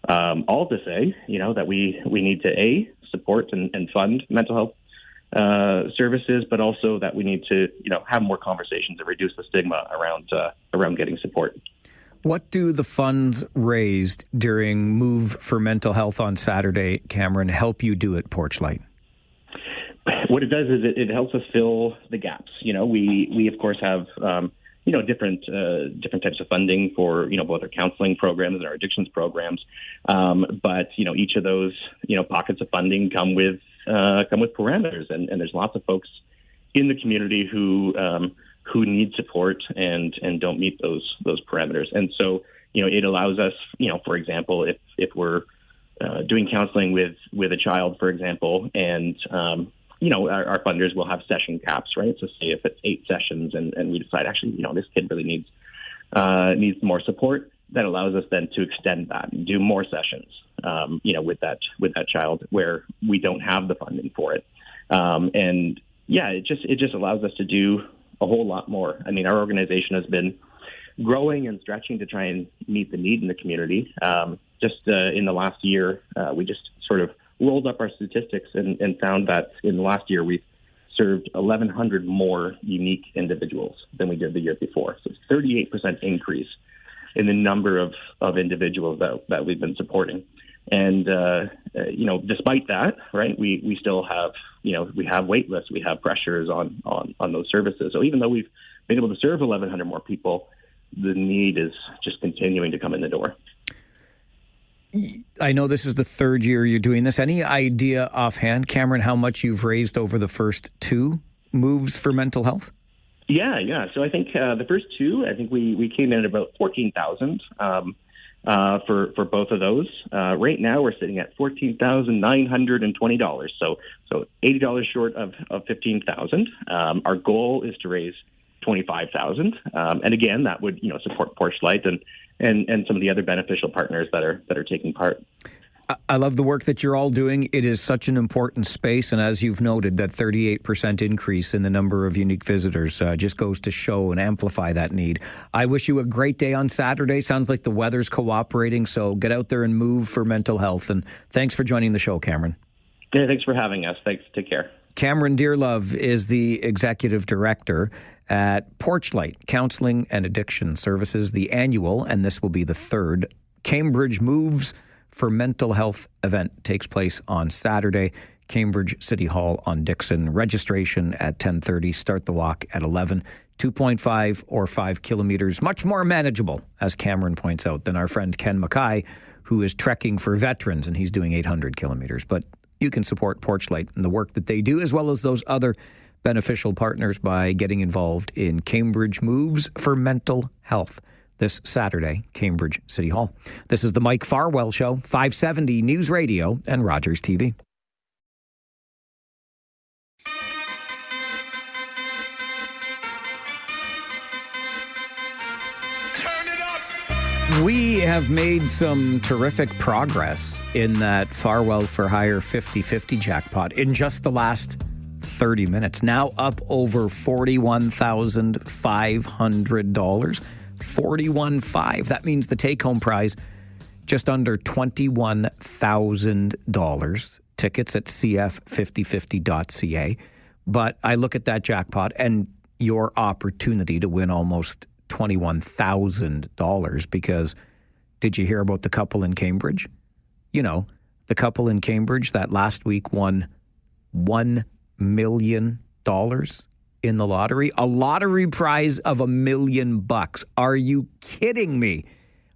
All to say, that we need to support and fund mental health services, but also that we need to, have more conversations and reduce the stigma around getting support. What do the funds raised during Move for Mental Health on Saturday, Cameron, help you do at Porchlight? What it does is it helps us fill the gaps. We of course have different types of funding for both our counseling programs and our addictions programs. But each of those pockets of funding come with parameters, and there's lots of folks in the community who need support and don't meet those parameters. And so it allows us, for example, if we're doing counseling with a child, for example, and our funders will have session caps, right? So say if it's 8 sessions and we decide, actually, this kid really needs more support, that allows us then to extend that and do more sessions, with that child where we don't have the funding for it. It just allows us to do a whole lot more. I mean, our organization has been growing and stretching to try and meet the need in the community. In the last year, we just sort of rolled up our statistics and found that in the last year we've served 1,100 more unique individuals than we did the year before. So it's 38% increase in the number of individuals that we've been supporting. And, despite that, right, we still have, we have wait lists, we have pressures on those services. So even though we've been able to serve 1,100 more people, the need is just continuing to come in the door. I know this is the third year you're doing this. Any idea offhand, Cameron, how much you've raised over the first 2 moves for mental health? Yeah. So I think the first 2, I think we came in at about $14,000 for both of those. Right now we're sitting at $14,920. So $80 short of $15,000. Our goal is to raise $25,000. And again, that would support Porchlight and some of the other beneficial partners that are taking part. I love the work that you're all doing. It is such an important space. And as you've noted, that 38% increase in the number of unique visitors just goes to show and amplify that need. I wish you a great day on Saturday. Sounds like the weather's cooperating. So get out there and move for mental health. And thanks for joining the show, Cameron. Yeah, thanks for having us. Thanks. Take care. Cameron Dearlove is the executive director at Porchlight Counseling and Addiction Services, the annual, and this will be the 3rd, Cambridge Moves for Mental Health event takes place on Saturday, Cambridge City Hall on Dixon. Registration at 10:30, start the walk at 11, 2.5 or 5 kilometers, much more manageable, as Cameron points out, than our friend Ken Mackay, who is trekking for veterans, and he's doing 800 kilometers. But you can support Porchlight and the work that they do, as well as those other beneficial partners, by getting involved in Cambridge Moves for Mental Health this Saturday, Cambridge City Hall. This is the Mike Farwell Show, 570 News Radio and Rogers TV. We have made some terrific progress in that Farwell for Hire 50/50 jackpot in just the last 30 minutes. Now up over $41,500. $41,500. That means the take-home prize just under $21,000. Tickets at cf5050.ca. But I look at that jackpot and your opportunity to win almost $21,000, because did you hear about the couple in Cambridge? The couple in Cambridge that last week won $1 million in the lottery? A lottery prize of $1 million. Are you kidding me?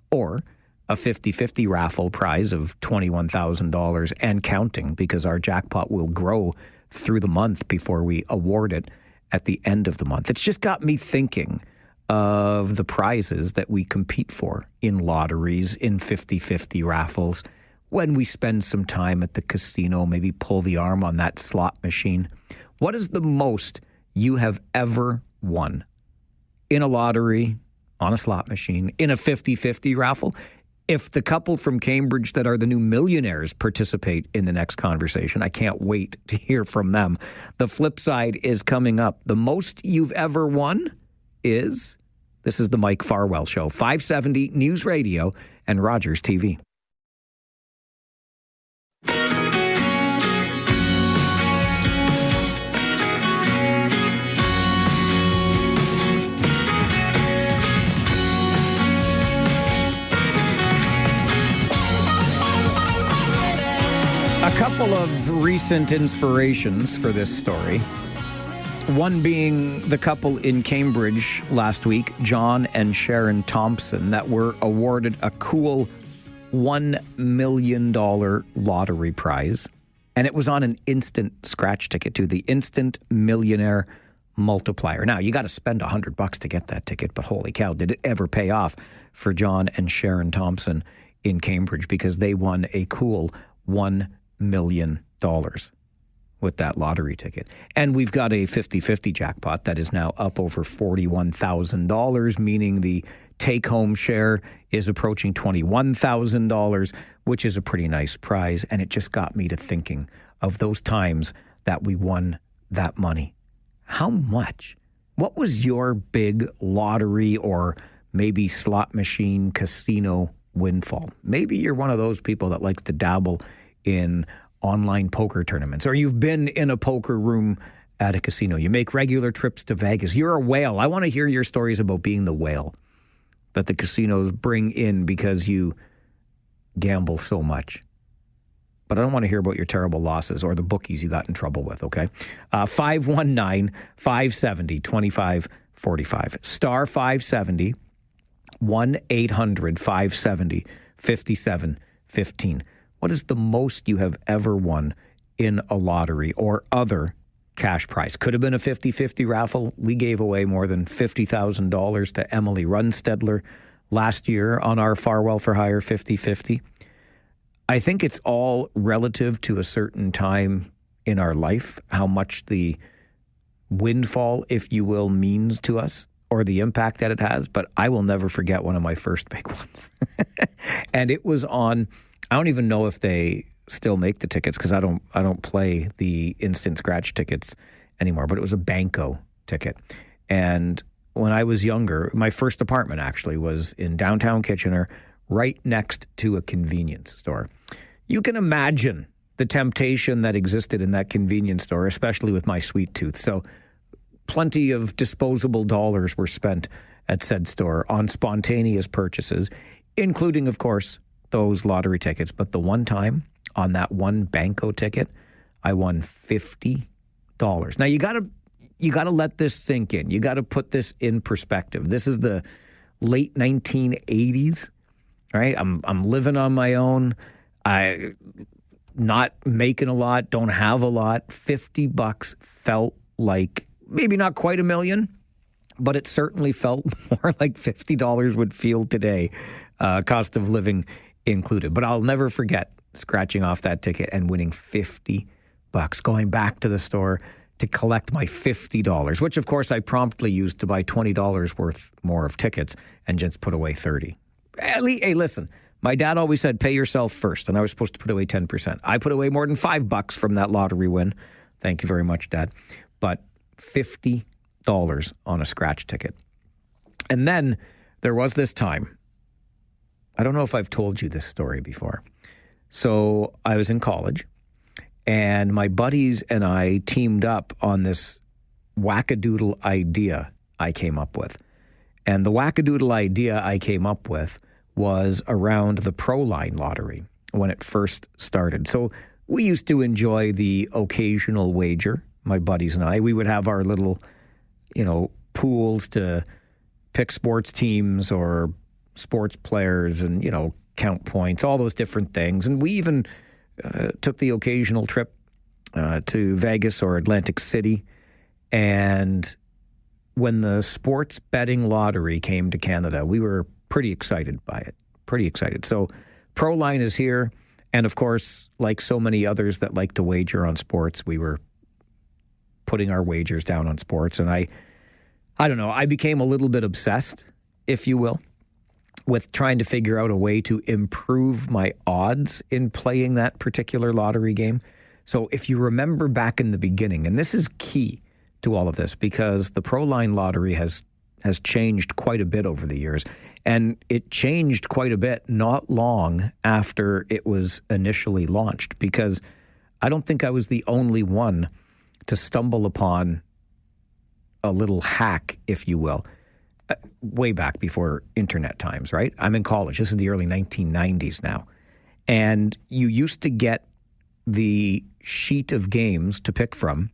Or a 50-50 raffle prize of $21,000 and counting, because our jackpot will grow through the month before we award it at the end of the month. It's just got me thinking of the prizes that we compete for in lotteries, in 50-50 raffles, when we spend some time at the casino, maybe pull the arm on that slot machine. What is the most you have ever won in a lottery, on a slot machine, in a 50-50 raffle? If the couple from Cambridge that are the new millionaires participate in the next conversation, I can't wait to hear from them. The Flipside is coming up. The most you've ever won is, this is the Mike Farwell Show, 570 News Radio and Rogers TV. A couple of recent inspirations for this story. One being the couple in Cambridge last week, John and Sharon Thompson, that were awarded a cool $1 million lottery prize. And it was on an instant scratch ticket to the Instant Millionaire Multiplier. Now, you got to spend $100 to get that ticket, but holy cow, did it ever pay off for John and Sharon Thompson in Cambridge, because they won a cool $1 million with that lottery ticket. And we've got a 50-50 jackpot that is now up over $41,000, meaning the take-home share is approaching $21,000, which is a pretty nice prize. And it just got me to thinking of those times that we won that money. How much? What was your big lottery or maybe slot machine casino windfall? Maybe you're one of those people that likes to dabble in online poker tournaments, or you've been in a poker room at a casino. You make regular trips to Vegas. You're a whale. I want to hear your stories about being the whale that the casinos bring in because you gamble so much. But I don't want to hear about your terrible losses or the bookies you got in trouble with, okay? 519-570-2545. Star 570, 1-800-570-5715. What is the most you have ever won in a lottery or other cash prize? Could have been a 50-50 raffle. We gave away more than $50,000 to Emily Runstedler last year on our Farwell for Hire 50-50. I think it's all relative to a certain time in our life, how much the windfall, if you will, means to us or the impact that it has. But I will never forget one of my first big ones. And it was on, I don't even know if they still make the tickets because I don't play the instant scratch tickets anymore, but it was a Banco ticket. And when I was younger, my first apartment actually was in downtown Kitchener, right next to a convenience store. You can imagine the temptation that existed in that convenience store, especially with my sweet tooth. So plenty of disposable dollars were spent at said store on spontaneous purchases, including, of course, those lottery tickets. But the one time on that one Banco ticket, I won $50. Now you got to let this sink in. You got to put this in perspective. This is the late 1980s, right? I'm living on my own. I not making a lot, don't have a lot. $50 felt like maybe not quite $1 million, but it certainly felt more like $50 would feel today, cost of living included. But I'll never forget scratching off that ticket and winning $50, going back to the store to collect my $50, which of course I promptly used to buy $20 worth more of tickets and just put away $30. Hey, listen, my dad always said, pay yourself first, and I was supposed to put away 10%. I put away more than $5 from that lottery win. Thank you very much, Dad. But $50 on a scratch ticket. And then there was this time, I don't know if I've told you this story before. So I was in college, and my buddies and I teamed up on this wackadoodle idea I came up with. And the wackadoodle idea I came up with was around the Proline lottery when it first started. So we used to enjoy the occasional wager, my buddies and I. We would have our little pools to pick sports teams or sports players and, count points, all those different things. And we even took the occasional trip to Vegas or Atlantic City. And when the sports betting lottery came to Canada, we were pretty excited by it. Pretty excited. So Proline is here. And of course, like so many others that like to wager on sports, we were putting our wagers down on sports. And I don't know, I became a little bit obsessed, if you will, with trying to figure out a way to improve my odds in playing that particular lottery game. So if you remember back in the beginning, and this is key to all of this because the Proline lottery has changed quite a bit over the years. And it changed quite a bit not long after it was initially launched, because I don't think I was the only one to stumble upon a little hack, if you will, way back before internet times, right? I'm in college. This is the early 1990s now. And you used to get the sheet of games to pick from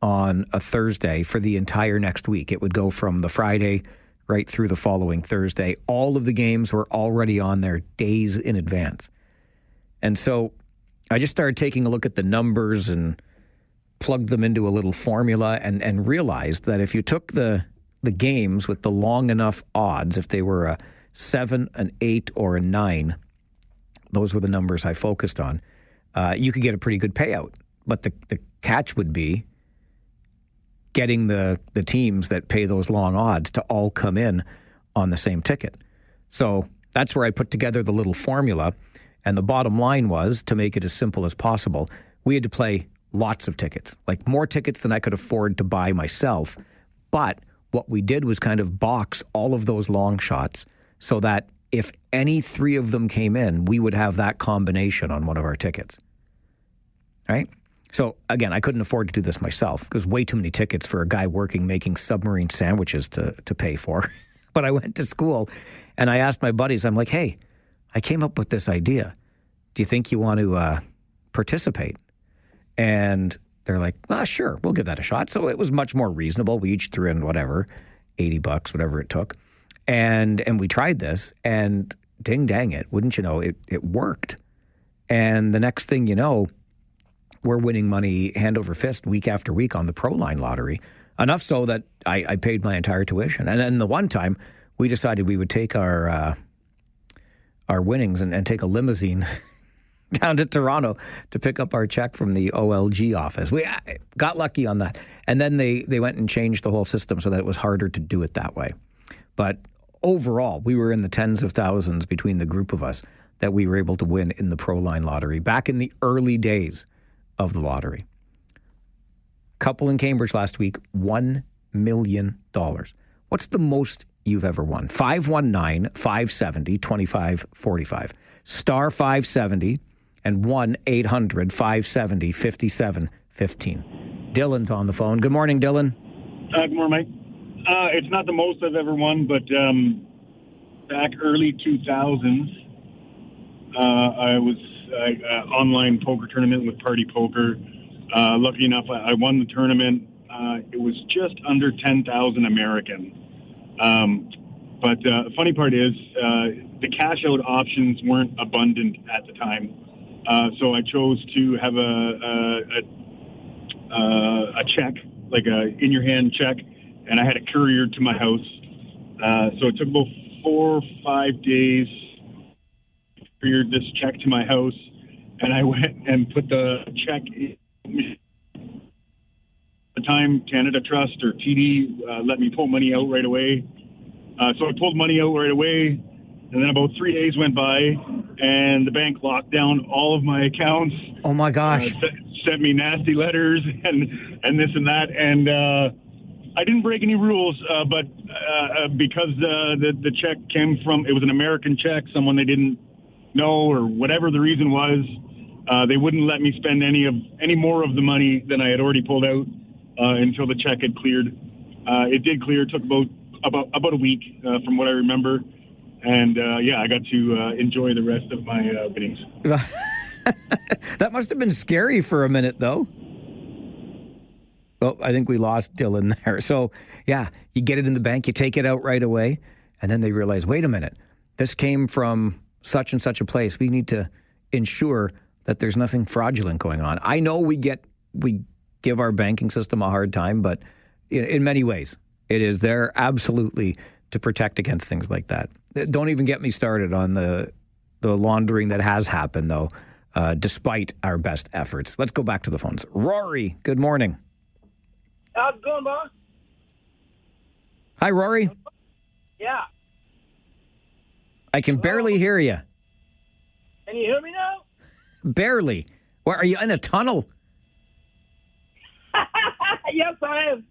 on a Thursday for the entire next week. It would go from the Friday right through the following Thursday. All of the games were already on there days in advance. And so I just started taking a look at the numbers and plugged them into a little formula and realized that if you took the games with the long enough odds, if they were a 7, an 8, or a 9, those were the numbers I focused on, you could get a pretty good payout. But the catch would be getting the teams that pay those long odds to all come in on the same ticket. So that's where I put together the little formula. And the bottom line was, to make it as simple as possible, we had to play lots of tickets, like more tickets than I could afford to buy myself. But what we did was kind of box all of those long shots so that if any three of them came in, we would have that combination on one of our tickets. Right? So, again, I couldn't afford to do this myself because way too many tickets for a guy making submarine sandwiches to pay for. But I went to school and I asked my buddies, I'm like, hey, I came up with this idea. Do you think you want to participate? And they're like, sure, we'll give that a shot. So it was much more reasonable. We each threw in $80, whatever it took. And we tried this, and ding dang it, wouldn't you know, it worked. And the next thing you know, we're winning money hand over fist week after week on the Proline lottery. Enough so that I paid my entire tuition. And then the one time we decided we would take our winnings and take a limousine down to Toronto to pick up our check from the OLG office. We got lucky on that. And then they went and changed the whole system so that it was harder to do it that way. But overall, we were in the tens of thousands between the group of us that we were able to win in the Proline lottery back in the early days of the lottery. Couple in Cambridge last week, $1 million. What's the most you've ever won? 519-570-2545. Star 570 and 1-800-570-5715. Dylan's on the phone. Good morning, Dylan. Good morning, Mike. It's not the most I've ever won, but back early 2000s, I was online poker tournament with Party Poker. Lucky enough, I won the tournament. It was just under 10,000 American. But the funny part is the cash out options weren't abundant at the time. So I chose to have a check, like a in your hand check, and I had it couriered to my house. So it took about 4 or 5 days to courier this check to my house, and I went and put the check in. The time Canada Trust or TD let me pull money out right away. So I pulled money out right away, and then about 3 days went by, and the bank locked down all of my accounts. Oh my gosh! Sent me nasty letters and this and that, and I didn't break any rules, but because the check came from, it was an American check, someone they didn't know or whatever the reason was, they wouldn't let me spend any more of the money than I had already pulled out until the check had cleared. It did clear. It took about a week from what I remember. And, I got to enjoy the rest of my winnings. That must have been scary for a minute, though. Oh, I think we lost Dylan there. So, yeah, you get it in the bank, you take it out right away, and then they realize, wait a minute, this came from such and such a place. We need to ensure that there's nothing fraudulent going on. I know we give our banking system a hard time, but in many ways, it is there absolutely to protect against things like that. Don't even get me started on the laundering that has happened, though, despite our best efforts. Let's go back to the phones. Rory, good morning. How's it going, boss? Hi, Rory. Yeah. I can barely hear you. Can you hear me now? Barely. Where are you in a tunnel? Yes, I am.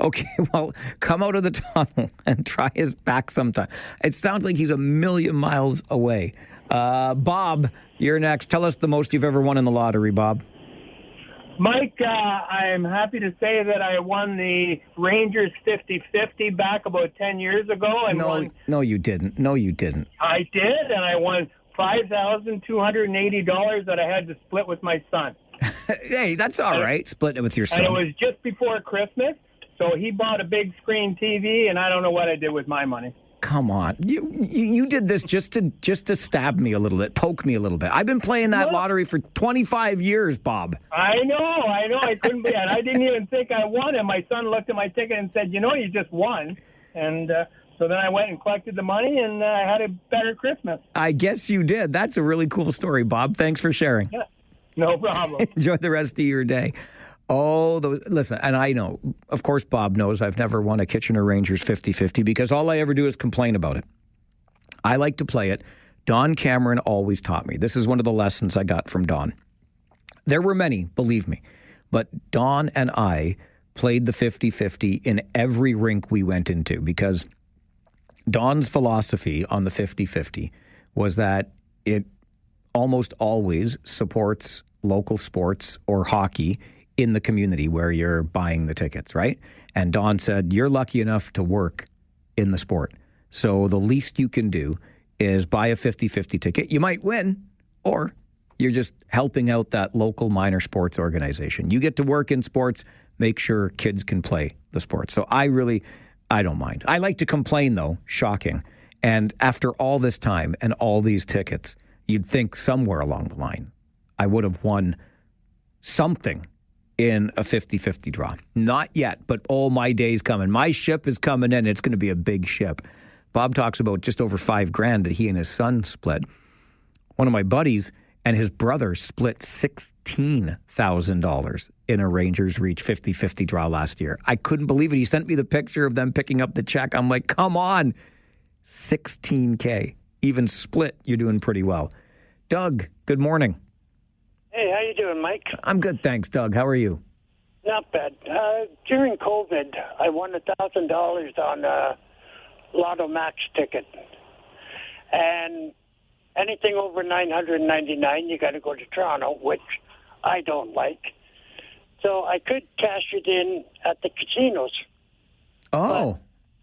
Okay, well, come out of the tunnel and try his back sometime. It sounds like he's a million miles away. Bob, you're next. Tell us the most you've ever won in the lottery, Bob. Mike, I'm happy to say that I won the Rangers 50-50 back about 10 years ago. No, you didn't. No, you didn't. I did, and I won $5,280 that I had to split with my son. Hey, that's all right. Split it with your son. And it was just before Christmas, so he bought a big screen TV, and I don't know what I did with my money. Come on. You did this just to stab me a little bit, poke me a little bit. I've been playing that lottery for 25 years, Bob. I know. I couldn't believe it. I didn't even think I won, and my son looked at my ticket and said, you just won. And so then I went and collected the money, and I had a better Christmas. I guess you did. That's a really cool story, Bob. Thanks for sharing. Yeah, no problem. Enjoy the rest of your day. Oh, listen, and I know, of course, Bob knows I've never won a Kitchener Rangers 50-50 because all I ever do is complain about it. I like to play it. Don Cameron always taught me. This is one of the lessons I got from Don. There were many, believe me, but Don and I played the 50-50 in every rink we went into because Don's philosophy on the 50-50 was that it almost always supports local sports or hockey in the community where you're buying the tickets, right? And Don said, you're lucky enough to work in the sport. So the least you can do is buy a 50-50 ticket. You might win, or you're just helping out that local minor sports organization. You get to work in sports, make sure kids can play the sport. So I don't mind. I like to complain, though, shocking. And after all this time and all these tickets, you'd think somewhere along the line I would have won something in a 50-50 draw. Not yet, but my day's coming. My ship is coming in. It's going to be a big ship. Bob talks about just over $5,000 that he and his son split. One of my buddies and his brother split $16,000 in a Rangers Reach 50-50 draw last year. I couldn't believe it. He sent me the picture of them picking up the check. I'm like, come on, $16K. Even split, you're doing pretty well. Doug, good morning. Hey, how you doing, Mike? I'm good, thanks, Doug. How are you? Not bad. During COVID, I won $1,000 on a Lotto Max ticket. And anything over $999, you got to go to Toronto, which I don't like. So I could cash it in at the casinos. Oh.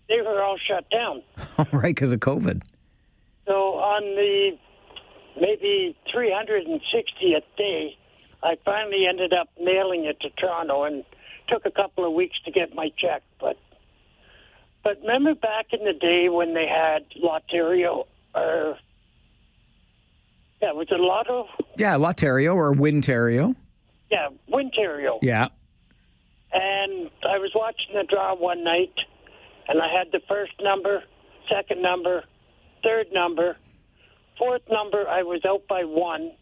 They were all shut down. Right, because of COVID. So on the maybe 360th day, I finally ended up mailing it to Toronto and took a couple of weeks to get my check. But remember back in the day when they had Lotterio or... Yeah, was it Lotto? Yeah, Lotterio or Wintario. Yeah, Wintario. Yeah. And I was watching the draw one night, and I had the first number, second number, third number, fourth number. I was out by one,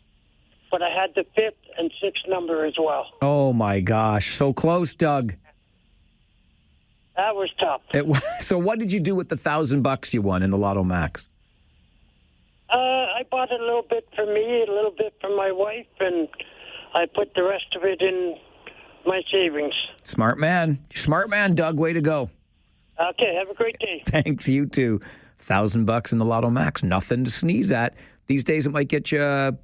but I had the fifth and sixth number as well. Oh, my gosh. So close, Doug. That was tough. So what did you do with the $1,000 you won in the Lotto Max? I bought a little bit for me, a little bit for my wife, and I put the rest of it in my savings. Smart man. Smart man, Doug. Way to go. Okay, have a great day. Thanks, you too. $1,000 in the Lotto Max. Nothing to sneeze at. These days it might get you,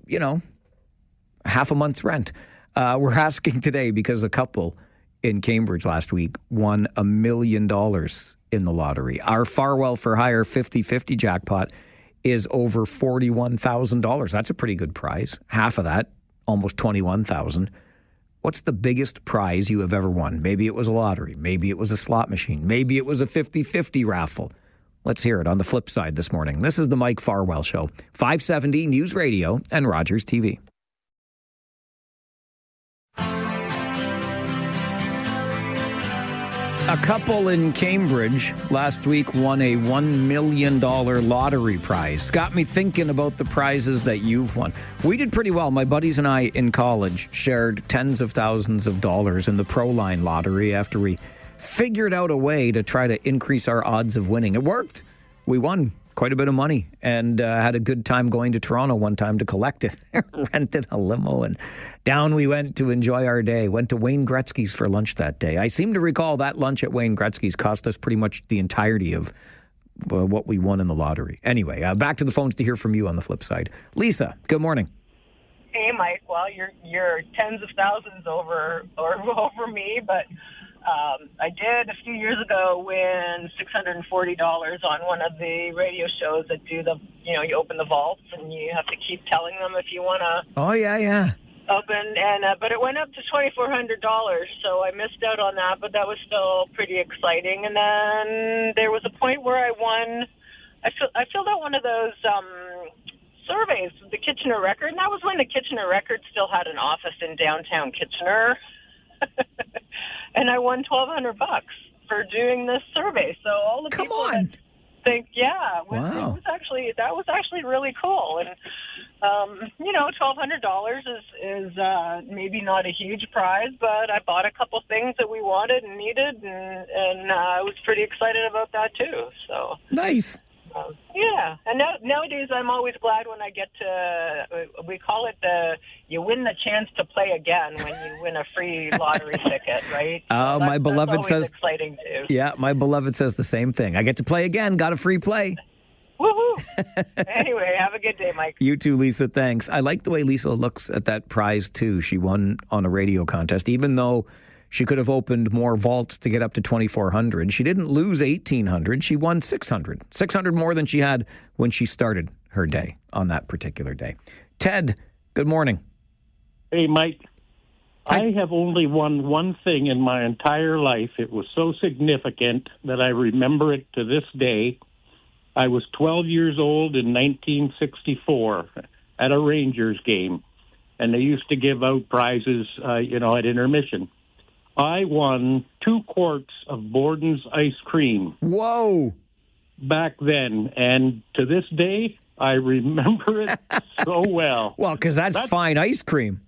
half a month's rent. We're asking today because a couple in Cambridge last week won $1 million in the lottery. Our Farwell for Hire 50-50 jackpot is over $41,000. That's a pretty good prize. Half of that, almost $21,000, What's the biggest prize you have ever won? Maybe it was a lottery. Maybe it was a slot machine. Maybe it was a 50-50 raffle. Let's hear it on the flip side this morning. This is the Mike Farwell Show, 570 News Radio and Rogers TV. A couple in Cambridge last week won a $1 million lottery prize. Got me thinking about the prizes that you've won. We did pretty well. My buddies and I in college shared tens of thousands of dollars in the Proline lottery after we figured out a way to try to increase our odds of winning. It worked. We won quite a bit of money and had a good time going to Toronto one time to collect it. Rented a limo and down we went to enjoy our day. Went to Wayne Gretzky's for lunch that day. I seem to recall that lunch at Wayne Gretzky's cost us pretty much the entirety of what we won in the lottery. Anyway, back to the phones to hear from you on the flip side. Lisa, good morning. Hey, Mike. Well, you're tens of thousands over me, but I did a few years ago win $640 on one of the radio shows that do you open the vaults and you have to keep telling them if you want to. Oh, yeah. Open, and but it went up to $2,400, so I missed out on that, but that was still pretty exciting. And then there was a point where I won. I filled out one of those surveys, the Kitchener Record, and that was when the Kitchener Record still had an office in downtown Kitchener. And I won $1,200 for doing this survey. So all the people that think, it was actually really cool. And $1,200 is maybe not a huge prize, but I bought a couple things that we wanted and needed, and I was pretty excited about that too. So nice. And nowadays I'm always glad when I get to, we call it you win the chance to play again when you win a free lottery ticket, right? So my beloved that's says, exciting too. Yeah, my beloved says the same thing. I get to play again, got a free play. Woohoo! Anyway, have a good day, Mike. You too, Lisa, thanks. I like the way Lisa looks at that prize too. She won on a radio contest, even though she could have opened more vaults to get up to 2,400. She didn't lose 1,800. She won 600. 600 more than she had when she started her day on that particular day. Ted, good morning. Hey, Mike. I have only won one thing in my entire life. It was so significant that I remember it to this day. I was 12 years old in 1964 at a Rangers game, and they used to give out prizes, at intermission. I won 2 quarts of Borden's ice cream. Whoa! Back then, and to this day, I remember it so well. Well, because that's fine ice cream.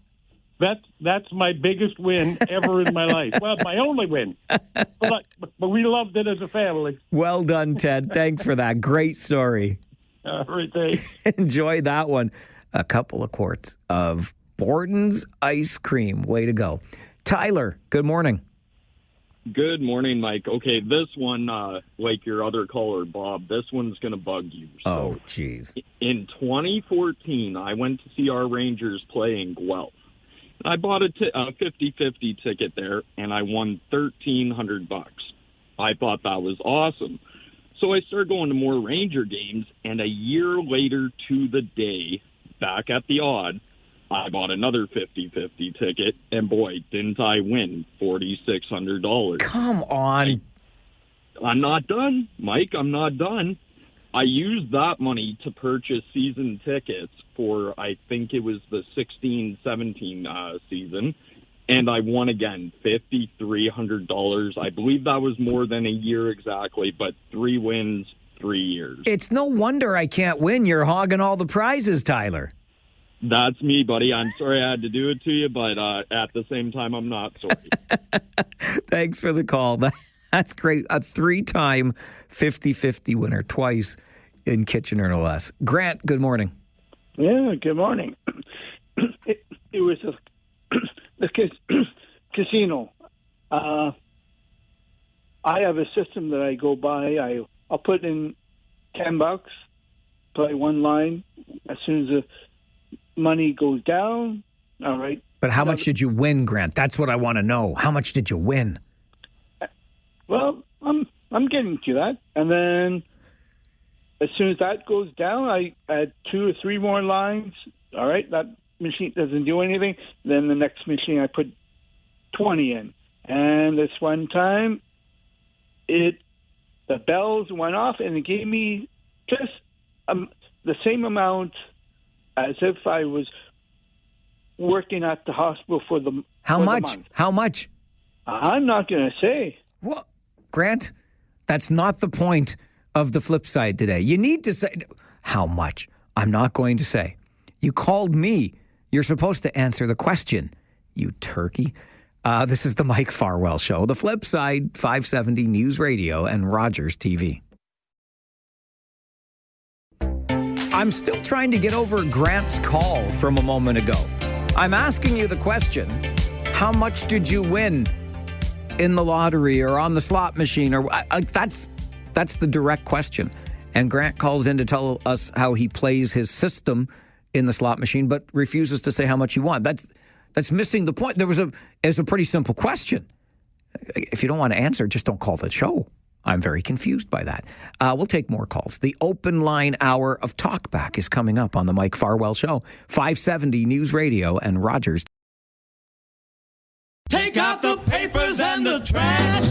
That's my biggest win ever in my life. Well, my only win. But we loved it as a family. Well done, Ted. Thanks for that. Great story. Right there. Enjoy that one. A couple of quarts of Borden's ice cream. Way to go. Tyler, good morning. Good morning, Mike. Okay, this one, like your other caller, Bob, this one's going to bug you. Oh, jeez. In 2014, I went to see our Rangers play in Guelph. I bought a 50-50 ticket there, and I won $1,300. I thought that was awesome. So I started going to more Ranger games, and a year later to the day, back at the odd, I bought another 50-50 ticket, and boy, didn't I win $4,600. Come on. I'm not done, Mike. I'm not done. I used that money to purchase season tickets for, I think it was the 16-17 season, and I won again, $5,300. I believe that was more than a year exactly, but 3 wins, 3 years. It's no wonder I can't win. You're hogging all the prizes, Tyler. That's me, buddy. I'm sorry I had to do it to you, but at the same time, I'm not sorry. Thanks for the call. That's great. A 3-time 50-50 winner, twice in Kitchener, no less. Grant, good morning. Yeah, good morning. It was the casino. I have a system that I go by. I'll put in $10, play one line. As soon as the money goes down, all right. But how much did you win, Grant? That's what I want to know. How much did you win? Well, I'm getting to that. And then as soon as that goes down, I add 2 or 3 more lines. All right, that machine doesn't do anything. Then the next machine, I put 20 in. And this one time, the bells went off and it gave me just the same amount as if I was working at the hospital for the How for the much? month. How much? I'm not going to say. Well, Grant, that's not the point of the flip side today. You need to say how much. I'm not going to say. You called me. You're supposed to answer the question, you turkey. This is the Mike Farwell Show. The Flip Side, 570 News Radio and Rogers TV. I'm still trying to get over Grant's call from a moment ago. I'm asking you the question, how much did you win in the lottery or on the slot machine? Or that's the direct question. And Grant calls in to tell us how he plays his system in the slot machine, but refuses to say how much he won. That's missing the point. It's a pretty simple question. If you don't want to answer, just don't call the show. I'm very confused by that. We'll take more calls. The open line hour of Talkback is coming up on the Mike Farwell Show. 570 News Radio and Rogers. Take out the papers and the trash,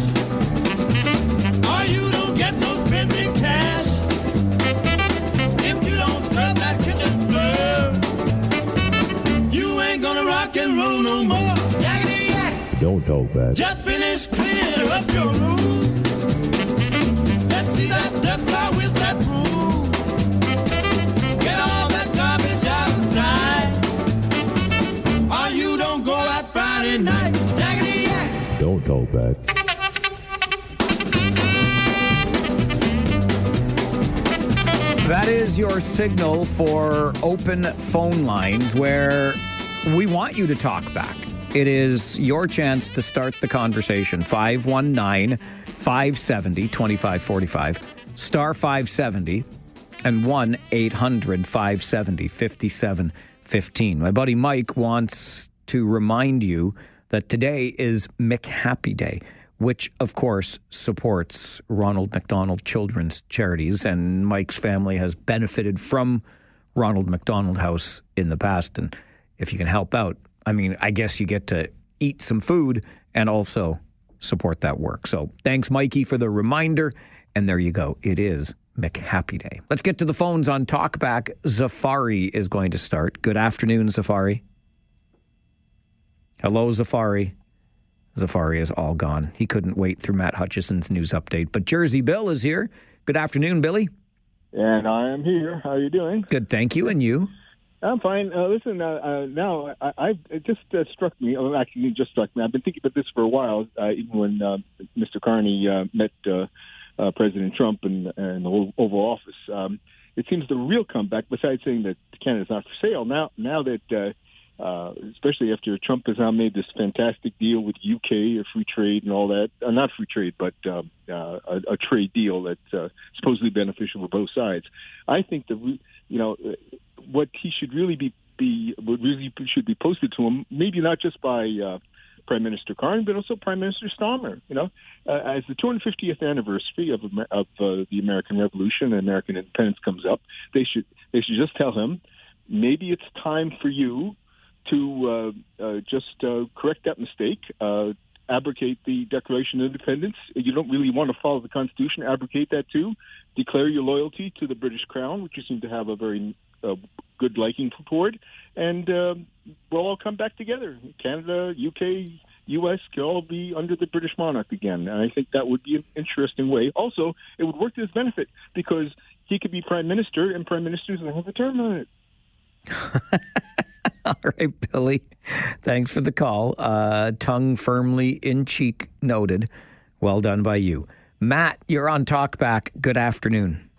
or you don't get no spending cash. If you don't scrub that kitchen floor, you ain't gonna rock and roll no more. Yakety yak. Don't talk back. Just finish cleaning up your room. Let's see that dust fly with that broom. Get all that garbage outside, or you don't go out Friday night. Yakety yak. Don't talk back. That is your signal for open phone lines where we want you to talk back. It is your chance to start the conversation. 519-570-2545, star 570, and 1-800-570-5715. My buddy Mike wants to remind you that today is McHappy Day, which, of course, supports Ronald McDonald Children's Charities, and Mike's family has benefited from Ronald McDonald House in the past, and if you can help out, I mean, I guess you get to eat some food and also support that work. So thanks, Mikey, for the reminder, and there you go. It is McHappy Day. Let's get to the phones on Talkback. Zafari is going to start. Good afternoon, Zafari. Hello, Zafari. Zafari is all gone. He couldn't wait through Matt Hutchison's news update. But Jersey Bill is here. Good afternoon, Billy. And I am here. How are you doing? Good, thank you. And you? I'm fine. Listen, now it just struck me. Oh, actually, it just struck me. I've been thinking about this for a while, even when Mr. Carney met President Trump in the Oval Office. It seems the real comeback, besides saying that Canada's not for sale, now that especially after Trump has now made this fantastic deal with UK, or free trade and all that. Not free trade, but a trade deal that's supposedly beneficial for both sides. I think what he should really should be posted to him, maybe not just by Prime Minister Carney, but also Prime Minister Stammer. As the 250th anniversary of the American Revolution and American independence comes up, they should just tell him, maybe it's time for you to just correct that mistake, abrogate the Declaration of Independence. You don't really want to follow the Constitution, abrogate that too. Declare your loyalty to the British Crown, which you seem to have a very good liking toward, and we'll all come back together. Canada, UK, U.S. can all be under the British monarch again, and I think that would be an interesting way. Also, it would work to his benefit, because he could be Prime Minister, and Prime Ministers don't have a term on it. All right, Billy. Thanks for the call. Tongue firmly in cheek noted. Well done by you. Matt, you're on Talkback. Good afternoon.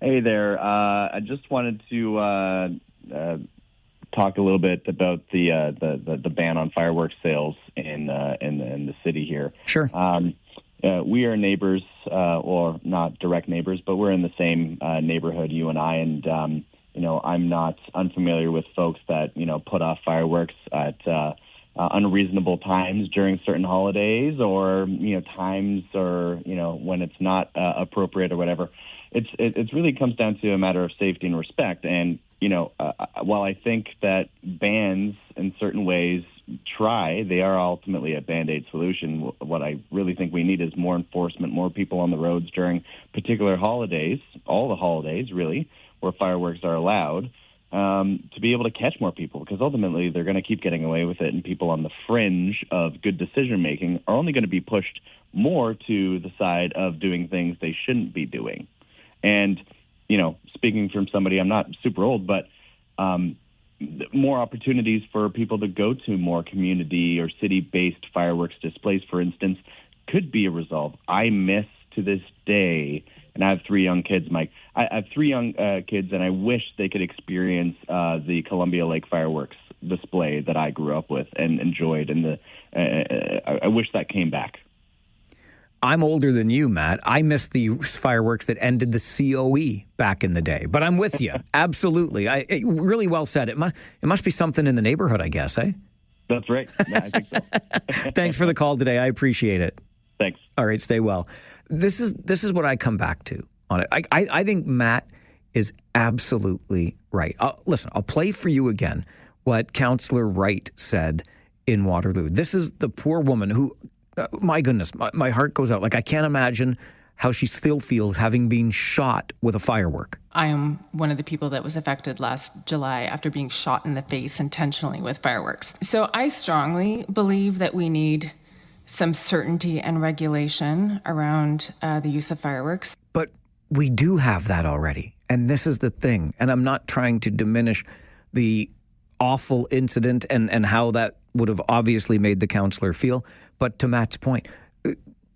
Hey there. I just wanted to talk a little bit about the ban on fireworks sales in the city here. Sure. We are neighbors, or not direct neighbors, but we're in the same neighborhood, you and I, and I'm not unfamiliar with folks that, put off fireworks at unreasonable times during certain holidays, or, times, or, when it's not appropriate or whatever. It really comes down to a matter of safety and respect. And, while I think that bans in certain ways try. They are ultimately a Band-Aid solution. What I really think we need is more enforcement, more people on the roads during particular holidays, all the holidays really, where fireworks are allowed, to be able to catch more people, because ultimately they're going to keep getting away with it, and people on the fringe of good decision-making are only going to be pushed more to the side of doing things they shouldn't be doing. And, speaking from somebody, I'm not super old, but more opportunities for people to go to more community or city-based fireworks displays, for instance, could be a result. I miss to this day, and I have 3 young kids, Mike. I have 3 young kids, and I wish they could experience the Columbia Lake fireworks display that I grew up with and enjoyed. And I wish that came back. I'm older than you, Matt. I miss the fireworks that ended the COE back in the day. But I'm with you. Absolutely. Really well said. It must be something in the neighborhood, I guess, eh? That's right. Yeah, I think so. Thanks for the call today. I appreciate it. Thanks. All right, stay well. This is what I come back to on it. I think Matt is absolutely right. Listen, I'll play for you again what Councillor Wright said in Waterloo. This is the poor woman who, my goodness, my heart goes out. Like, I can't imagine how she still feels having been shot with a firework. I am one of the people that was affected last July after being shot in the face intentionally with fireworks. So I strongly believe that we need some certainty and regulation around the use of fireworks. But we do have that already. And this is the thing. And I'm not trying to diminish the awful incident and how that would have obviously made the councillor feel. But to Matt's point,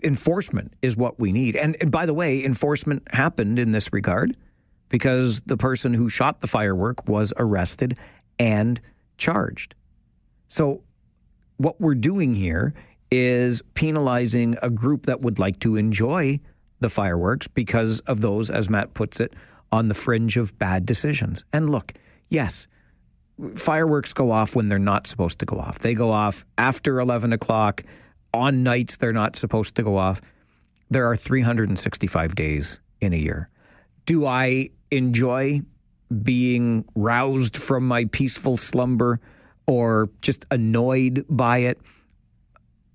enforcement is what we need. And by the way, enforcement happened in this regard because the person who shot the firework was arrested and charged. So what we're doing here is penalizing a group that would like to enjoy the fireworks because of those, as Matt puts it, on the fringe of bad decisions. And look, yes, fireworks go off when they're not supposed to go off. They go off after 11 o'clock. On nights they're not supposed to go off. There are 365 days in a year. Do I enjoy being roused from my peaceful slumber or just annoyed by it?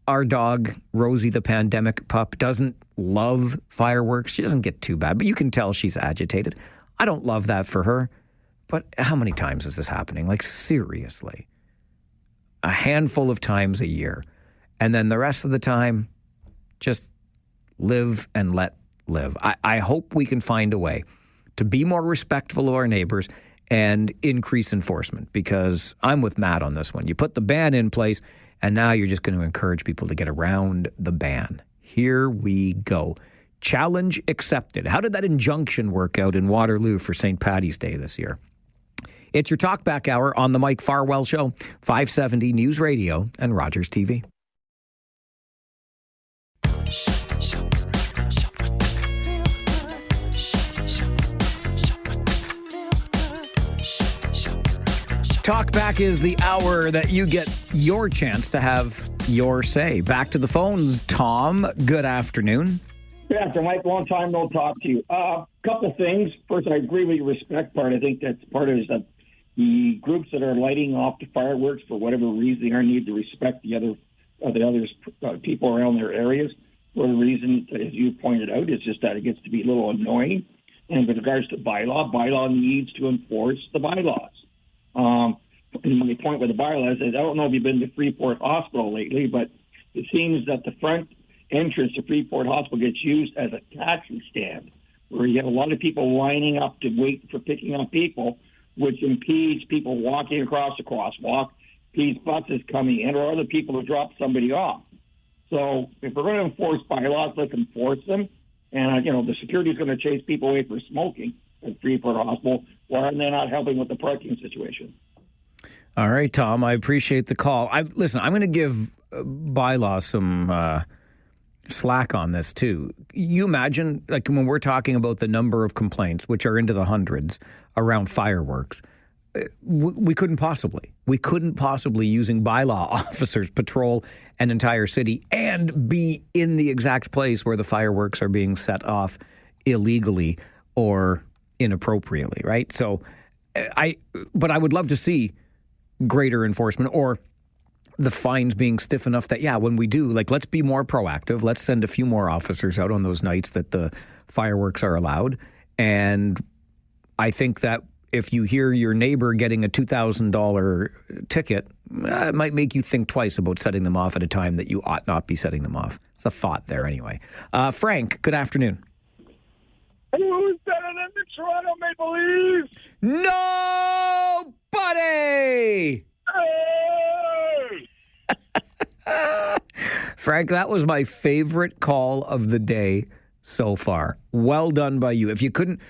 Our dog, Rosie the pandemic pup, doesn't love fireworks. She doesn't get too bad, but you can tell she's agitated. I don't love that for her. But how many times is this happening? Like, seriously. A handful of times a year. And then the rest of the time, just live and let live. I hope we can find a way to be more respectful of our neighbors and increase enforcement, because I'm with Matt on this one. You put the ban in place, and now you're just going to encourage people to get around the ban. Here we go. Challenge accepted. How did that injunction work out in Waterloo for St. Paddy's Day this year? It's your Talkback Hour on the Mike Farwell Show, 570 News Radio and Rogers TV. Talkback is the hour that you get your chance to have your say. Back to the phones, Tom. Good afternoon. Good afternoon, Mike. Long time no talk to you. Couple things. First, I agree with your respect part. I think that's part of it is that the groups that are lighting off the fireworks for whatever reason are need to respect the other people around their areas. For the reason, as you pointed out, is just that it gets to be a little annoying. And with regards to bylaw needs to enforce the bylaws. And my point with the bylaws is, I don't know if you've been to Freeport Hospital lately, but it seems that the front entrance to Freeport Hospital gets used as a taxi stand, where you have a lot of people lining up to wait for picking up people, which impedes people walking across the crosswalk, impedes buses coming in, or other people to drop somebody off. So if we're going to enforce bylaws, let's enforce them. And, the security is going to chase people away for smoking at Freeport Hospital, why are they not helping with the parking situation? All right, Tom, I appreciate the call. Listen, I'm going to give bylaw some slack on this, too. You imagine, like, when we're talking about the number of complaints, which are into the hundreds, around fireworks, we couldn't possibly, using bylaw officers, patrol an entire city and be in the exact place where the fireworks are being set off illegally or inappropriately, right? So, but I would love to see greater enforcement or the fines being stiff enough that, yeah, when we do, like, let's be more proactive. Let's send a few more officers out on those nights that the fireworks are allowed. And I think that if you hear your neighbor getting a $2,000 ticket, it might make you think twice about setting them off at a time that you ought not be setting them off. It's a thought there anyway. Frank, good afternoon. Who's better than the Toronto Maple Leafs? Nobody! Hey! Frank, that was my favorite call of the day so far. Well done by you. If you couldn't...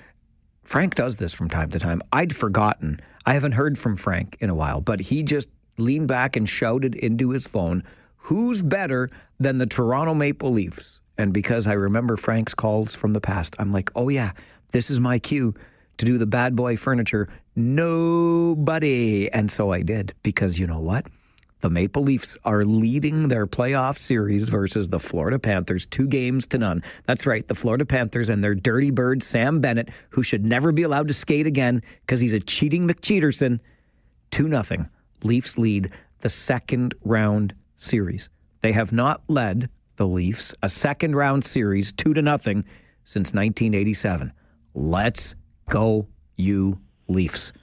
Frank does this from time to time. I'd forgotten. I haven't heard from Frank in a while, but he just leaned back and shouted into his phone, who's better than the Toronto Maple Leafs? And because I remember Frank's calls from the past, I'm like, oh yeah, this is my cue to do the bad boy furniture. Nobody. And so I did, because you know what? The Maple Leafs are leading their playoff series versus the Florida Panthers 2-0. That's right, the Florida Panthers and their dirty bird, Sam Bennett, who should never be allowed to skate again because he's a cheating McCheaterson. 2-0. Leafs lead the second round series. They have not led the Leafs a second round series 2-0 since 1987. Let's go, you Leafs.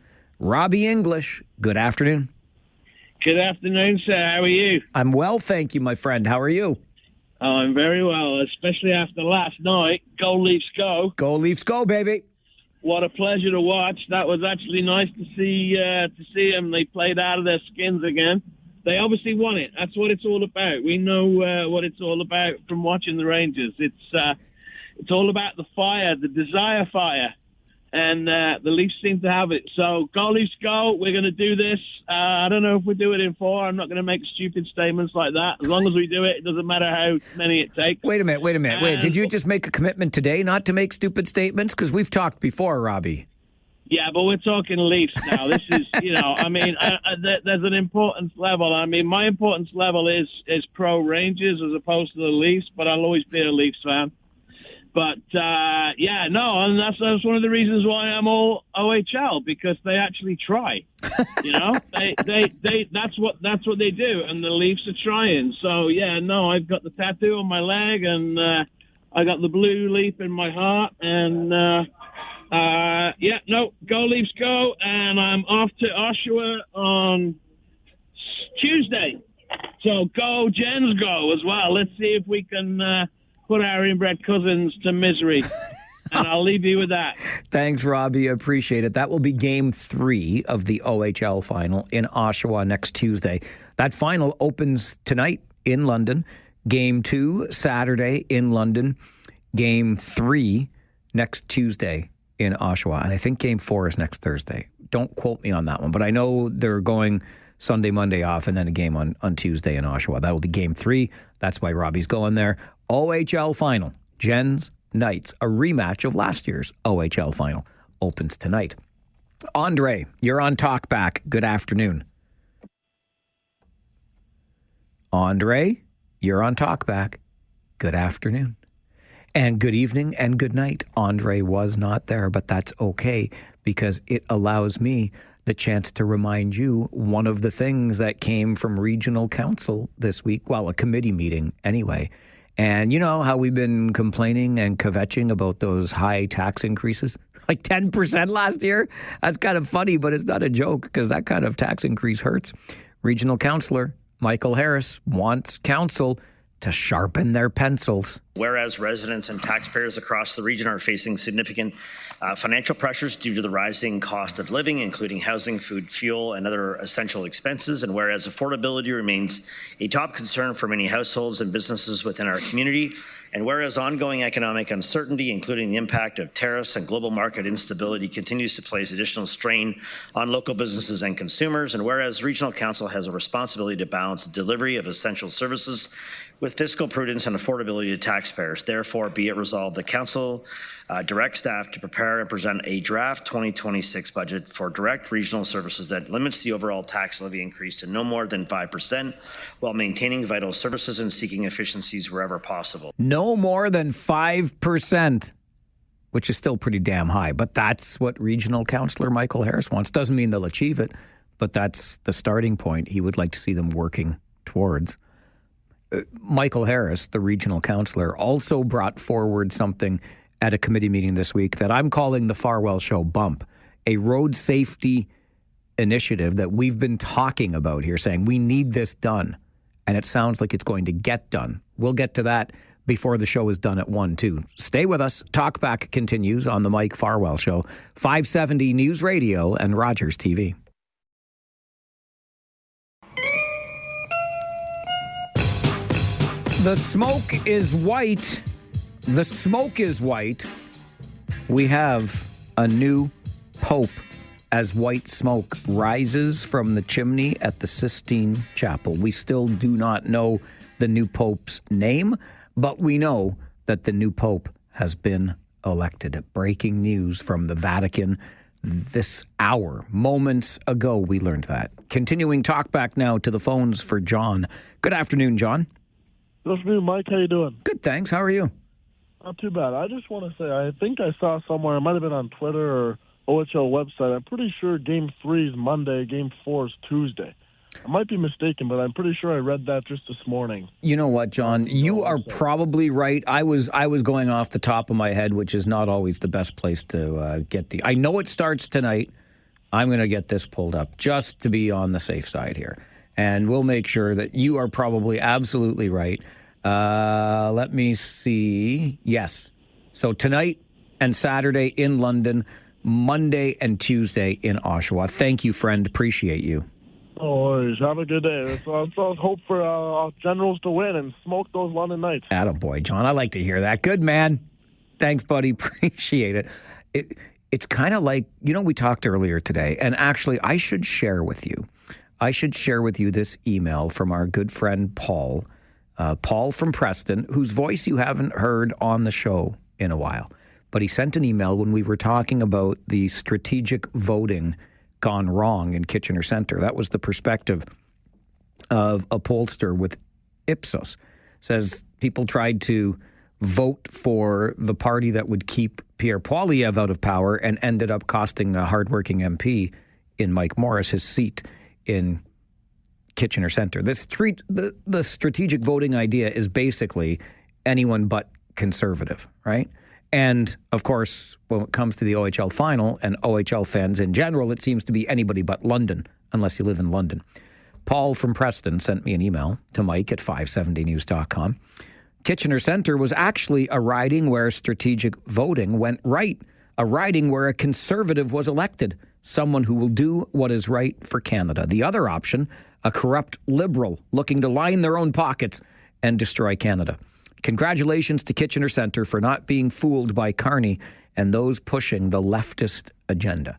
Robbie English, good afternoon. Good afternoon, sir. How are you? I'm well, thank you, my friend. How are you? Oh, I'm very well, especially after last night. Go Leafs, go. Go Leafs, go, baby. What a pleasure to watch. That was actually nice to see them. They played out of their skins again. They obviously won it. That's what it's all about. We know what it's all about from watching the Rangers. It's all about the fire, the desire fire. And the Leafs seem to have it. So go Leafs, go. We're going to do this. I don't know if we do it in 4. I'm not going to make stupid statements like that. As long as we do it, it doesn't matter how many it takes. Wait a minute. Did you just make a commitment today not to make stupid statements? Because we've talked before, Robbie. Yeah, but we're talking Leafs now. This is, I mean, there's an importance level. I mean, my importance level is pro Rangers as opposed to the Leafs, but I'll always be a Leafs fan. But, and that's one of the reasons why I'm all OHL, because they actually try. That's what they do, and the Leafs are trying. So, I've got the tattoo on my leg, and I got the blue leaf in my heart, and, go Leafs, go, and I'm off to Oshawa on Tuesday. So go Gens, go as well. Let's see if we can... put our inbred cousins to misery. And I'll leave you with that. Thanks, Robbie. Appreciate it. That will be Game 3 of the OHL final in Oshawa next Tuesday. That final opens tonight in London. Game 2, Saturday in London. Game 3 next Tuesday in Oshawa. And I think Game 4 is next Thursday. Don't quote me on that one. But I know they're going Sunday, Monday off, and then a game on Tuesday in Oshawa. That will be Game 3. That's why Robbie's going there. OHL final, Gens Knights, a rematch of last year's OHL final, opens tonight. Andre, you're on Talkback. Good afternoon. Andre, you're on Talkback. Good afternoon. And good evening and good night. Andre was not there, but that's okay because it allows me the chance to remind you one of the things that came from Regional Council this week, well, a committee meeting anyway. And you know how we've been complaining and kvetching about those high tax increases? Like 10% last year? That's kind of funny, but it's not a joke because that kind of tax increase hurts. Regional Councillor Michael Harris wants council to sharpen their pencils. Whereas residents and taxpayers across the region are facing significant financial pressures due to the rising cost of living, including housing, food, fuel, and other essential expenses, and whereas affordability remains a top concern for many households and businesses within our community, and whereas ongoing economic uncertainty, including the impact of tariffs and global market instability, continues to place additional strain on local businesses and consumers, and whereas Regional Council has a responsibility to balance the delivery of essential services with fiscal prudence and affordability to taxpayers. Therefore, be it resolved, the Council directs staff to prepare and present a draft 2026 budget for direct regional services that limits the overall tax levy increase to no more than 5% while maintaining vital services and seeking efficiencies wherever possible. No more than 5%, which is still pretty damn high, but that's what Regional Councillor Michael Harris wants. Doesn't mean they'll achieve it, but that's the starting point. He would like to see them working towards. Michael Harris, the regional councillor, also brought forward something at a committee meeting this week that I'm calling the Farwell Show Bump, a road safety initiative that we've been talking about here, saying we need this done, and it sounds like it's going to get done. We'll get to that before the show is done at 1, too. Stay with us. Talkback continues on the Mike Farwell Show, 570 News Radio and Rogers TV. The smoke is white. The smoke is white. We have a new pope as white smoke rises from the chimney at the Sistine Chapel. We still do not know the new pope's name, but we know that the new pope has been elected. Breaking news from the Vatican this hour. Moments ago, we learned that. Continuing talk back now to the phones for John. Good afternoon, John. Good afternoon, Mike. How you doing? Good, thanks. How are you? Not too bad. I just want to say, I think I saw somewhere, it might have been on Twitter or OHL website, I'm pretty sure Game 3 is Monday, Game 4 is Tuesday. I might be mistaken, but I'm pretty sure I read that just this morning. You know what, John? You are probably right. I was going off the top of my head, which is not always the best place to get the... I know it starts tonight. I'm going to get this pulled up just to be on the safe side here. And we'll make sure that you are probably absolutely right. Let me see. Yes. So tonight and Saturday in London, Monday and Tuesday in Oshawa. Thank you, friend. Appreciate you. No worries. Have a good day. Let's hope for our Generals to win and smoke those London Knights. Attaboy, John. I like to hear that. Good man. Thanks, buddy. Appreciate it. It's kind of like, we talked earlier today, and actually I should share with you this email from our good friend Paul from Preston, whose voice you haven't heard on the show in a while. But he sent an email when we were talking about the strategic voting gone wrong in Kitchener Centre. That was the perspective of a pollster with Ipsos. Says people tried to vote for the party that would keep Pierre Poilievre out of power and ended up costing a hardworking MP in Mike Morris his seat in Kitchener Centre. The strategic voting idea is basically anyone but conservative, right? And, of course, when it comes to the OHL final and OHL fans in general, it seems to be anybody but London, unless you live in London. Paul from Preston sent me an email to Mike at 570news.com. Kitchener Centre was actually a riding where strategic voting went right, a riding where a conservative was elected, someone who will do what is right for Canada. The other option, a corrupt liberal looking to line their own pockets and destroy Canada. Congratulations to Kitchener Centre for not being fooled by Carney and those pushing the leftist agenda.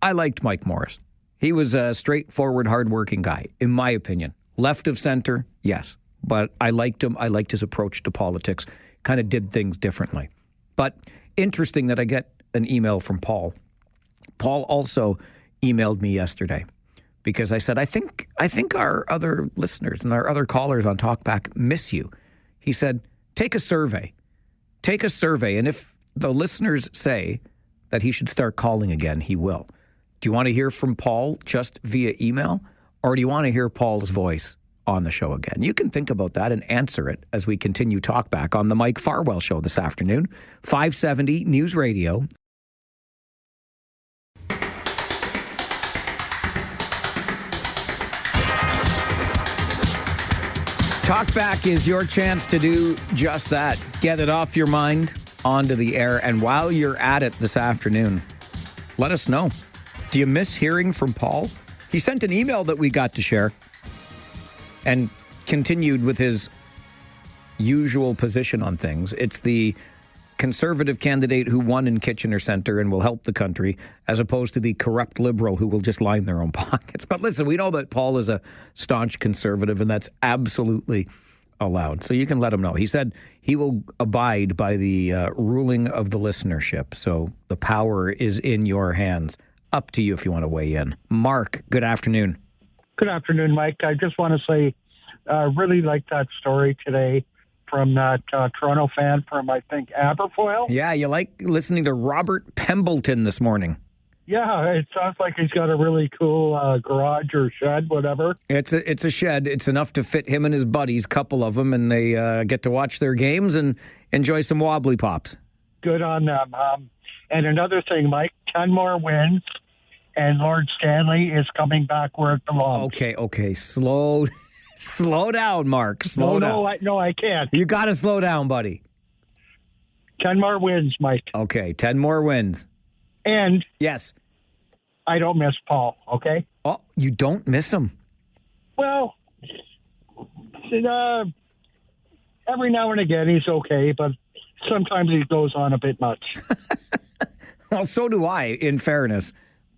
I liked Mike Morris. He was a straightforward, hardworking guy, in my opinion. Left of center, yes. But I liked him. I liked his approach to politics. Kind of did things differently. But interesting that I get an email from Paul. Paul also emailed me yesterday because I said, I think our other listeners and our other callers on Talkback miss you. He said, take a survey. Take a survey. And if the listeners say that he should start calling again, he will. Do you want to hear from Paul just via email? Or do you want to hear Paul's voice on the show again? You can think about that and answer it as we continue Talkback on the Mike Farwell Show this afternoon. 570 News Radio. Talkback is your chance to do just that. Get it off your mind, onto the air. And while you're at it this afternoon, let us know. Do you miss hearing from Paul? He sent an email that we got to share and continued with his usual position on things. It's the conservative candidate who won in Kitchener Centre and will help the country, as opposed to the corrupt liberal who will just line their own pockets. But listen, we know that Paul is a staunch conservative, and that's absolutely allowed. So you can let him know. He said he will abide by the ruling of the listenership. So the power is in your hands. Up to you if you want to weigh in. Mark, good afternoon. Good afternoon, Mike. I just want to say I really liked that story today from that Toronto fan from, I think, Aberfoyle. Yeah, you like listening to Robert Pembleton this morning. Yeah, it sounds like he's got a really cool garage or shed, whatever. It's a shed. It's enough to fit him and his buddies, couple of them, and they get to watch their games and enjoy some wobbly pops. Good on them. And another thing, Mike, 10 more wins, and Lord Stanley is coming back where it belongs. Okay. Slow down, Mark. Slow down. I can't. You got to slow down, buddy. 10 more wins, Mike. Okay, 10 more wins. And yes, I don't miss Paul, okay? Oh, you don't miss him? Well, every now and again he's okay, but sometimes he goes on a bit much. Well, so do I, in fairness.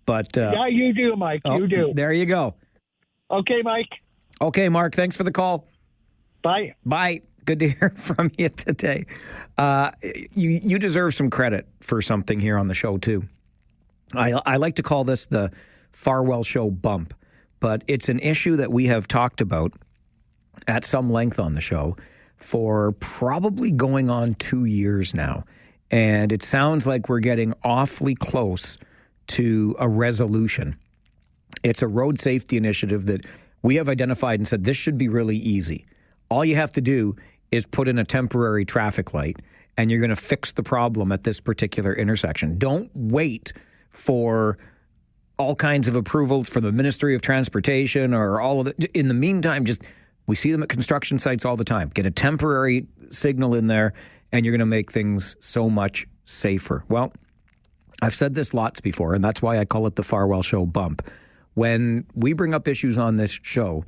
But yeah, you do, Mike. You do. There you go. Okay, Mike. Okay, Mark, thanks for the call. Bye. Bye. Good to hear from you today. You deserve some credit for something here on the show, too. I like to call this the Farwell Show bump, but it's an issue that we have talked about at some length on the show for probably going on 2 years now. And it sounds like we're getting awfully close to a resolution. It's a road safety initiative that we have identified and said this should be really easy. All you have to do is put in a temporary traffic light, and you're going to fix the problem at this particular intersection. Don't wait for all kinds of approvals from the Ministry of Transportation or all of it. In the meantime, we see them at construction sites all the time. Get a temporary signal in there, and you're going to make things so much safer. Well, I've said this lots before, and that's why I call it the Farwell Show bump. When we bring up issues on this show,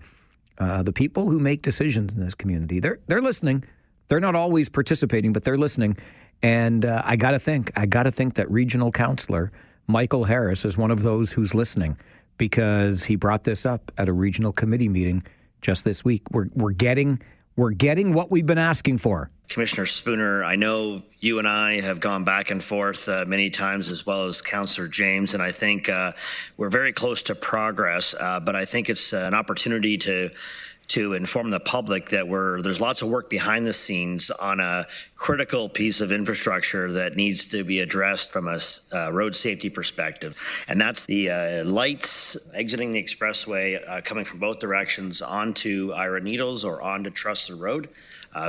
the people who make decisions in this community, they're listening. They're not always participating, but they're listening. And I got to think that Regional Councillor Michael Harris is one of those who's listening, because he brought this up at a regional committee meeting just this week. We're getting what we've been asking for. Commissioner Spooner, I know you and I have gone back and forth many times, as well as Councillor James, and I think we're very close to progress, but I think it's an opportunity to inform the public that there's lots of work behind the scenes on a critical piece of infrastructure that needs to be addressed from a road safety perspective. And that's the lights exiting the expressway coming from both directions onto Ira Needles or onto Trussler Road.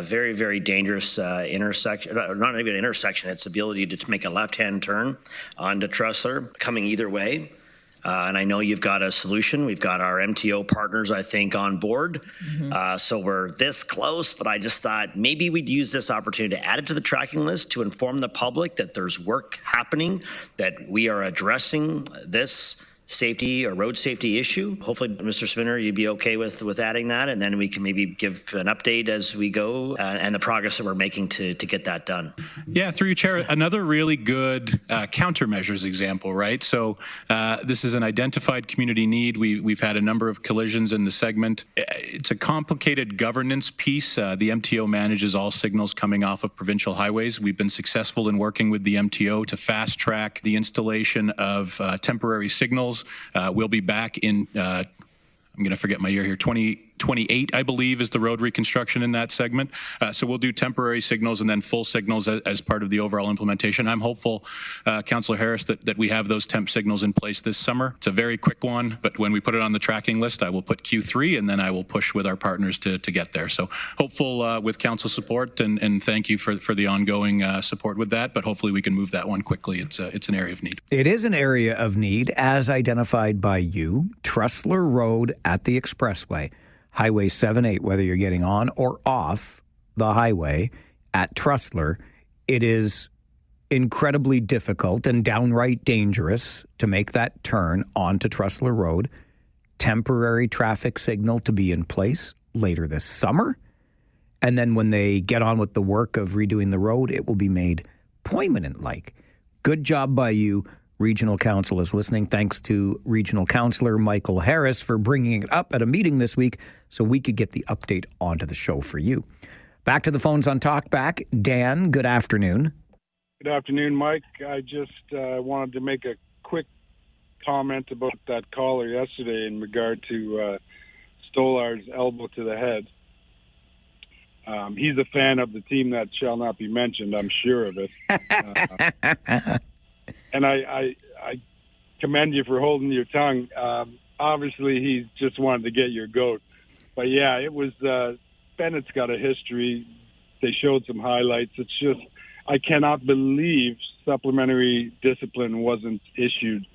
Very, very dangerous intersection, not even an intersection, it's the ability to make a left-hand turn onto Trussler, coming either way. And I know you've got a solution. We've got our MTO partners, I think, on board. Mm-hmm. So we're this close, but I just thought maybe we'd use this opportunity to add it to the tracking list to inform the public that there's work happening, that we are addressing this safety or road safety issue. Hopefully, Mr. Spinner, you'd be okay with adding that, and then we can maybe give an update as we go and the progress that we're making to get that done. Yeah, through you, Chair, another really good countermeasures example, right? So this is an identified community need. We've had a number of collisions in the segment. It's a complicated governance piece. The MTO manages all signals coming off of provincial highways. We've been successful in working with the MTO to fast track the installation of temporary signals. We'll be back in, I'm going to forget my year here, 2028, I believe, is the road reconstruction in that segment. So we'll do temporary signals and then full signals as part of the overall implementation. I'm hopeful, Councillor Harris, that we have those temp signals in place this summer. It's a very quick one, but when we put it on the tracking list, I will put Q3 and then I will push with our partners to get there. So hopeful with council support, and thank you for the ongoing support with that, but hopefully we can move that one quickly. It's an area of need. It is an area of need as identified by you. Trussler Road at the Expressway. Highway 78, whether you're getting on or off the highway at Trussler, it is incredibly difficult and downright dangerous to make that turn onto Trussler Road. Temporary traffic signal to be in place later this summer. And then when they get on with the work of redoing the road, it will be made permanent-like. Good job by you. Regional Council is listening. Thanks to Regional Councillor Michael Harris for bringing it up at a meeting this week so we could get the update onto the show for you. Back to the phones on Talkback. Dan, good afternoon. Good afternoon, Mike. I just wanted to make a quick comment about that caller yesterday in regard to Stollar's elbow to the head. He's a fan of the team that shall not be mentioned, I'm sure of it. And I commend you for holding your tongue. Obviously, he just wanted to get your goat. But, yeah, it was Bennett's got a history. They showed some highlights. It's just I cannot believe supplementary discipline wasn't issued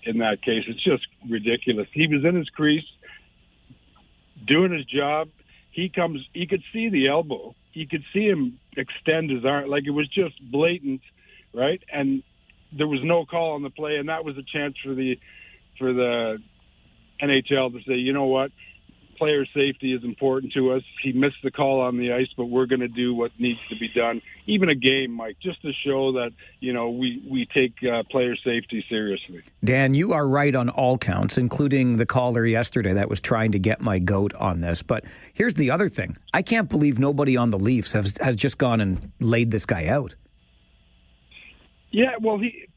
in that case. It's just ridiculous. He was in his crease doing his job. He could see the elbow. You could see him extend his arm. Like, it was just blatant, right? And there was no call on the play, and that was a chance for the NHL to say, you know what, player safety is important to us. He missed the call on the ice, but we're going to do what needs to be done. Even a game, Mike, just to show that, you know, we take player safety seriously. Dan, you are right on all counts, including the caller yesterday that was trying to get my goat on this. But here's the other thing. I can't believe nobody on the Leafs has just gone and laid this guy out. Yeah, well, he,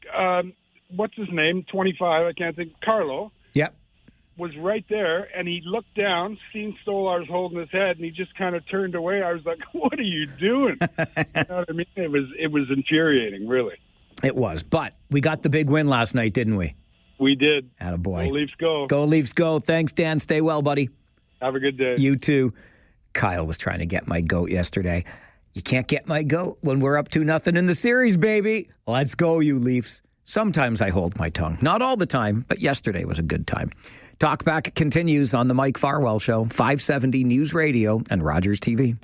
what's his name? 25, I can't think. Carlo. Yep. Was right there, and he looked down, seen Stolarz holding his head, and he just kind of turned away. I was like, what are you doing? You know what I mean? It was infuriating, really. It was, but we got the big win last night, didn't we? We did. Attaboy. Go Leafs go. Go Leafs go. Thanks, Dan. Stay well, buddy. Have a good day. You too. Kyle was trying to get my goat yesterday. You can't get my goat when we're up 2-0 in the series, baby. Let's go, you Leafs. Sometimes I hold my tongue. Not all the time, but yesterday was a good time. Talkback continues on the Mike Farwell Show, 570 News Radio and Rogers TV.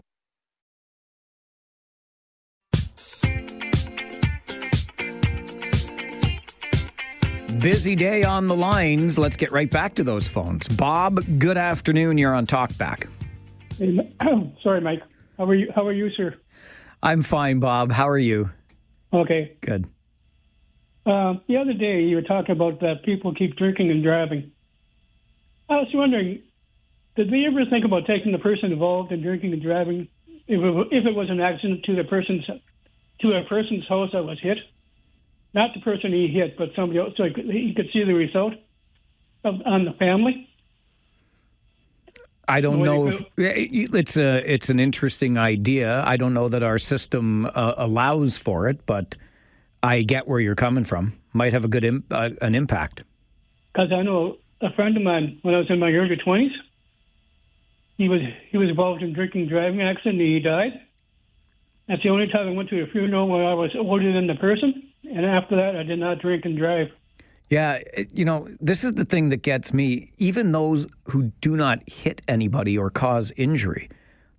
Busy day on the lines. Let's get right back to those phones. Bob, good afternoon. You're on Talkback. Hey, sorry, Mike. How are you, sir? I'm fine, Bob. How are you? Okay. Good. The other day, you were talking about that people keep drinking and driving. I was wondering, did we ever think about taking the person involved in drinking and driving if it was an accident to a person's house that was hit? Not the person he hit, but somebody else, so he could see the result on the family. I don't know if it's an interesting idea. I don't know that our system allows for it, but I get where you're coming from. Might have a good an impact. Because I know a friend of mine, when I was in my early 20s, he was involved in drinking and driving accident, and he died. That's the only time I went to a funeral where I was older than the person, and after that, I did not drink and drive. Yeah, this is the thing that gets me. Even those who do not hit anybody or cause injury,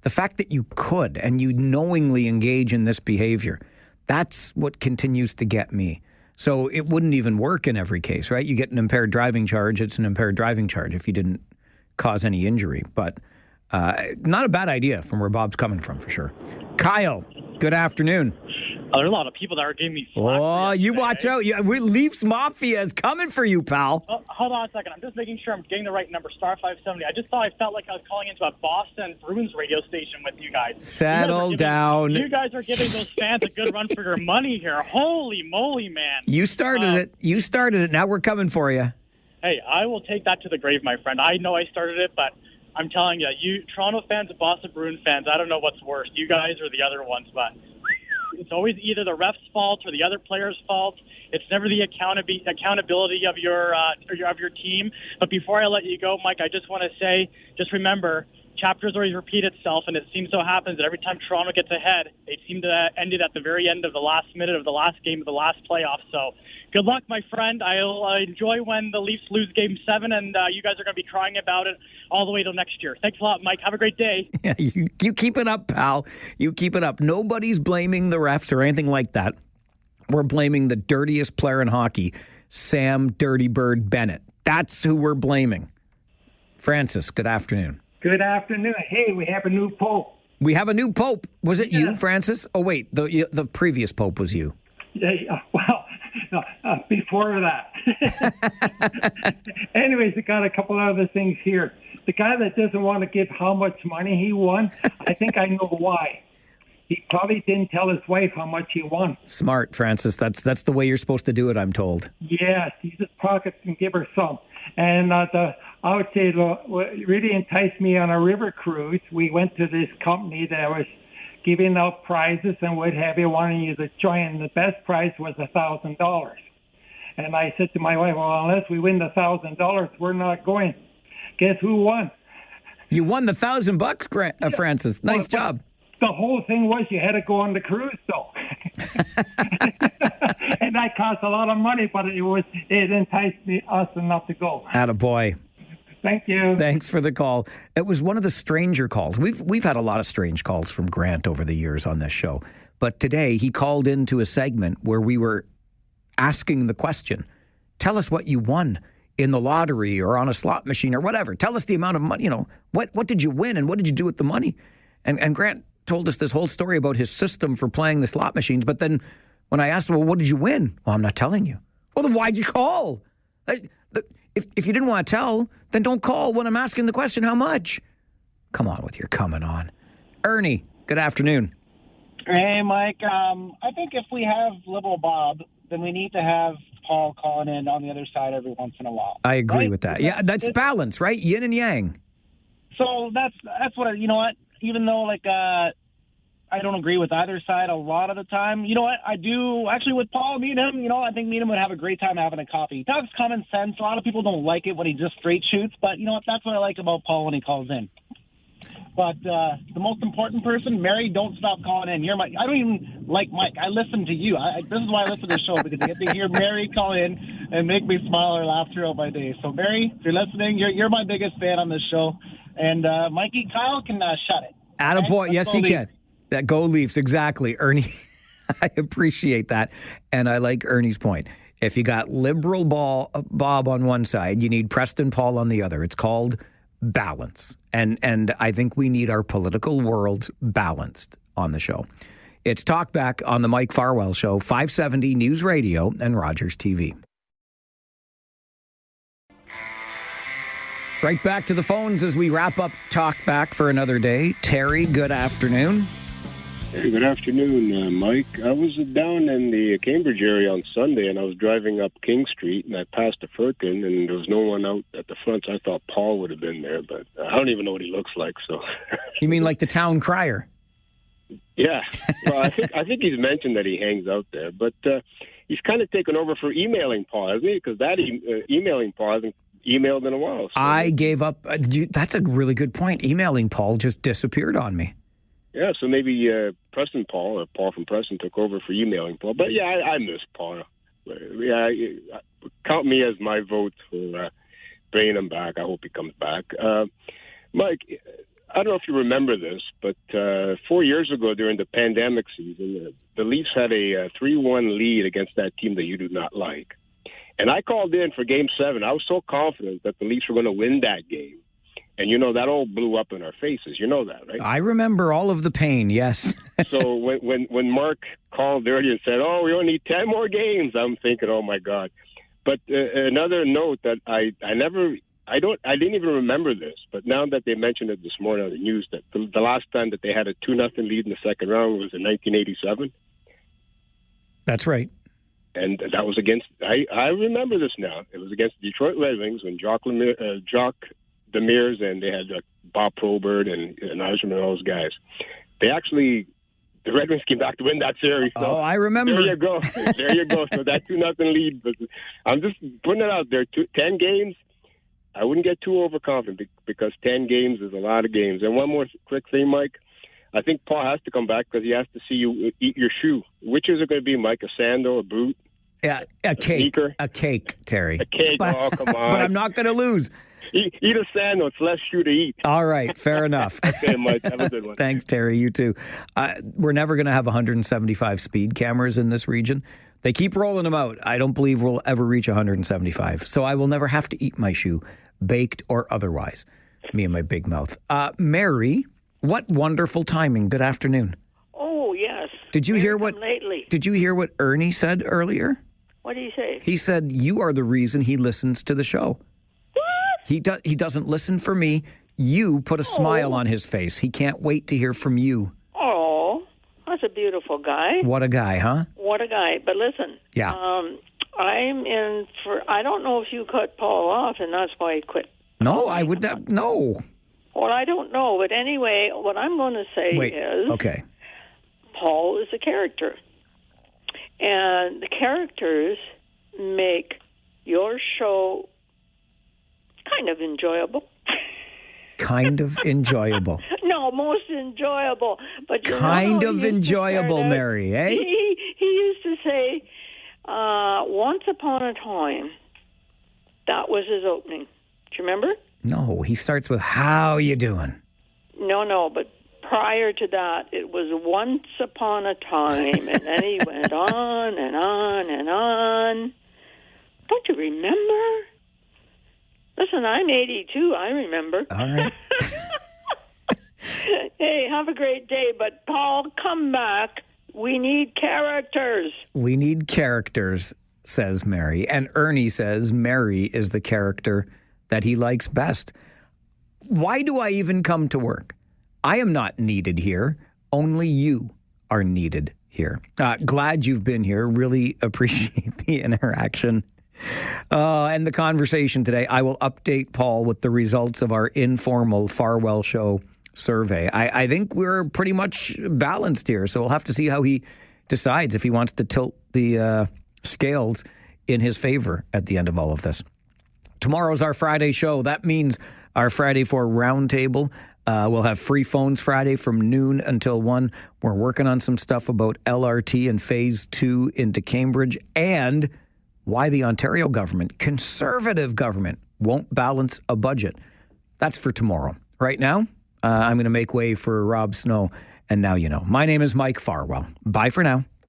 the fact that you could and you knowingly engage in this behavior, that's what continues to get me. So it wouldn't even work in every case, right? You get an impaired driving charge, it's an impaired driving charge if you didn't cause any injury. But not a bad idea from where Bob's coming from, for sure. Kyle, good afternoon. There are a lot of people that are giving me flack. Oh, you watch out. Leafs Mafia is coming for you, pal. Oh, hold on a second. I'm just making sure I'm getting the right number, star 570. I just thought I felt like I was calling into a Boston Bruins radio station with you guys. Settle down. You guys are giving those fans a good run for your money here. Holy moly, man. You started it. You started it. Now we're coming for you. Hey, I will take that to the grave, my friend. I know I started it, but I'm telling you, Toronto fans and Boston Bruins fans, I don't know what's worse. You guys or the other ones, but it's always either the ref's fault or the other player's fault. It's never the accountability of your team. But before I let you go, Mike, I just want to say, just remember, chapters always repeat itself, and it seems so happens that every time Toronto gets ahead, they seem to end it at the very end of the last minute of the last game of the last playoff. So good luck, my friend. I'll enjoy when the Leafs lose Game 7, and you guys are going to be crying about it all the way till next year. Thanks a lot, Mike. Have a great day. Yeah, you keep it up, pal. You keep it up. Nobody's blaming the refs or anything like that. We're blaming the dirtiest player in hockey, Sam Dirty Bird Bennett. That's who we're blaming. Francis, good afternoon. Good afternoon. Hey, we have a new pope. We have a new pope. Was it you, Francis? Oh, wait, the previous pope was you. Yeah, well, before that. Anyways, I got a couple other things here. The guy that doesn't want to give how much money he won, I think I know why. He probably didn't tell his wife how much he won. Smart, Francis. That's the way you're supposed to do it, I'm told. Yes, he just pockets and give her some. And I would say what really enticed me on a river cruise, we went to this company that was giving out prizes and what have you, wanting you to join. The best prize was $1,000. And I said to my wife, well, unless we win the $1,000, we're not going. Guess who won? You won the $1,000, Francis. Nice job. The whole thing was you had to go on the cruise, though. And that cost a lot of money, but it enticed us enough to go. Attaboy. Thank you. Thanks for the call. It was one of the stranger calls. We've had a lot of strange calls from Grant over the years on this show. But today he called into a segment where we were asking the question, tell us what you won in the lottery or on a slot machine or whatever. Tell us the amount of money, what did you win and what did you do with the money? And Grant told us this whole story about his system for playing the slot machines. But then when I asked him, well, what did you win? Well, I'm not telling you. Well, then why'd you call? If you didn't want to tell, then don't call when I'm asking the question, how much? Come on with your coming on. Ernie, good afternoon. Hey, Mike. I think if we have Liberal Bob, then we need to have Paul calling in on the other side every once in a while. I agree with that. Yeah, that's balance, right? Yin and yang. So that's what, you know what? Even though, I don't agree with either side a lot of the time. You know what? I do, actually, with Paul, meet him, I think meet him would have a great time having a coffee. He talks common sense. A lot of people don't like it when he just straight shoots, but you know what? That's what I like about Paul when he calls in. But the most important person, Mary, don't stop calling in. I don't even like Mike. I listen to you. This is why I listen to the show, because I get to hear Mary call in and make me smile or laugh throughout my day. So, Mary, if you're listening, you're my biggest fan on this show. And Mikey, Kyle can shut it. Attaboy. Yes, he can. That go Leafs, exactly, Ernie. I appreciate that. And I like Ernie's point. If you got Liberal Bob on one side, you need Preston Paul on the other. It's called balance. And I think we need our political worlds balanced on the show. It's Talkback on the Mike Farwell Show, 570 News Radio and Rogers TV. Right back to the phones as we wrap up Talkback for another day. Terry, good afternoon. Hey, good afternoon, Mike. I was down in the Cambridge area on Sunday, and I was driving up King Street, and I passed a Firkin, and there was no one out at the front, so I thought Paul would have been there, but I don't even know what he looks like. So, you mean like the town crier? Yeah. Well, I think he's mentioned that he hangs out there, but he's kind of taken over for emailing Paul, hasn't he? Because that emailing Paul hasn't emailed in a while. So. I gave up. That's a really good point. Emailing Paul just disappeared on me. Yeah, so maybe Preston Paul, or Paul from Preston, took over for emailing Paul. But yeah, I miss Paul. Yeah, count me as my vote for bringing him back. I hope he comes back. Mike, I don't know if you remember this, but 4 years ago during the pandemic season, the Leafs had a 3-1 lead against that team that you do not like. And I called in for Game 7. I was so confident that the Leafs were going to win that game. And, that all blew up in our faces. You know that, right? I remember all of the pain, yes. So when Mark called earlier and said, oh, we only need 10 more games, I'm thinking, oh, my God. But another note that I didn't even remember this, but now that they mentioned it this morning on the news, that the last time that they had a 2-0 lead in the second round was in 1987. That's right. And that was against, I remember this now, it was against the Detroit Red Wings when Jacques Demers, and they had Bob Probert and Eiserman and all those guys. The Red Wings came back to win that series. So I remember. There you go. So that 2-0 lead. But I'm just putting it out there. 10 games, I wouldn't get too overconfident because 10 games is a lot of games. And one more quick thing, Mike. I think Paul has to come back because he has to see you eat your shoe. Which is it going to be, Mike? A sandal, a boot? Yeah, a cake. Sneaker? A cake, Terry. A cake. Oh, come on. But I'm not going to lose. Eat a sandwich, less shoe to eat. All right, fair enough. Okay, Mike, have a good one. Thanks, Terry. You too. We're never going to have 175 speed cameras in this region. They keep rolling them out. I don't believe we'll ever reach 175. So I will never have to eat my shoe, baked or otherwise. Me and my big mouth. Mary, what wonderful timing. Good afternoon. Oh, yes. Did you hear what Ernie said earlier? What did he say? He said you are the reason he listens to the show. He doesn't listen for me. You put a smile on his face. He can't wait to hear from you. Oh, that's a beautiful guy. What a guy, huh? What a guy. But listen. Yeah. I'm in for, I don't know if you cut Paul off and that's why he quit. No, I would not. No. Well, I don't know. But anyway, what I'm going to say is. Okay. Paul is a character. And the characters make your show kind of enjoyable. Kind of enjoyable. No, most enjoyable. But kind of enjoyable, Mary, eh? He used to say, once upon a time, that was his opening. Do you remember? No, he starts with, how you doing? No, but prior to that, it was once upon a time, and then he went on and on and on. Don't you remember? Listen, I'm 82. I remember. All right. Hey, have a great day. But, Paul, come back. We need characters. We need characters, says Mary. And Ernie says Mary is the character that he likes best. Why do I even come to work? I am not needed here. Only you are needed here. Glad you've been here. Really appreciate the interaction. And the conversation today. I will update Paul with the results of our informal Farwell Show survey. I think we're pretty much balanced here, so we'll have to see how he decides if he wants to tilt the scales in his favor at the end of all of this. Tomorrow's our Friday show. That means our Friday for Roundtable. We'll have free phones Friday from noon until 1. We're working on some stuff about LRT and Phase 2 into Cambridge and why the Ontario government, conservative government, won't balance a budget. That's for tomorrow. Right now, I'm going to make way for Rob Snow, and now you know. My name is Mike Farwell. Bye for now.